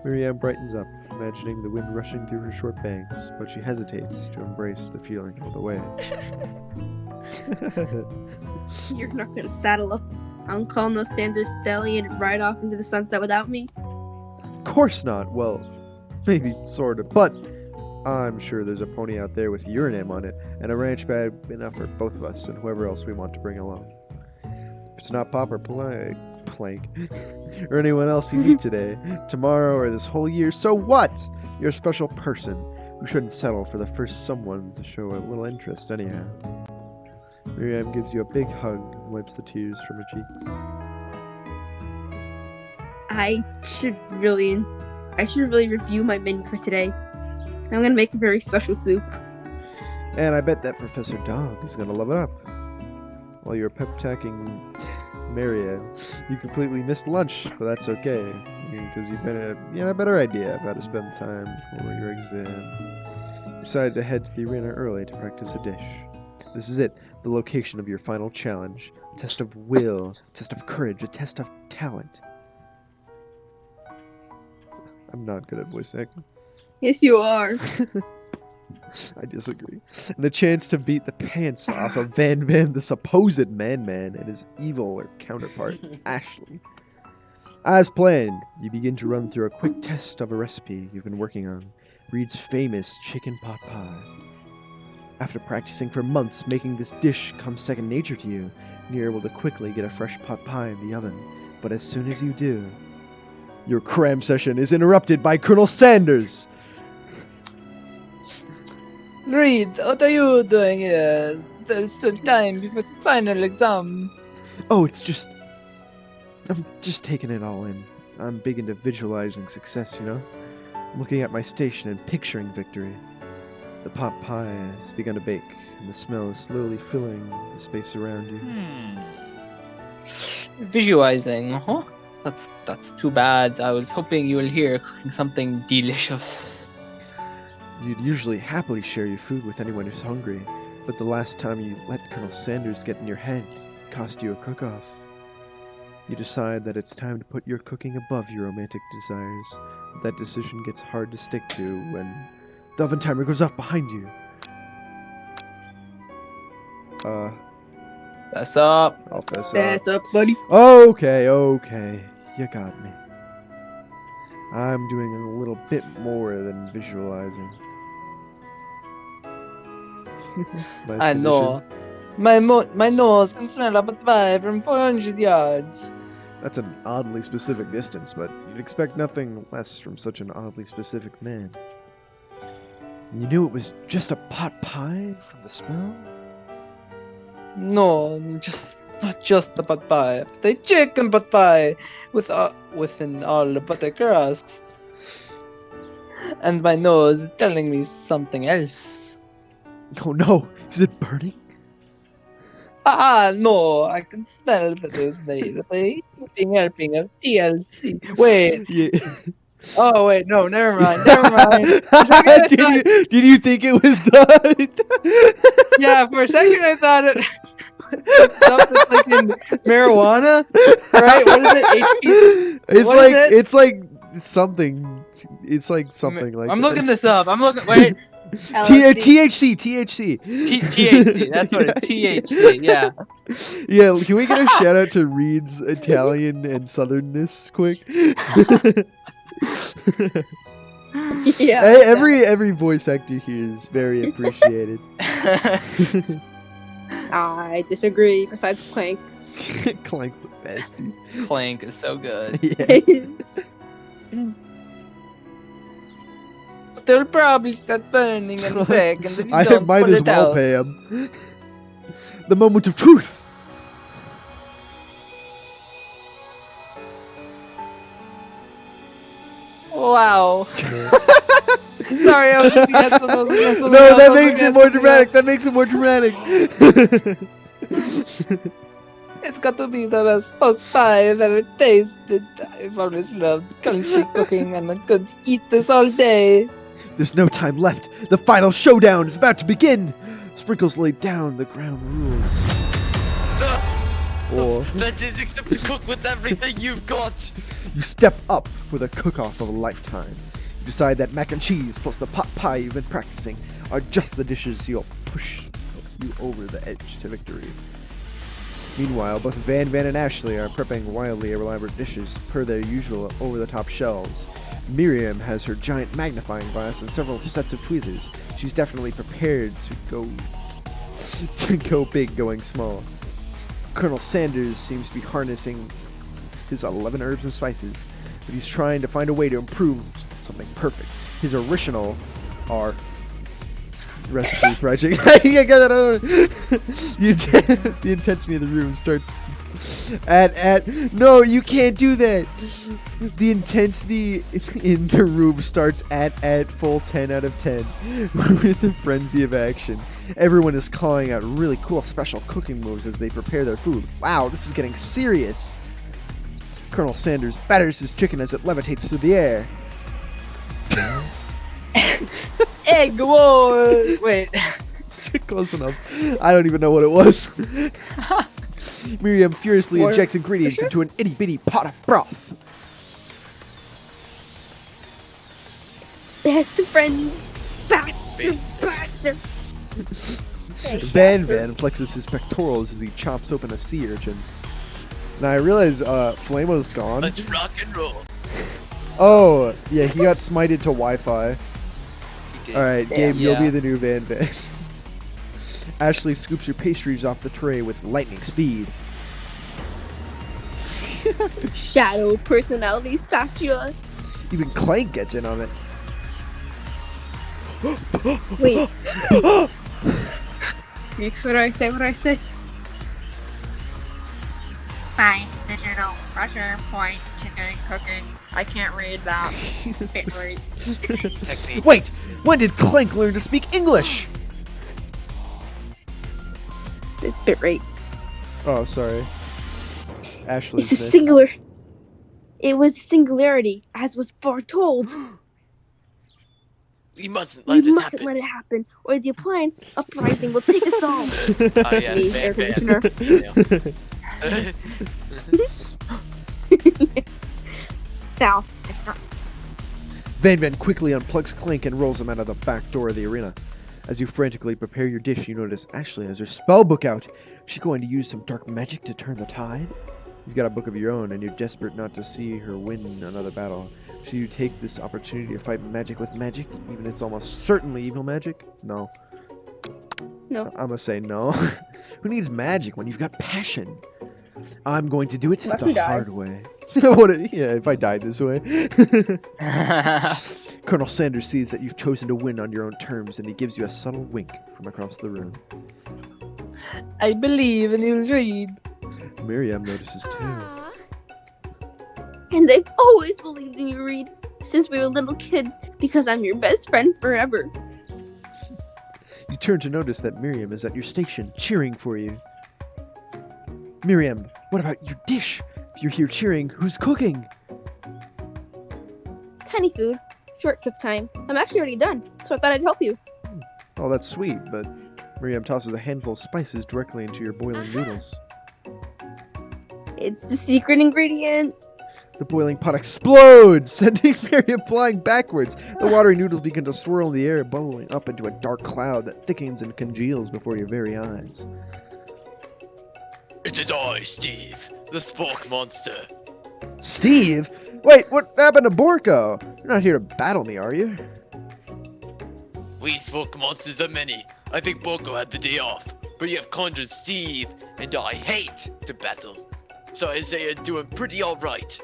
Miriam brightens up, imagining the wind rushing through her short bangs, but she hesitates to embrace the feeling of the way. You're not gonna saddle up Uncle No Sanders Stallion and ride off into the sunset without me? Of course not. Well, maybe sort of, but I'm sure there's a pony out there with your name on it, and a ranch bag enough for both of us and whoever else we want to bring along. If it's not Pop or Plank, or anyone else you meet today, tomorrow, or this whole year, so what? You're a special person who shouldn't settle for the first someone to show a little interest anyhow. Miriam gives you a big hug and wipes the tears from her cheeks. I should really review my menu for today. I'm gonna make a very special soup. And I bet that Professor Dog is gonna love it up. While you're pep-talking Miriam, you completely missed lunch, but that's okay, because you've been a better idea of how to spend time before your exam. You decided to head to the arena early to practice a dish. This is it, the location of your final challenge. A test of will, a test of courage, a test of talent. I'm not good at voice acting. Yes, you are. I disagree. And a chance to beat the pants off of Van, the supposed Man and his evil counterpart, Ashley. As planned, you begin to run through a quick test of a recipe you've been working on. Reed's famous chicken pot pie. After practicing for months, making this dish come second nature to you, you're able to quickly get a fresh pot pie in the oven. But as soon as you do, your cram session is interrupted by Colonel Sanders. Reed, what are you doing here? There's still time before the final exam. Oh, I'm just taking it all in. I'm big into visualizing success, you know? Looking at my station and picturing victory. The pot pie has begun to bake, and the smell is slowly filling the space around you. Visualizing, huh? That's too bad. I was hoping you will hear cooking something delicious. You'd usually happily share your food with anyone who's hungry, but the last time you let Colonel Sanders get in your head, it cost you a cook-off. You decide that it's time to put your cooking above your romantic desires. That decision gets hard to stick to when the oven timer goes off behind you. Fess up. I'll fess up. Fess up, buddy. Okay. You got me. I'm doing a little bit more than visualizing. Nice I condition. know. My nose can smell up a pie from 400 yards. That's an oddly specific distance, but you'd expect nothing less from such an oddly specific man. You knew it was just a pot pie from the smell? No, not just the pot pie, but a chicken pot pie within all the butter crust. And my nose is telling me something else. Oh no, is it burning? No, I can smell that it was made with a helping of TLC. Wait. Yeah. Oh wait, no, never mind. Never mind. For a second I thought, Did you think it was the? yeah, for a second I thought it was stuff that's like in marijuana, right? What is it? HP? It's What like is it? it's like something. It's like something like. I'm that. looking this up. I'm looking. Wait. THC. THC. That's what it's. THC. Yeah. Yeah. Can we get a shout out to Reed's Italian and Southernness quick? Yeah. Hey, every voice actor here is very appreciated. I disagree. Besides Clank. Clank's the best, dude. Clank is so good. Yeah. They'll probably start burning in a second if you I don't might put as it well out. pay him. The moment of truth. Wow. Sorry, I was looking at something else. No, that makes it more dramatic. That makes it more dramatic. It's got to be the best post pie I've ever tasted. I've always loved country cooking and I could eat this all day. There's no time left. The final showdown is about to begin. Sprinkles laid down the ground rules. Or That is except to cook with everything you've got. you step up for the cook-off of a lifetime. You decide that mac and cheese plus the pot pie you've been practicing are just the dishes you'll push you over the edge to victory. Meanwhile, both Van and Ashley are prepping wildly elaborate dishes per their usual over-the-top shells. Miriam has her giant magnifying glass and several sets of tweezers. She's definitely prepared to go big going small. Colonel Sanders seems to be harnessing his 11 herbs and spices, but he's trying to find a way to improve something perfect. His original are recipe fried chicken. I got that on. The intensity of the room starts no, you can't do that. The intensity in the room starts at full 10 out of 10 with a frenzy of action. Everyone is calling out really cool special cooking moves as they prepare their food. Wow, this is getting serious. Colonel Sanders batters his chicken as it levitates through the air. Egg war! Wait. Close enough. I don't even know what it was. Miriam furiously injects ingredients into an itty-bitty pot of broth. Best friend. Bastard. Van flexes his pectorals as he chops open a sea urchin. Now I realize Flamo's gone. Let's rock and roll. Oh, yeah, he got smited to Wi-Fi. Alright, Gabe, you'll be the new Van. Ashley scoops your pastries off the tray with lightning speed. Shadow personality spatula. Even Clank gets in on it. Wait. What do I say? Fine, digital, pressure, point, chicken, cooking. I can't read that. Wait! When did Clank learn to speak English? It's bit rate. Oh, sorry. Ashley's It's a next. singular. It was singularity, as was foretold. We mustn't We let it mustn't happen. let it happen, or the appliance uprising will take us all. Oh yes, Air Van. conditioner. Sal. Van quickly unplugs Clank and rolls him out of the back door of the arena. As you frantically prepare your dish, you notice Ashley has her spell book out. Is she going to use some dark magic to turn the tide? You've got a book of your own, and you're desperate not to see her win another battle. Should you take this opportunity to fight magic with magic, even if it's almost certainly evil magic? No. No. I'm gonna say no. Who needs magic when you've got passion? I'm going to do it Unless the we die. hard way. Yeah, if I died this way. Colonel Sanders sees that you've chosen to win on your own terms, and he gives you a subtle wink from across the room. I believe in you, Reed. Miriam notices too. And I've always believed in you, Reed, since we were little kids, because I'm your best friend forever. You turn to notice that Miriam is at your station, cheering for you. Miriam, what about your dish? If you're here cheering, who's cooking? Tiny food, short cook time. I'm actually already done, so I thought I'd help you. Oh, that's sweet, but Miriam tosses a handful of spices directly into your boiling noodles. It's the secret ingredient. The boiling pot explodes, sending Miriam flying backwards. The watery noodles begin to swirl in the air, bubbling up into a dark cloud that thickens and congeals before your very eyes. It is I, Steve, the spork monster. Steve? Wait, what happened to Borko? You're not here to battle me, are you? We spork monsters are many. I think Borko had the day off, but you have conjured Steve, and I hate to battle. So I say you're doing pretty alright.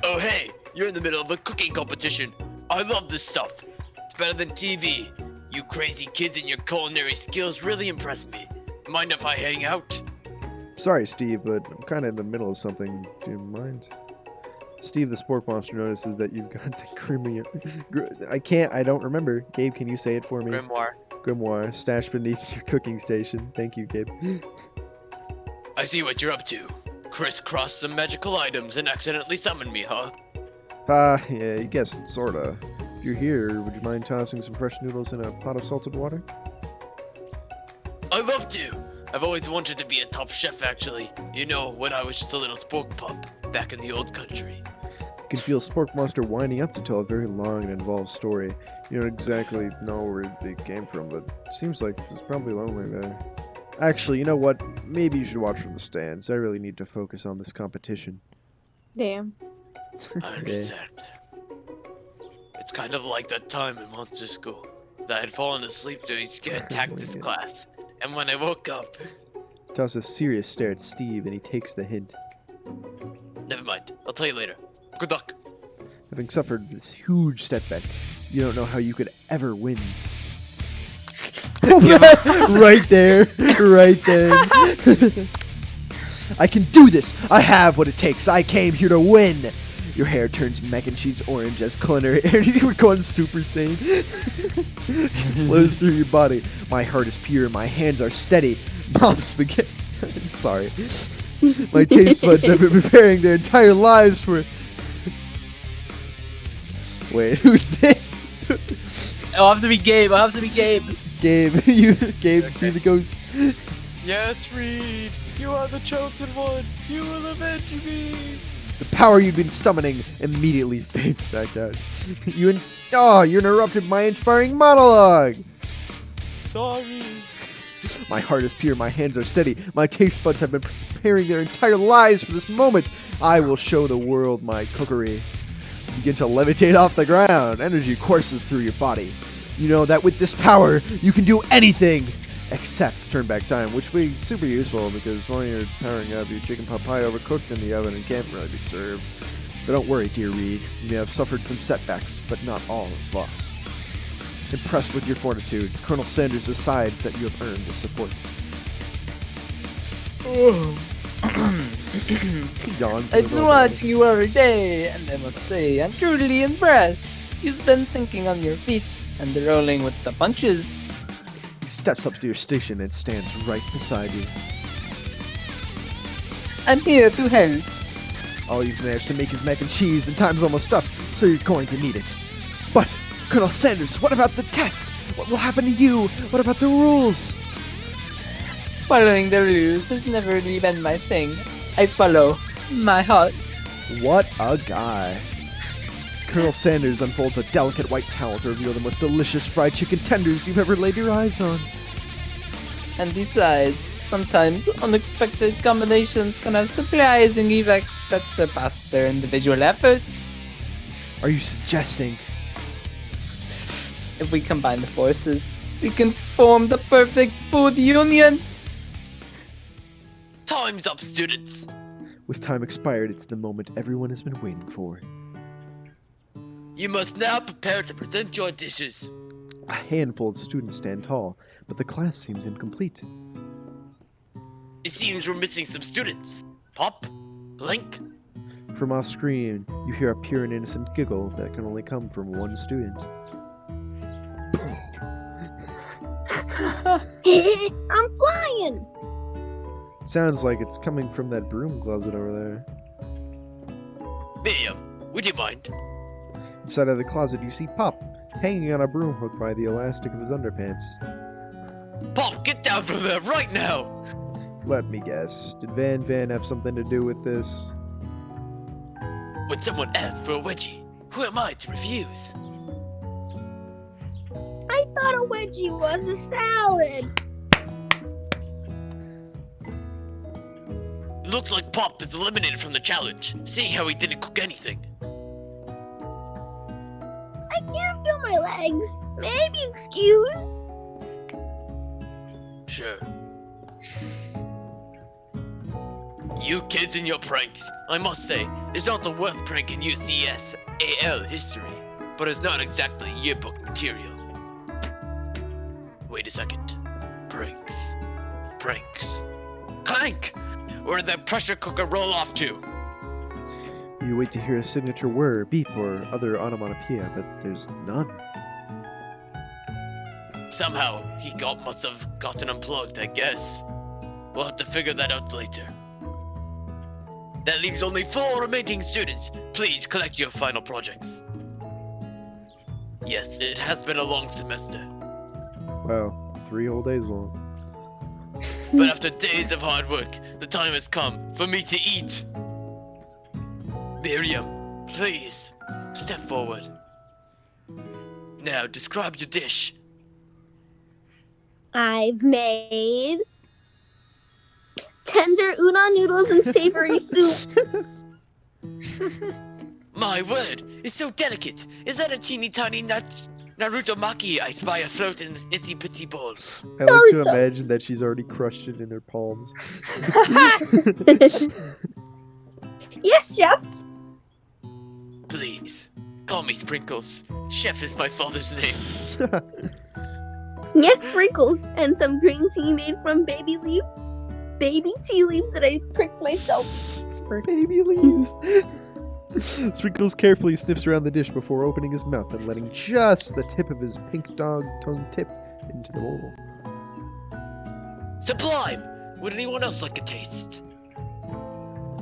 Oh hey, you're in the middle of a cooking competition. I love this stuff. It's better than TV. You crazy kids and your culinary skills really impress me. Mind if I hang out? Sorry, Steve, but I'm kind of in the middle of something. Do you mind? Steve, the spork monster, notices that you've got the creamy... I don't remember. Gabe, can you say it for me? Grimoire, stashed beneath your cooking station. Thank you, Gabe. I see what you're up to. Crisscross some magical items and accidentally summon me, huh? Yeah, I guess, sorta. If you're here, would you mind tossing some fresh noodles in a pot of salted water? I'd love to. I've always wanted to be a top chef, actually. You know, when I was just a little spork pup back in the old country. You can feel Spork Monster winding up to tell a very long and involved story. You don't exactly know where they came from, but it seems like it's probably lonely there. Actually, you know what? Maybe you should watch from the stands. I really need to focus on this competition. Damn. I understand. It's kind of like that time in monster school that I had fallen asleep during scared tactics class, and when I woke up... Toss a serious stare at Steve, and he takes the hint. Never mind. I'll tell you later. Good luck. Having suffered this huge setback, you don't know how you could ever win. Right there. Right there. I can do this. I have what it takes. I came here to win. Your hair turns mac and cheese orange as culinary you were going Super Saiyan. Flows through your body. My heart is pure. My hands are steady. Mom spaghetti. Sorry. My taste buds have been preparing their entire lives for it. Wait, who's this? I'll have to be Gabe. I'll have to be Gabe. Gabe, Gabe, be the ghost. Yes, Reed. You are the chosen one. You will avenge me. The power you'd been summoning immediately fades back out. You interrupted my inspiring monologue. Sorry. My heart is pure, my hands are steady, my taste buds have been preparing their entire lives for this moment. I will show the world my cookery. You begin to levitate off the ground. Energy courses through your body. You know that with this power, you can do anything except turn back time, which will be super useful because while you're powering up, your chicken pot pie overcooked in the oven and can't really be served. But don't worry, dear Reed. You may have suffered some setbacks, but not all is lost. Impressed with your fortitude, Colonel Sanders decides that you have earned his support. I've been watching you every day, and I must say, I'm truly impressed. You've been thinking on your feet and rolling with the punches. He steps up to your station and stands right beside you. I'm here to help. All you've managed to make is mac and cheese, and time's almost up, so you're going to need it. But, Colonel Sanders, what about the test? What will happen to you? What about the rules? Following the rules has never really been my thing. I follow my heart. What a guy. Colonel Sanders unfolds a delicate white towel to reveal the most delicious fried chicken tenders you've ever laid your eyes on. And besides, Sometimes unexpected combinations can have surprising effects that surpass their individual efforts. Are you suggesting? If we combine the forces, we can form the perfect food union. Time's up, students. With time expired, it's the moment everyone has been waiting for. You must now prepare to present your dishes. A handful of students stand tall, but the class seems incomplete. It seems we're missing some students. Pop, Blink. From off screen, you hear a pure and innocent giggle that can only come from one student. I'm flying! Sounds like it's coming from that broom closet over there. Miriam, would you mind? Inside of the closet, you see Pop, hanging on a broom hook by the elastic of his underpants. Pop, get down from there right now! Let me guess, did Van have something to do with this? When someone asks for a wedgie, who am I to refuse? I thought a wedgie was a salad. Looks like Pop is eliminated from the challenge, seeing how he didn't cook anything. I can't feel my legs. Maybe excuse? Sure. You kids and your pranks, I must say, is not the worst prank in UCS AL history, but it's not exactly yearbook material. Wait a second. Pranks. Clank! Where did that pressure cooker roll off to? You wait to hear a signature whir, beep, or other onomatopoeia, but there's none. Somehow, must have gotten unplugged, I guess. We'll have to figure that out later. That leaves only 4 remaining students. Please collect your final projects. Yes, it has been a long semester. Wow, 3 whole days long. But after days of hard work, the time has come for me to eat. Miriam, please, step forward. Now, describe your dish. I've made tender udon noodles and savory soup. My word, it's so delicate. Is that a teeny tiny Naruto Maki I spy afloat in this itsy bitsy bowl? I like to imagine that she's already crushed it in her palms. Yes, chef. Please, call me Sprinkles. Chef is my father's name. Yes, sprinkles and some green tea made from baby tea leaves that I pricked myself. Baby leaves. Sprinkles carefully sniffs around the dish before opening his mouth and letting just the tip of his pink dog tongue tip into the bowl. Sublime! Would anyone else like a taste?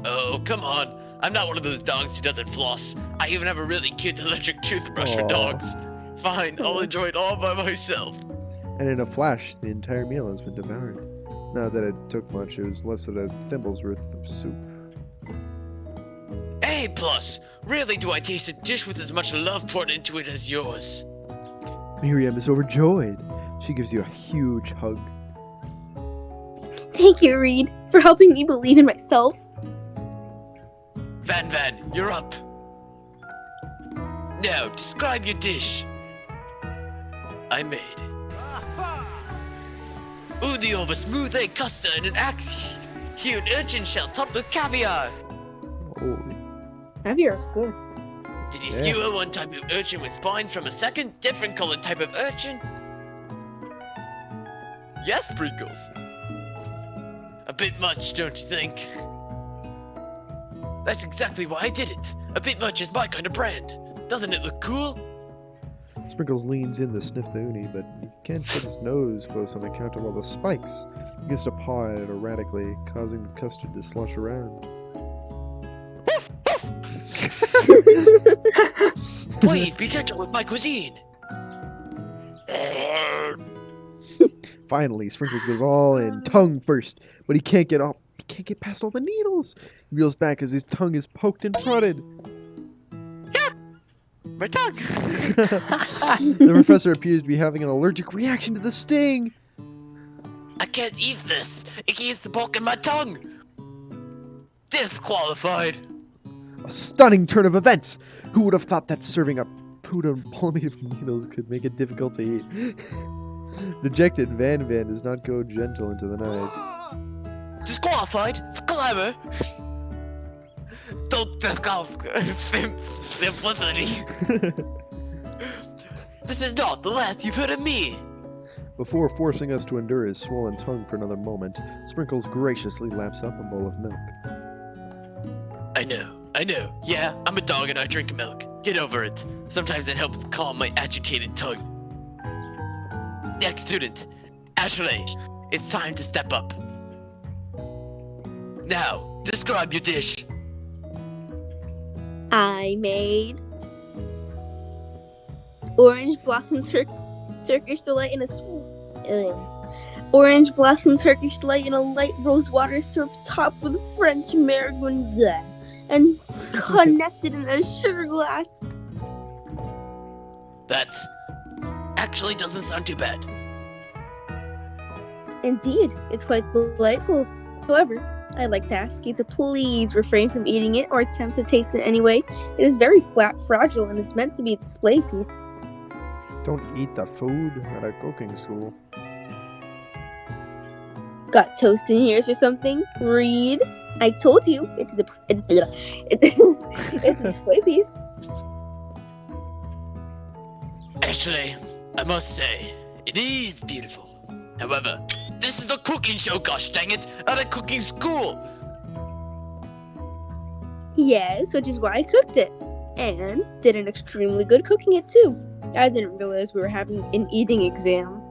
Oh, come on. I'm not one of those dogs who doesn't floss. I even have a really cute electric toothbrush for dogs. Fine, I'll enjoy it all by myself. And in a flash, the entire meal has been devoured. Not that it took much, it was less than a thimble's worth of soup. A+. Rarely do I taste a dish with as much love poured into it as yours. Miriam is overjoyed. She gives you a huge hug. Thank you, Reed, for helping me believe in myself. Van, you're up. Now, describe your dish. I made Udi over smooth egg custard and an axe-hewn urchin shell topped with caviar. Holy. Caviar is good. Did you skewer one type of urchin with spines from a second, different colored type of urchin? Yes, Sprinkles. A bit much, don't you think? That's exactly why I did it. A bit much is my kind of brand. Doesn't it look cool? Sprinkles leans in to sniff the uni, but he can't put his nose close on account of all the spikes. He begins to paw at it erratically, causing the custard to slosh around. Please be gentle with my cuisine. Finally, Sprinkles goes all in, tongue first, but he can't get past all the needles. He reels back as his tongue is poked and prodded. My tongue! The professor appears to be having an allergic reaction to the sting. A can't eat this. It keeps poking my tongue. Disqualified. A stunning turn of events! Who would have thought that serving up food on made of needles could make it difficult to eat? Dejected, Van does not go gentle into the night. Disqualified for glamour. Don't disqualify simplicity. This is not the last you've heard of me. Before forcing us to endure his swollen tongue for another moment, Sprinkles graciously laps up a bowl of milk. I know. Yeah, I'm a dog and I drink milk. Get over it. Sometimes it helps calm my agitated tongue. Next student, Ashley. It's time to step up. Now, describe your dish. I made orange blossom Turkish delight in a orange blossom Turkish delight in a light rose water syrup topped with French marigone and connected in a sugar glass. That actually doesn't sound too bad. Indeed, it's quite delightful. However, I'd like to ask you to please refrain from eating it or attempt to taste it anyway. It is very fragile and is meant to be a display piece. Don't eat the food at a cooking school. Got toast in yours or something? Read. I told you, it's a display piece. Actually, I must say, it is beautiful. However, this is a cooking show, gosh dang it, at a cooking school. Yes, which is why I cooked it. And did an extremely good cooking it too. I didn't realize we were having an eating exam.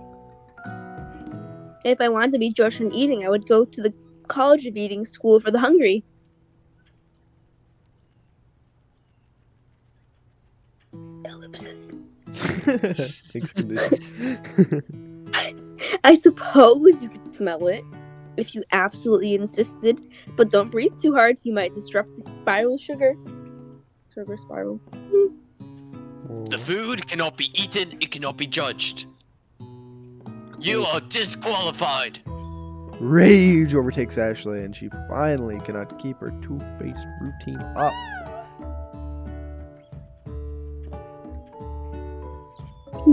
If I wanted to be judged on eating, I would go to the College of Eating School for the Hungry. Ellipsis. Thanks, condition. I suppose you could smell it, if you absolutely insisted, but don't breathe too hard, you might disrupt the sugar spiral. The food cannot be eaten, it cannot be judged. You are disqualified. Rage overtakes Ashley, and she finally cannot keep her two-faced routine up.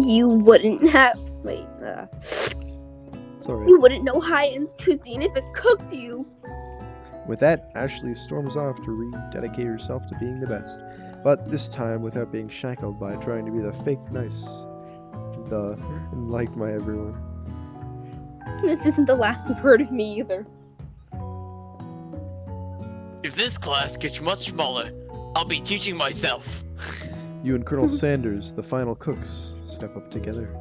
You wouldn't have... Wait, Sorry. You wouldn't know high-end cuisine if it cooked you. With that, Ashley storms off to rededicate herself to being the best, but this time without being shackled by trying to be the fake nice, and liked by everyone. This isn't the last you've heard of me either. If this class gets much smaller, I'll be teaching myself. You and Colonel Sanders, the final cooks, step up together.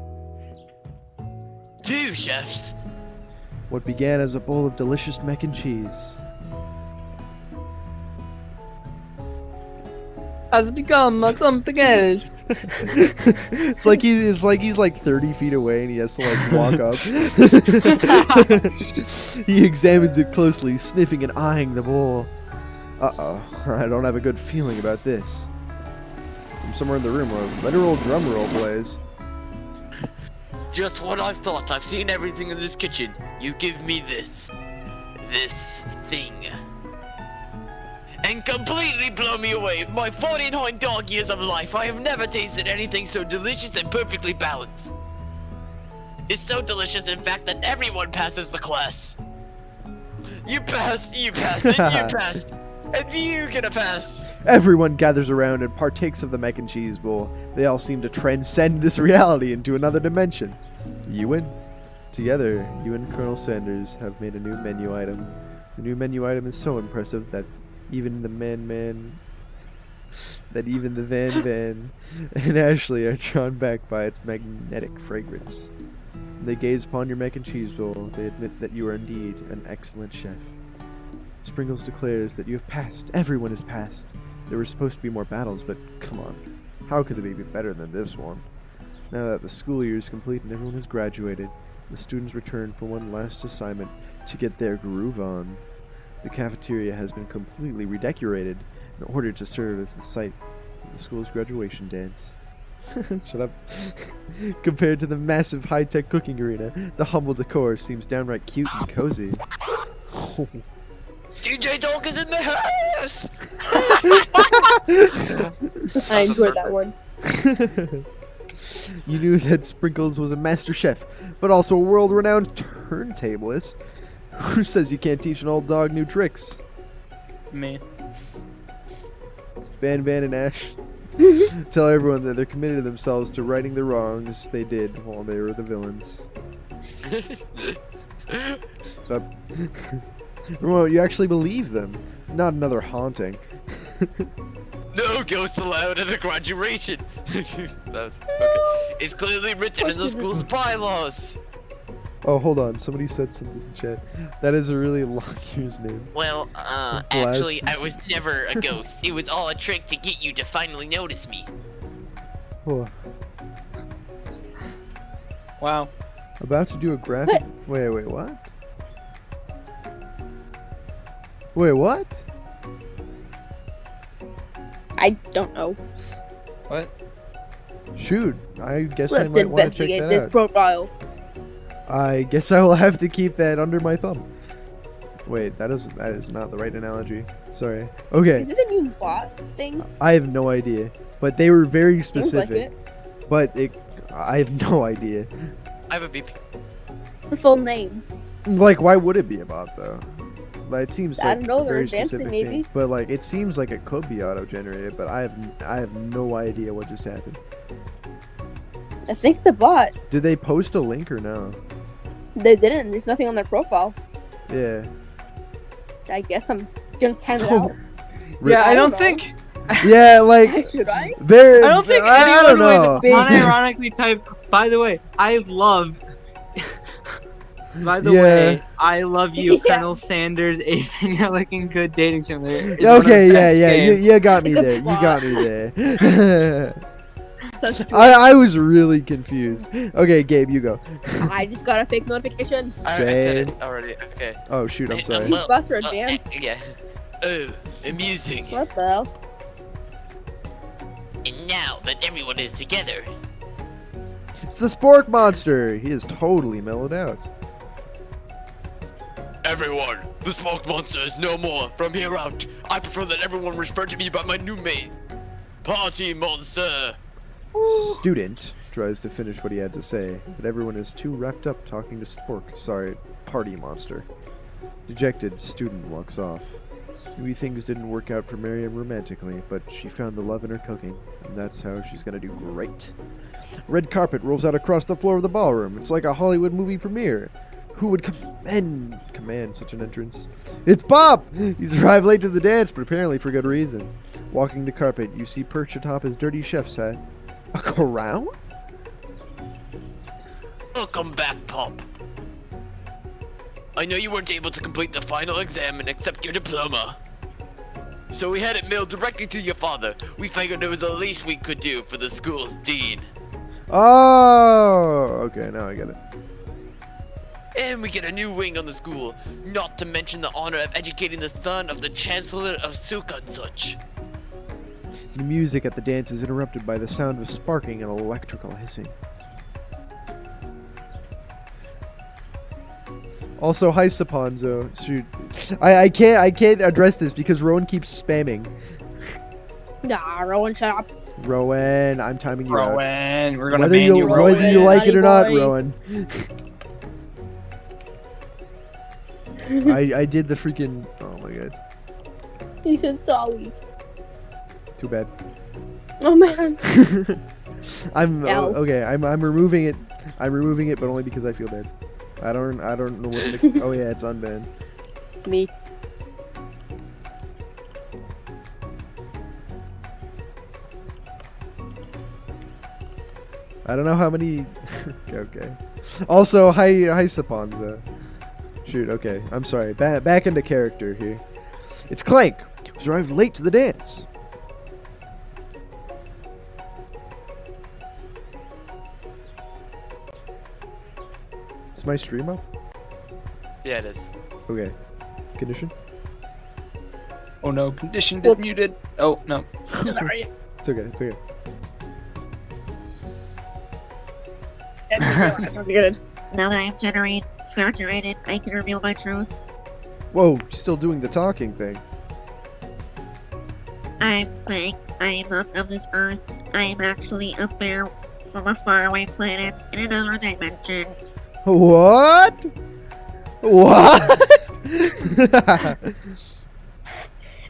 2 chefs. What began as a bowl of delicious mac and cheese has become something else. it's like he's like 30 feet away and he has to like walk up. He examines it closely, sniffing and eyeing the bowl. Uh-oh, I don't have a good feeling about this. From somewhere in the room, a literal drum roll plays. Just what I've thought. I've seen everything in this kitchen. You give me this thing. And completely blow me away. My 49 dog years of life, I have never tasted anything so delicious and perfectly balanced. It's so delicious, in fact, that everyone passes the class. You passed, and you passed, and you gonna pass. Everyone gathers around and partakes of the mac and cheese bowl. They all seem to transcend this reality into another dimension. You win. Together, you and Colonel Sanders have made a new menu item. The new menu item is so impressive that even the Van and Ashley are drawn back by its magnetic fragrance. They gaze upon your mac and cheese bowl. They admit that you are indeed an excellent chef. Sprinkles declares that you have passed. Everyone has passed. There were supposed to be more battles, but come on. How could they be better than this one? Now that the school year is complete and everyone has graduated, the students return for one last assignment to get their groove on. The cafeteria has been completely redecorated in order to serve as the site of the school's graduation dance. Shut up. Compared to the massive high-tech cooking arena, the humble decor seems downright cute and cozy. DJ Dog is in the house! I enjoyed that one. You knew that Sprinkles was a master chef, but also a world-renowned turntablist. Who says you can't teach an old dog new tricks? Me. Van and Ash tell everyone that they're committed themselves to righting the wrongs they did while they were the villains. Shut up. Well, you actually believe them, not another haunting. No ghosts allowed at a graduation. That's okay. It's clearly written in the school's bylaws. Oh, hold on. Somebody said something in chat. That is a really long username. Well, actually, I was never a ghost. It was all a trick to get you to finally notice me. Oh, Wow. about to do a graphic. Wait, what? Wait, what? I don't know. What? Shoot, I guess I Let's might want to check investigate that this out. profile. I guess I will have to keep that under my thumb. Wait, that is not the right analogy. Sorry. Okay, Is this a new bot thing? I have no idea, but they were very Seems like specific. it. But I have no idea. I have a beep. The full name. Like, why would it be about though? Like, it seems I like don't know, a they're very advancing, specific maybe. thing. But like, it seems like it could be auto-generated, but I have no idea what just happened. I think it's a bot. Did they post a link or no? They didn't. There's nothing on their profile. Yeah. I guess I'm gonna time it out. Yeah, I don't know. think. Yeah, like Should I? there. I don't think I don't know. anyone would unironically type. By the way, I love. By the Yeah. way, I love you, Yeah. Colonel Sanders. Aiden, you're looking good. Dating simulator. is Yeah, one of the okay, best yeah, games. you got me It's a there. You plot. got me there. That's true. I was really confused. Okay, Gabe, you go. I just got a fake notification. I said Same. it already. Okay. Oh shoot, I'm sorry. These bots are advanced. Yeah. Oh, amusing. What the hell? And now that everyone is together, It's the Spork monster. He is totally mellowed out. everyone, the smoke monster is no more. From here out, I prefer that everyone refer to me by my new name, Party Monster. Student tries to finish what he had to say, but everyone is too wrapped up talking to Spork. Sorry, Party Monster. Dejected, student walks off. Maybe things didn't work out for Miriam romantically, but she found the love in her cooking, and that's how she's gonna do great. Red carpet rolls out across the floor of the ballroom. It's like a Hollywood movie premiere. Who would command such an entrance? It's Bob! He's arrived late to the dance, but apparently for good reason. Walking the carpet, you see perched atop his dirty chef's hat. A crown? Welcome back, Pop. I know you weren't able to complete the final exam and accept your diploma. So we had it mailed directly to your father. We figured it was the least we could do for the school's dean. Oh, okay, now I get it. And we get a new wing on the school, not to mention the honor of educating the son of the Chancellor of Suk and such. The music at the dance is interrupted by the sound of sparking and electrical hissing. Also, hi Saponzo. Shoot, I can't address this because Rowan keeps spamming. Nah, Rowan, shut up. Rowan, I'm timing you out. Rowan, we're gonna Whether ban you. whether you Rowan. like it or not, Naughty boy. Rowan. I did the freaking. Oh my god. He said sorry. Too bad. Oh man. I'm Ow. okay. I'm removing it. I'm removing it, but only because I feel bad. I don't know what. The, oh yeah, it's unbanned. Me. I don't know how many. Okay. Also, hi Saponza. Shoot. Okay. I'm sorry. Back into character here. It's Clank, who's arrived late to the dance. Is my stream up? Yeah, it is. Okay. Condition? Oh no, condition is muted. Oh no. Sorry. It's okay. It's okay. That sounds good. Now that I've graduated, I can reveal my truth. Whoa, she's still doing the talking thing. I'm fake. I am not of this earth. I am actually from a faraway planet in another dimension. What? What?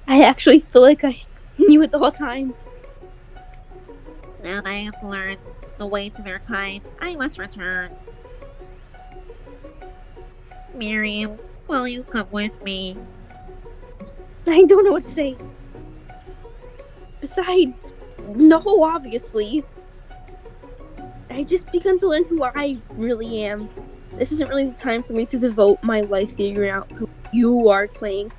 I actually feel like I knew it the whole time. Now that I have learned the ways of your kind, I must return. Miriam, will you come with me? I don't know what to say. Besides, no, obviously. I just begun to learn who I really am. This isn't really the time for me to devote my life figuring out who you are, Clank.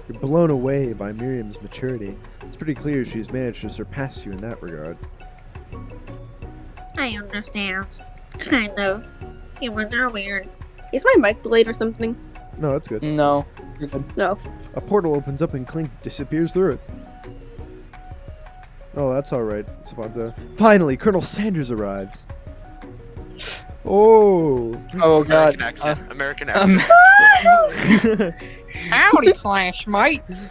You're blown away by Miriam's maturity. It's pretty clear she's managed to surpass you in that regard. I understand. Kind of. Humans are weird. Is my mic delayed or something? No, that's good. No, you're good. No. A portal opens up and Clink disappears through it. Oh, that's alright, Sabanza. Finally, Colonel Sanders arrives. Oh. Oh god. American accent. American accent. Howdy, classmates.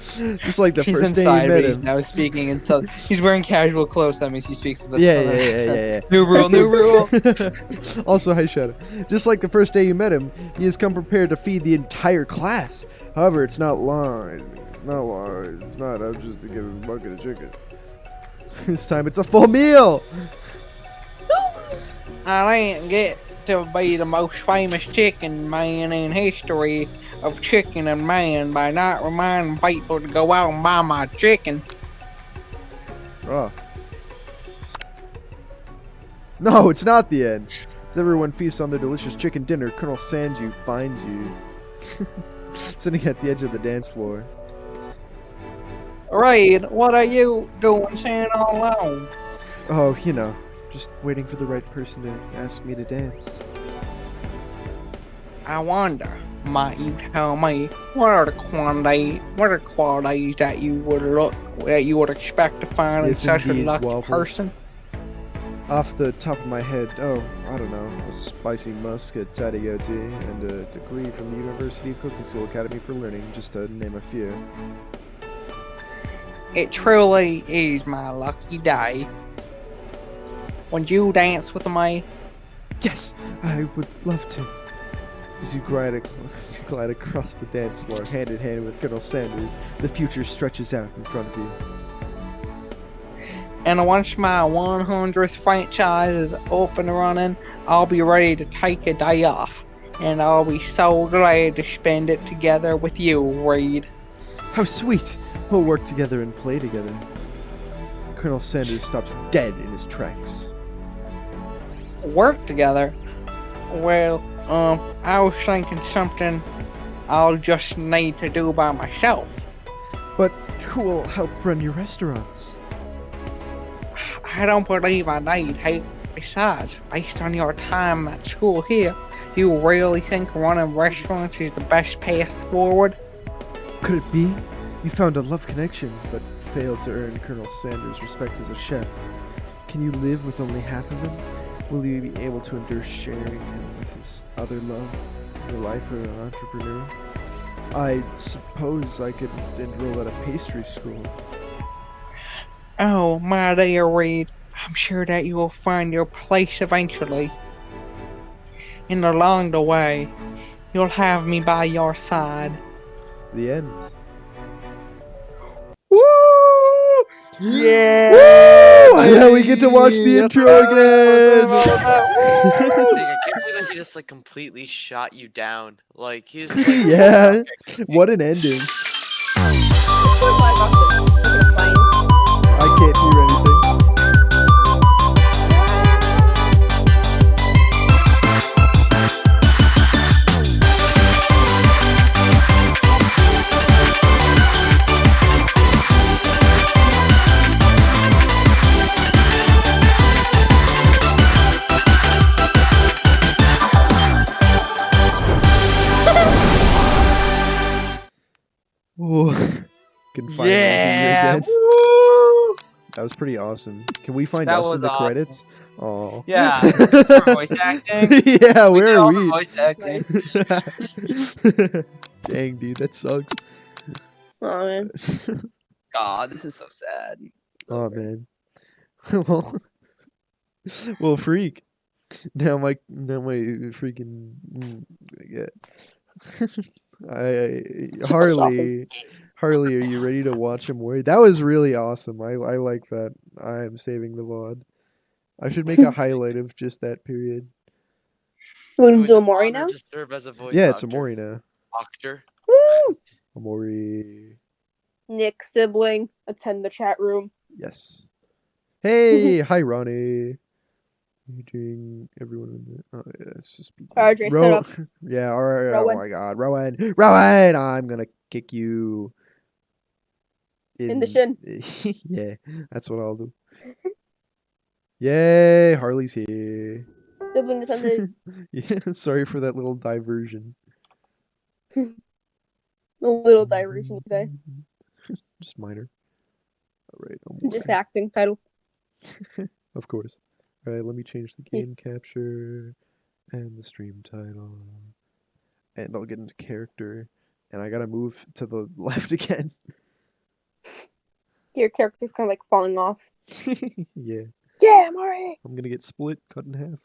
Just like the He's first day you inside, met but he's him. now speaking in he's wearing casual clothes. That means he speaks with a Yeah. southern accent. New rule, new rule. Also, hi Shadow. Just like the first day you met him, he has come prepared to feed the entire class. However, it's not long. It's not long. It's not up just to give him a bucket of chicken. This time it's a full meal. I didn't get to be the most famous chicken man in history of chicken and man by not reminding people to go out and buy my chicken. Oh. No, it's not the end. As everyone feasts on their delicious chicken dinner, Colonel Sanju finds you sitting at the edge of the dance floor. Raid, what are you doing staying all alone? Oh, you know, just waiting for the right person to ask me to dance. I wonder, might you tell me what are the qualities that you would expect to find in Yes, such indeed, a lucky Waffles. person? Off the top of my head, I don't know, a spicy musk, a tatty goatee, and a degree from the University of Cooking School Academy for Learning, just to name a few. It truly is my lucky day. Would you dance with me? Yes, I would love to. As you glide across the dance floor, hand in hand with Colonel Sanders, the future stretches out in front of you. And once my 100th franchise is up and running, I'll be ready to take a day off. And I'll be so glad to spend it together with you, Reed. How sweet! We'll work together and play together. Colonel Sanders stops dead in his tracks. Work together? Well, I was thinking something I'll just need to do by myself. But who will help run your restaurants? I don't believe I need help. Besides, based on your time at school here, do you really think running restaurants is the best path forward? Could it be? You found a love connection, but failed to earn Colonel Sanders' respect as a chef. Can you live with only half of him? Will you be able to endure sharing him with his other love, your life as an entrepreneur? I suppose I could enroll at a pastry school. Oh, my dear Reed, I'm sure that you will find your place eventually. And along the way, you'll have me by your side. The end. Woo! Yeah! Woo! And now we get to watch the intro again! Dang, I can't believe that he just like completely shot you down. Like he's like, Yeah, what an ending. I can't hear anything. Ooh. Can finally hear you Yeah! again. Woo! That was pretty awesome. Can we find That us in was the awesome. credits? Oh. Yeah, for voice acting. Yeah, We where did are all we? the voice acting. Dang, dude, that sucks. Oh man. God, this is so sad. Oh man. well, well, freak. Now my freaking yeah. Harley, Harley, are you ready to watch him worry? That was really awesome. I like that. I am saving the VOD. I should make a highlight of just that period. We're gonna It do was an Amori honor now? to serve as a voice Yeah, it's actor. Amori now. Actor. Woo! Amori. Nick sibling, attend the chat room. Yes. Hey, hi Ronnie. You doing everyone in the oh yeah, it's just people. RJ, shut up. Yeah, alright, oh Rowan. my god. Rowan, I'm gonna kick you In the shin. Yeah, that's what I'll do. Yay, Harley's here. Sibling attended. Yeah, sorry for that little diversion. A little diversion, you say. Just minor. Alright, Just acting title. Of course. Alright, let me change the game capture and the stream title. And I'll get into character. And I gotta move to the left again. Your character's kind of like falling off. Yeah. Yeah, Amori! I'm gonna get split, cut in half.